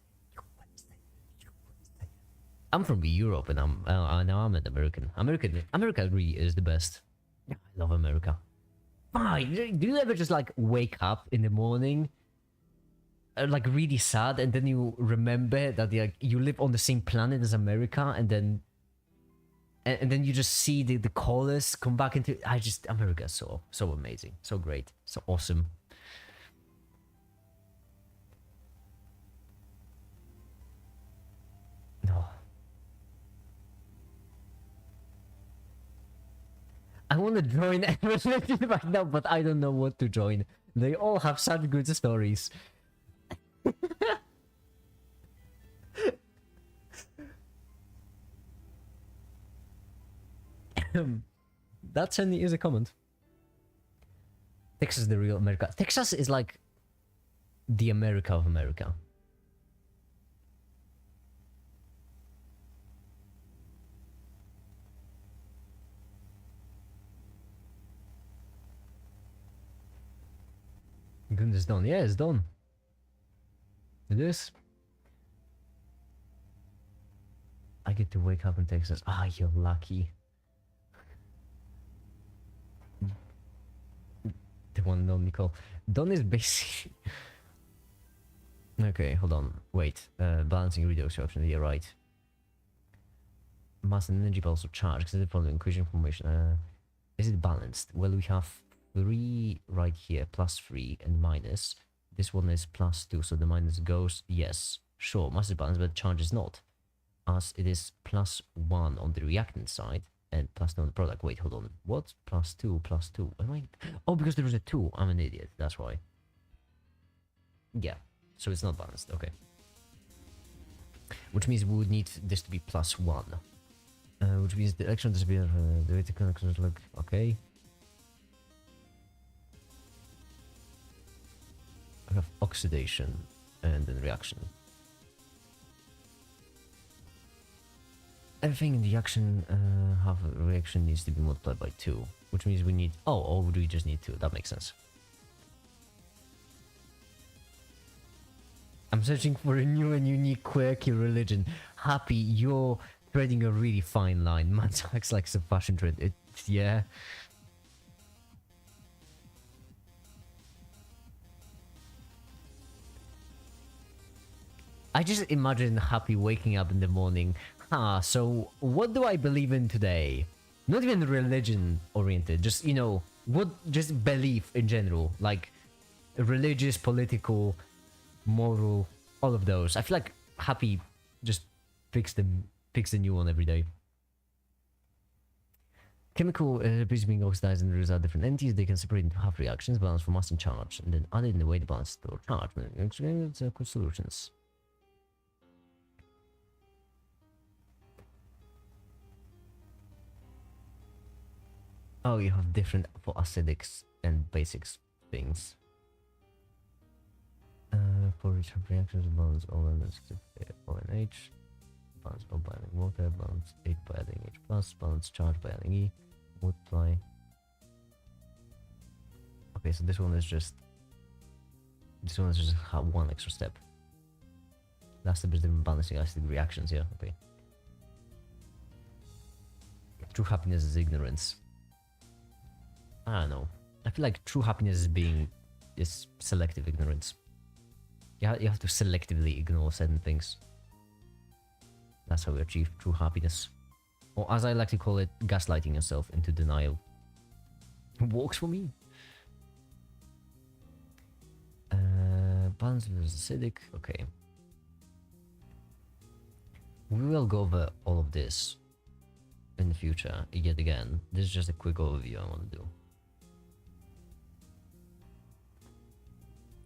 I'm from Europe and now I'm an American. America really is the best. I love America. Fine. Do you ever just like wake up in the morning, like really sad, and then you remember that you live on the same planet as America, and then you just see the colors come back into. America is so amazing, so great, so awesome. No. I want to join a religion right now, but I don't know what to join. They all have such good stories. That certainly is a comment. Texas is the real America. Texas is like the America of America. Goodness, done. Yeah, it's done. It is. I get to wake up in Texas. Ah, you're lucky. The one and only call. Don is basically... Okay, hold on. Wait. Balancing redox option. Yeah, right. Mass and energy, but also charge. Because the following equation formation. Is it balanced? Well, we have 3 right here, +3 and minus. This one is +2, so the minus goes. Yes, sure, mass is balanced, but charge is not, as it is +1 on the reactant side and +2 on the product. Wait, hold on. What? +2, +2. Am I? Oh, because there is a 2. I'm an idiot. That's why. Yeah, so it's not balanced. Okay. Which means we would need this to be +1. Which means the electron disappears. The way to connections look okay. I have oxidation and then reaction. Everything in the action half a reaction needs to be multiplied by 2, which means we need. Oh, or do we just need 2? That makes sense. I'm searching for a new and unique quirky religion. Happy, you're treading a really fine line. Man, acts like some fashion trend. Yeah. I just imagine Happy waking up in the morning. So what do I believe in today? Not even religion oriented, just, you know, just belief in general. Like, religious, political, moral, all of those. I feel like Happy just picks the new one every day. Chemical is being oxidized and there are different entities. They can separate into half reactions, balance for mass and charge, and then added in the way to balance or charge. It's good solutions. Oh, you have different for acidics and basics things. For each reactions, balance O and ONH, balance O by adding water, balance H by adding H plus, balance charge by adding E, multiply. Okay, so this one is just one extra step. Last step is different balancing acidic reactions. Yeah, okay. True happiness is ignorance. I don't know. I feel like true happiness is selective ignorance. You have to selectively ignore certain things. That's how we achieve true happiness. Or as I like to call it, gaslighting yourself into denial. Works for me. Balance versus acidic. Okay. We will go over all of this in the future yet again. This is just a quick overview I want to do.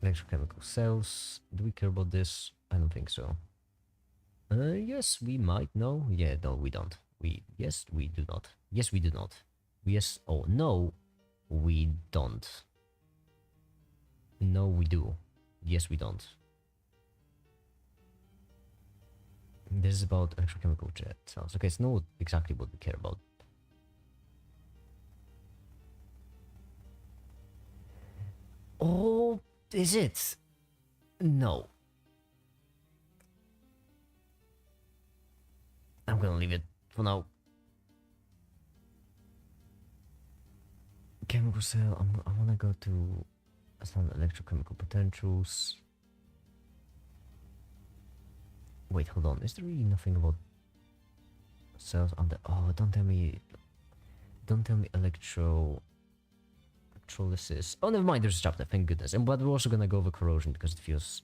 Electrochemical cells. Do we care about this? I don't think so. Yes, we might. No. Yeah, no, we don't. Yes, we do not. Yes, we do not. Yes. Oh, no, we don't. No, we do. Yes, we don't. This is about electrochemical jet cells. Okay, it's not exactly what we care about. Oh, is it? No. I'm gonna leave it for now. Chemical cell. I wanna go to some electrochemical potentials. Wait, hold on. Is there really nothing about cells under? Oh, don't tell me electrolysis. Oh, never mind. There's a chapter. Thank goodness. But we're also gonna go over corrosion because it feels.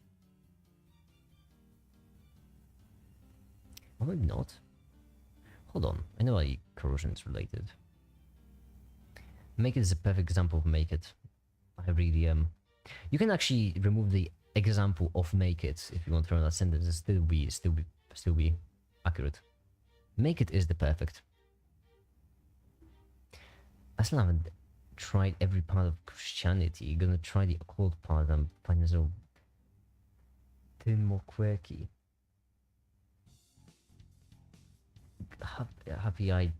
Or maybe not. Hold on. I know why corrosion is related. Make it is a perfect example of make it. I really am. You can actually remove the example of make it if you want to run that sentence and still be accurate. Make it is the perfect. I still haven't tried every part of Christianity. You're gonna try the occult part. I'm finding it so more quirky. Happy I.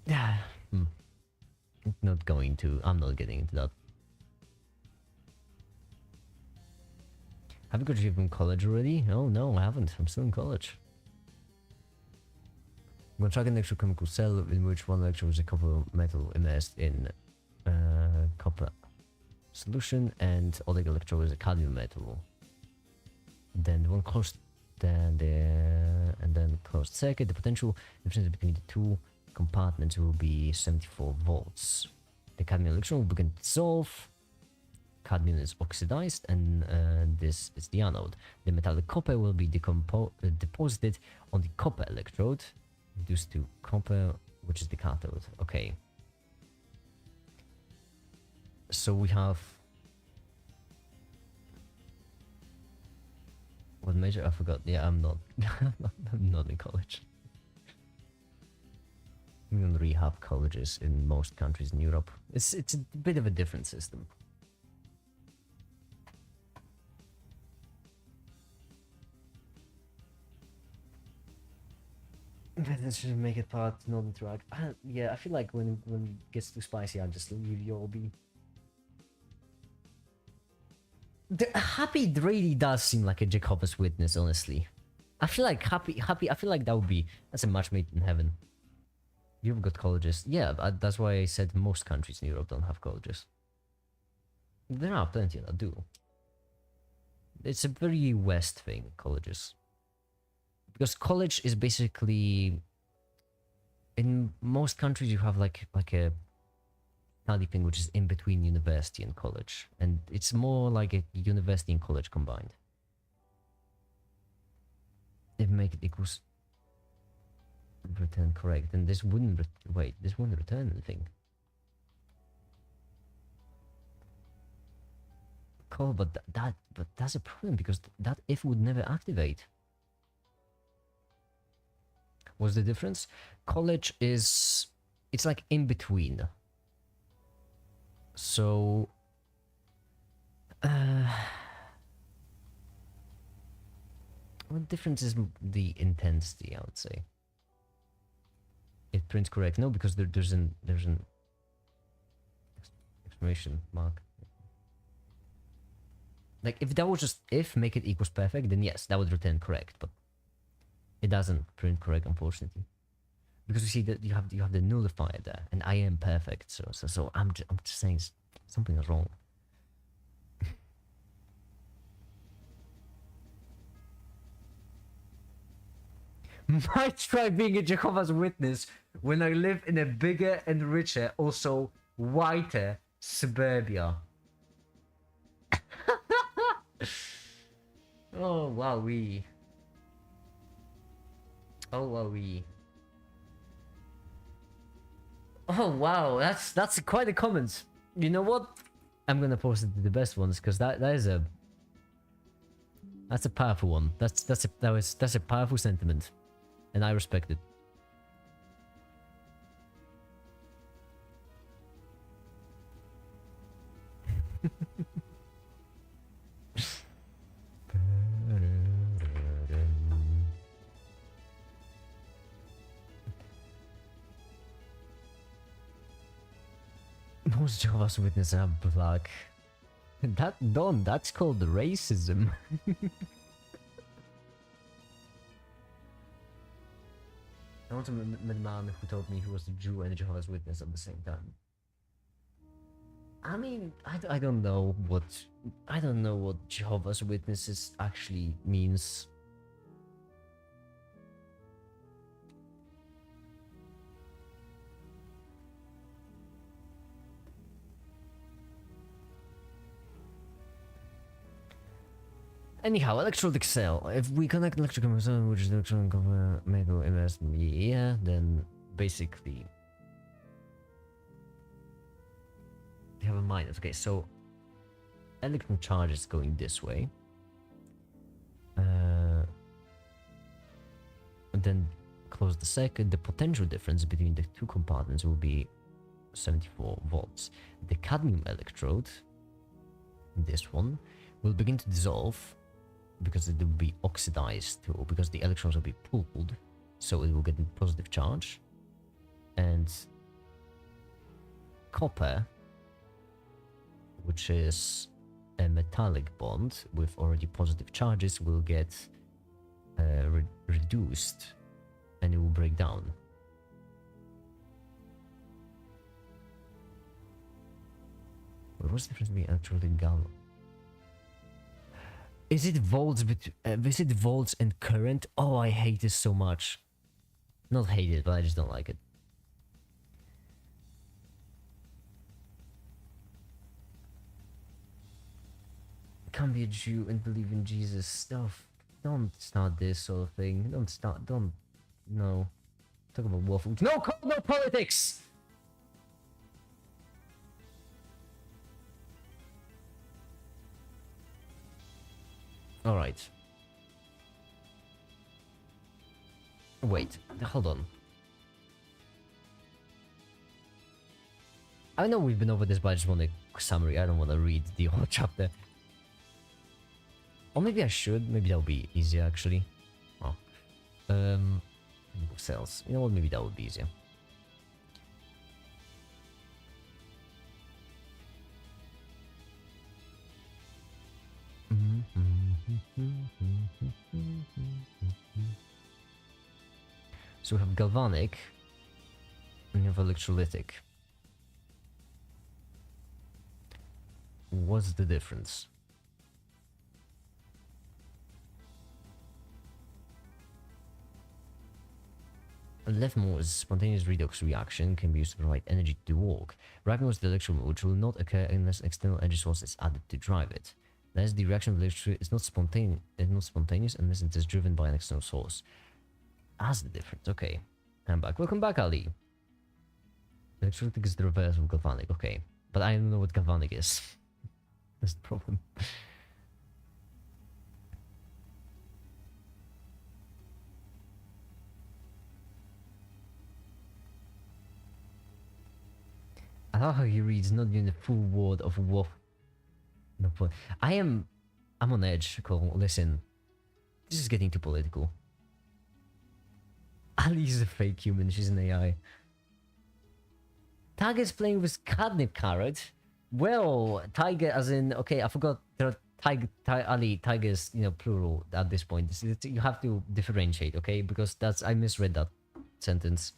Yeah. Not going to. I'm not getting into that. Have you graduated from college already? Oh no, I haven't. I'm still in college. I'm gonna track an electrochemical cell in which one electron is a copper metal immersed in copper solution, and other electrode is a cadmium metal. Then the one closed, and then closed circuit. The potential difference between the two compartments will be 74 volts. The cadmium electron will begin to dissolve. Cadmium is oxidized, and this is the anode. The metallic copper will be deposited on the copper electrode, reduced to copper, which is the cathode. Okay. So we have what major? I forgot. Yeah, I'm not. I'm not in college. We don't really have colleges in most countries in Europe. It's a bit of a different system. But let's just make it part, not interact. Yeah, I feel like when it gets too spicy, I'll just leave you all be. The Happy really does seem like a Jehovah's Witness, honestly. I feel like Happy. I feel like that's a match made in heaven. You've got colleges. Yeah, that's why I said most countries in Europe don't have colleges. There are plenty that do. It's a very West thing, colleges. Because college is basically... In most countries you have like a study thing which is in between university and college. And it's more like a university and college combined. If make it equals... return correct, and this wouldn't this wouldn't return anything. Cool, but that's a problem because that if would never activate. What's the difference? College is it's like in between. So what difference is the intensity, I would say. It prints correct. No, because there's an exclamation mark. Like if that was just if make it equals perfect, then yes, that would return correct, but it doesn't print correct, unfortunately, because you see that you have the nullifier there, and I am perfect. So I'm just saying something is wrong. Might try being a Jehovah's Witness when I live in a bigger and richer, also whiter suburbia. Oh wowee. Oh wowee. Oh wow, that's quite a comment. You know what? I'm gonna post it to the best ones because that's a powerful one. That's a powerful sentiment, and I respect it. Most Jehovah's Witnesses are black. That's called racism. I want to meet a man who told me he was a Jew and a Jehovah's Witness at the same time. I mean, I don't know what Jehovah's Witnesses actually means. Anyhow, electrode cell. If we connect electrical cell, which is electron cover metal MS, yeah, then basically we have a minus. Okay, so electron charge is going this way. And then close the second. The potential difference between the two compartments will be 74 volts. The cadmium electrode, this one, will begin to dissolve because it will be oxidized too, because the electrons will be pulled, so it will get a positive charge. And copper, which is a metallic bond with already positive charges, will get reduced and it will break down. What's the difference between electrode and galvan? Is it volts and current? Oh, I hate this so much. Not hate it, but I just don't like it. Can't be a Jew and believe in Jesus. Stuff. Don't start this sort of thing. No. Talk about waffle. No, no politics! Alright. Wait, hold on. I know we've been over this, but I just want a summary. I don't want to read the whole chapter. Or maybe I should. Maybe that would be easier, actually. Oh. Cells. You know what? Maybe that would be easier. So we have galvanic and you have electrolytic. What's the difference? Leftmore's spontaneous redox reaction can be used to provide energy to the walk. Rightmore's the electron which will not occur unless an external energy source is added to drive it. That is, the reaction of electricity is not spontaneous unless it is driven by an external source. That's the difference. Okay, I'm back. Welcome back, Ali. Electrolytic is the reverse of galvanic. Okay, but I don't know what galvanic is. That's the problem. I love how he reads not even the full word of wolf. No point. I'm on edge, Cole. Listen. This is getting too political. Ali's a fake human, she's an AI. Tiger's playing with catnip carrot. Well, tiger as in, okay, I forgot there are Ali, tigers, you know, plural at this point. You have to differentiate, okay? Because I misread that sentence.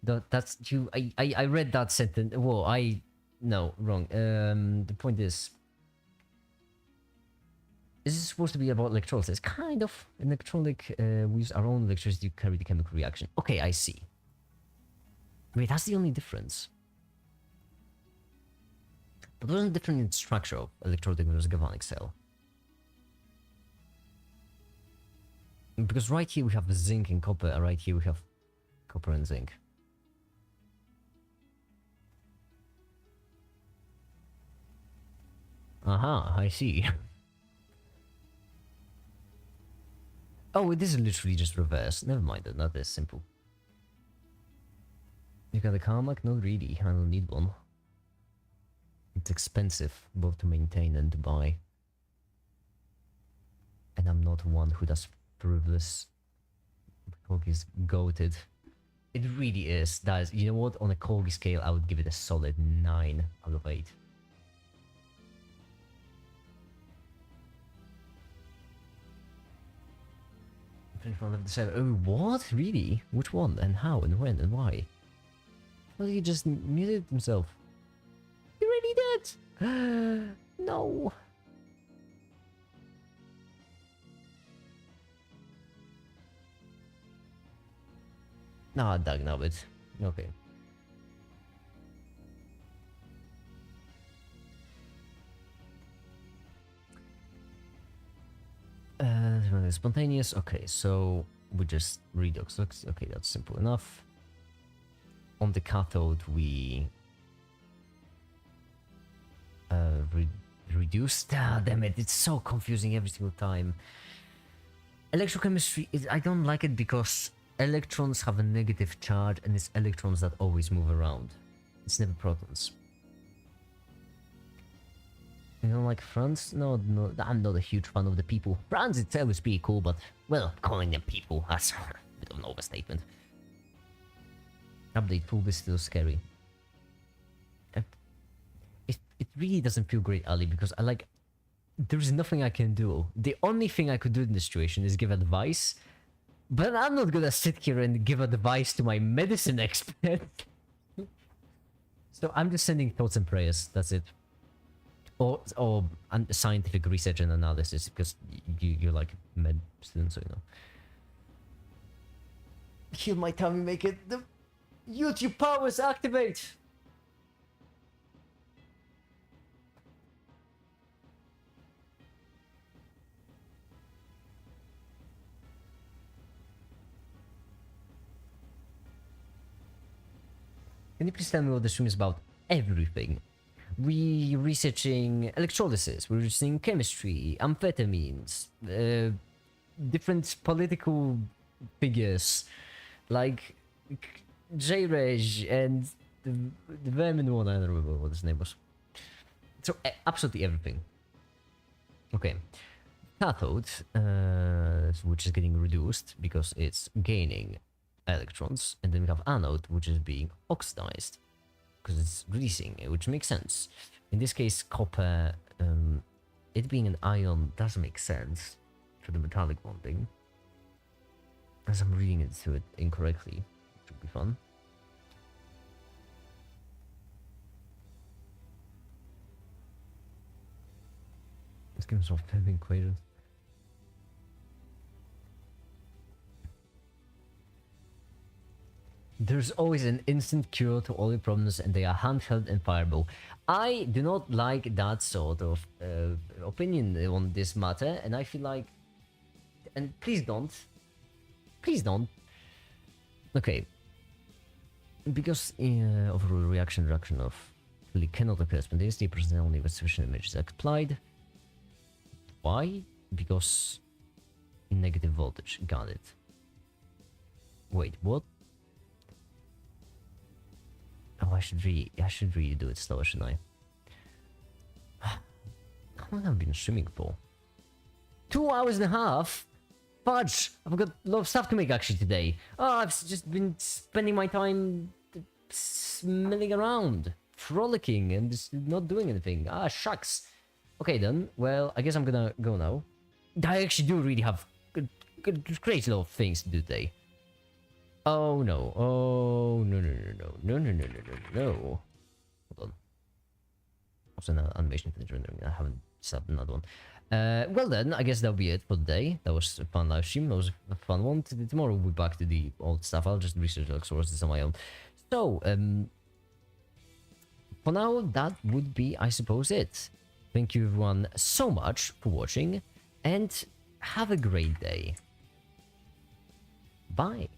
That's you. I read that sentence. Whoa, no, wrong. The point is, Is this supposed to be about electrolysis? Kind of. In electronic, we use our own electricity to carry the chemical reaction. Okay, I see. Wait, that's the only difference. But wasn't different in structure of electrolytic versus galvanic cell. Because right here we have zinc and copper, and right here we have copper and zinc. Aha, I see. Oh, this is literally just reverse. Never mind, not this simple. You got a Carmack? Not really, I don't need one. It's expensive, both to maintain and to buy. And I'm not one who does frivolous. Corgi is goated. It really is. That is, you know what? On a Corgi scale, I would give it a solid 9 out of 8. Oh, what? Really? Which one? And how? And when? And why? Well, he just muted himself. He really did! No! Nah, dagnabbit. Okay. Spontaneous. Okay, so we just redox. Okay, that's simple enough. On the cathode, we reduced. Ah, damn it! It's so confusing every single time. Electrochemistry. I don't like it because electrons have a negative charge, and it's electrons that always move around. It's never protons. You don't like France? No, I'm not a huge fan of the people. France itself is pretty cool, but, well, calling them people, that's a bit of an overstatement. Update, pull this still scary. It really doesn't feel great, Ali, because there's nothing I can do. The only thing I could do in this situation is give advice, but I'm not gonna sit here and give advice to my medicine expert. So I'm just sending thoughts and prayers, that's it. Or scientific research and analysis, because you're like med student, so you know. Heal my tummy, make it the YouTube powers activate. Can you please tell me what the stream is about? Everything. We researching electrolysis, we're researching chemistry, amphetamines, different political figures, like J-Reg and the Vermin one, I don't remember what his name was. So, absolutely everything. Okay. Cathode, which is getting reduced because it's gaining electrons, and then we have anode, which is being oxidized because it's releasing, which makes sense. In this case, copper, it being an ion doesn't make sense for the metallic bonding, as I'm reading it incorrectly, which would be fun. Let's give myself 10 equations. There's always an instant cure to all your problems, and they are handheld and fireable. I do not like that sort of opinion on this matter, and I feel like... And please don't. Please don't. Okay. Because overall reaction of really cannot occur spontaneously, present only with sufficient images applied. Why? Because negative voltage. Got it. Wait, what? Oh, I should really do it slower, shouldn't I? How long have I been streaming for? 2 hours and a half? Fudge! I've got a lot of stuff to make actually today. Oh, I've just been spending my time milling around, frolicking, and just not doing anything. Ah, shucks. Okay then, well, I guess I'm gonna go now. I actually do really have great lot of things to do today. Oh no, oh no. Hold on. Also an animation finish rendering, I haven't set up another one. Well then, I guess that'll be it for today. That was a fun live stream. That was a fun one. Tomorrow we'll be back to the old stuff. I'll just research the sources on my own. So, for now, that would be, I suppose, it. Thank you everyone so much for watching, and have a great day. Bye.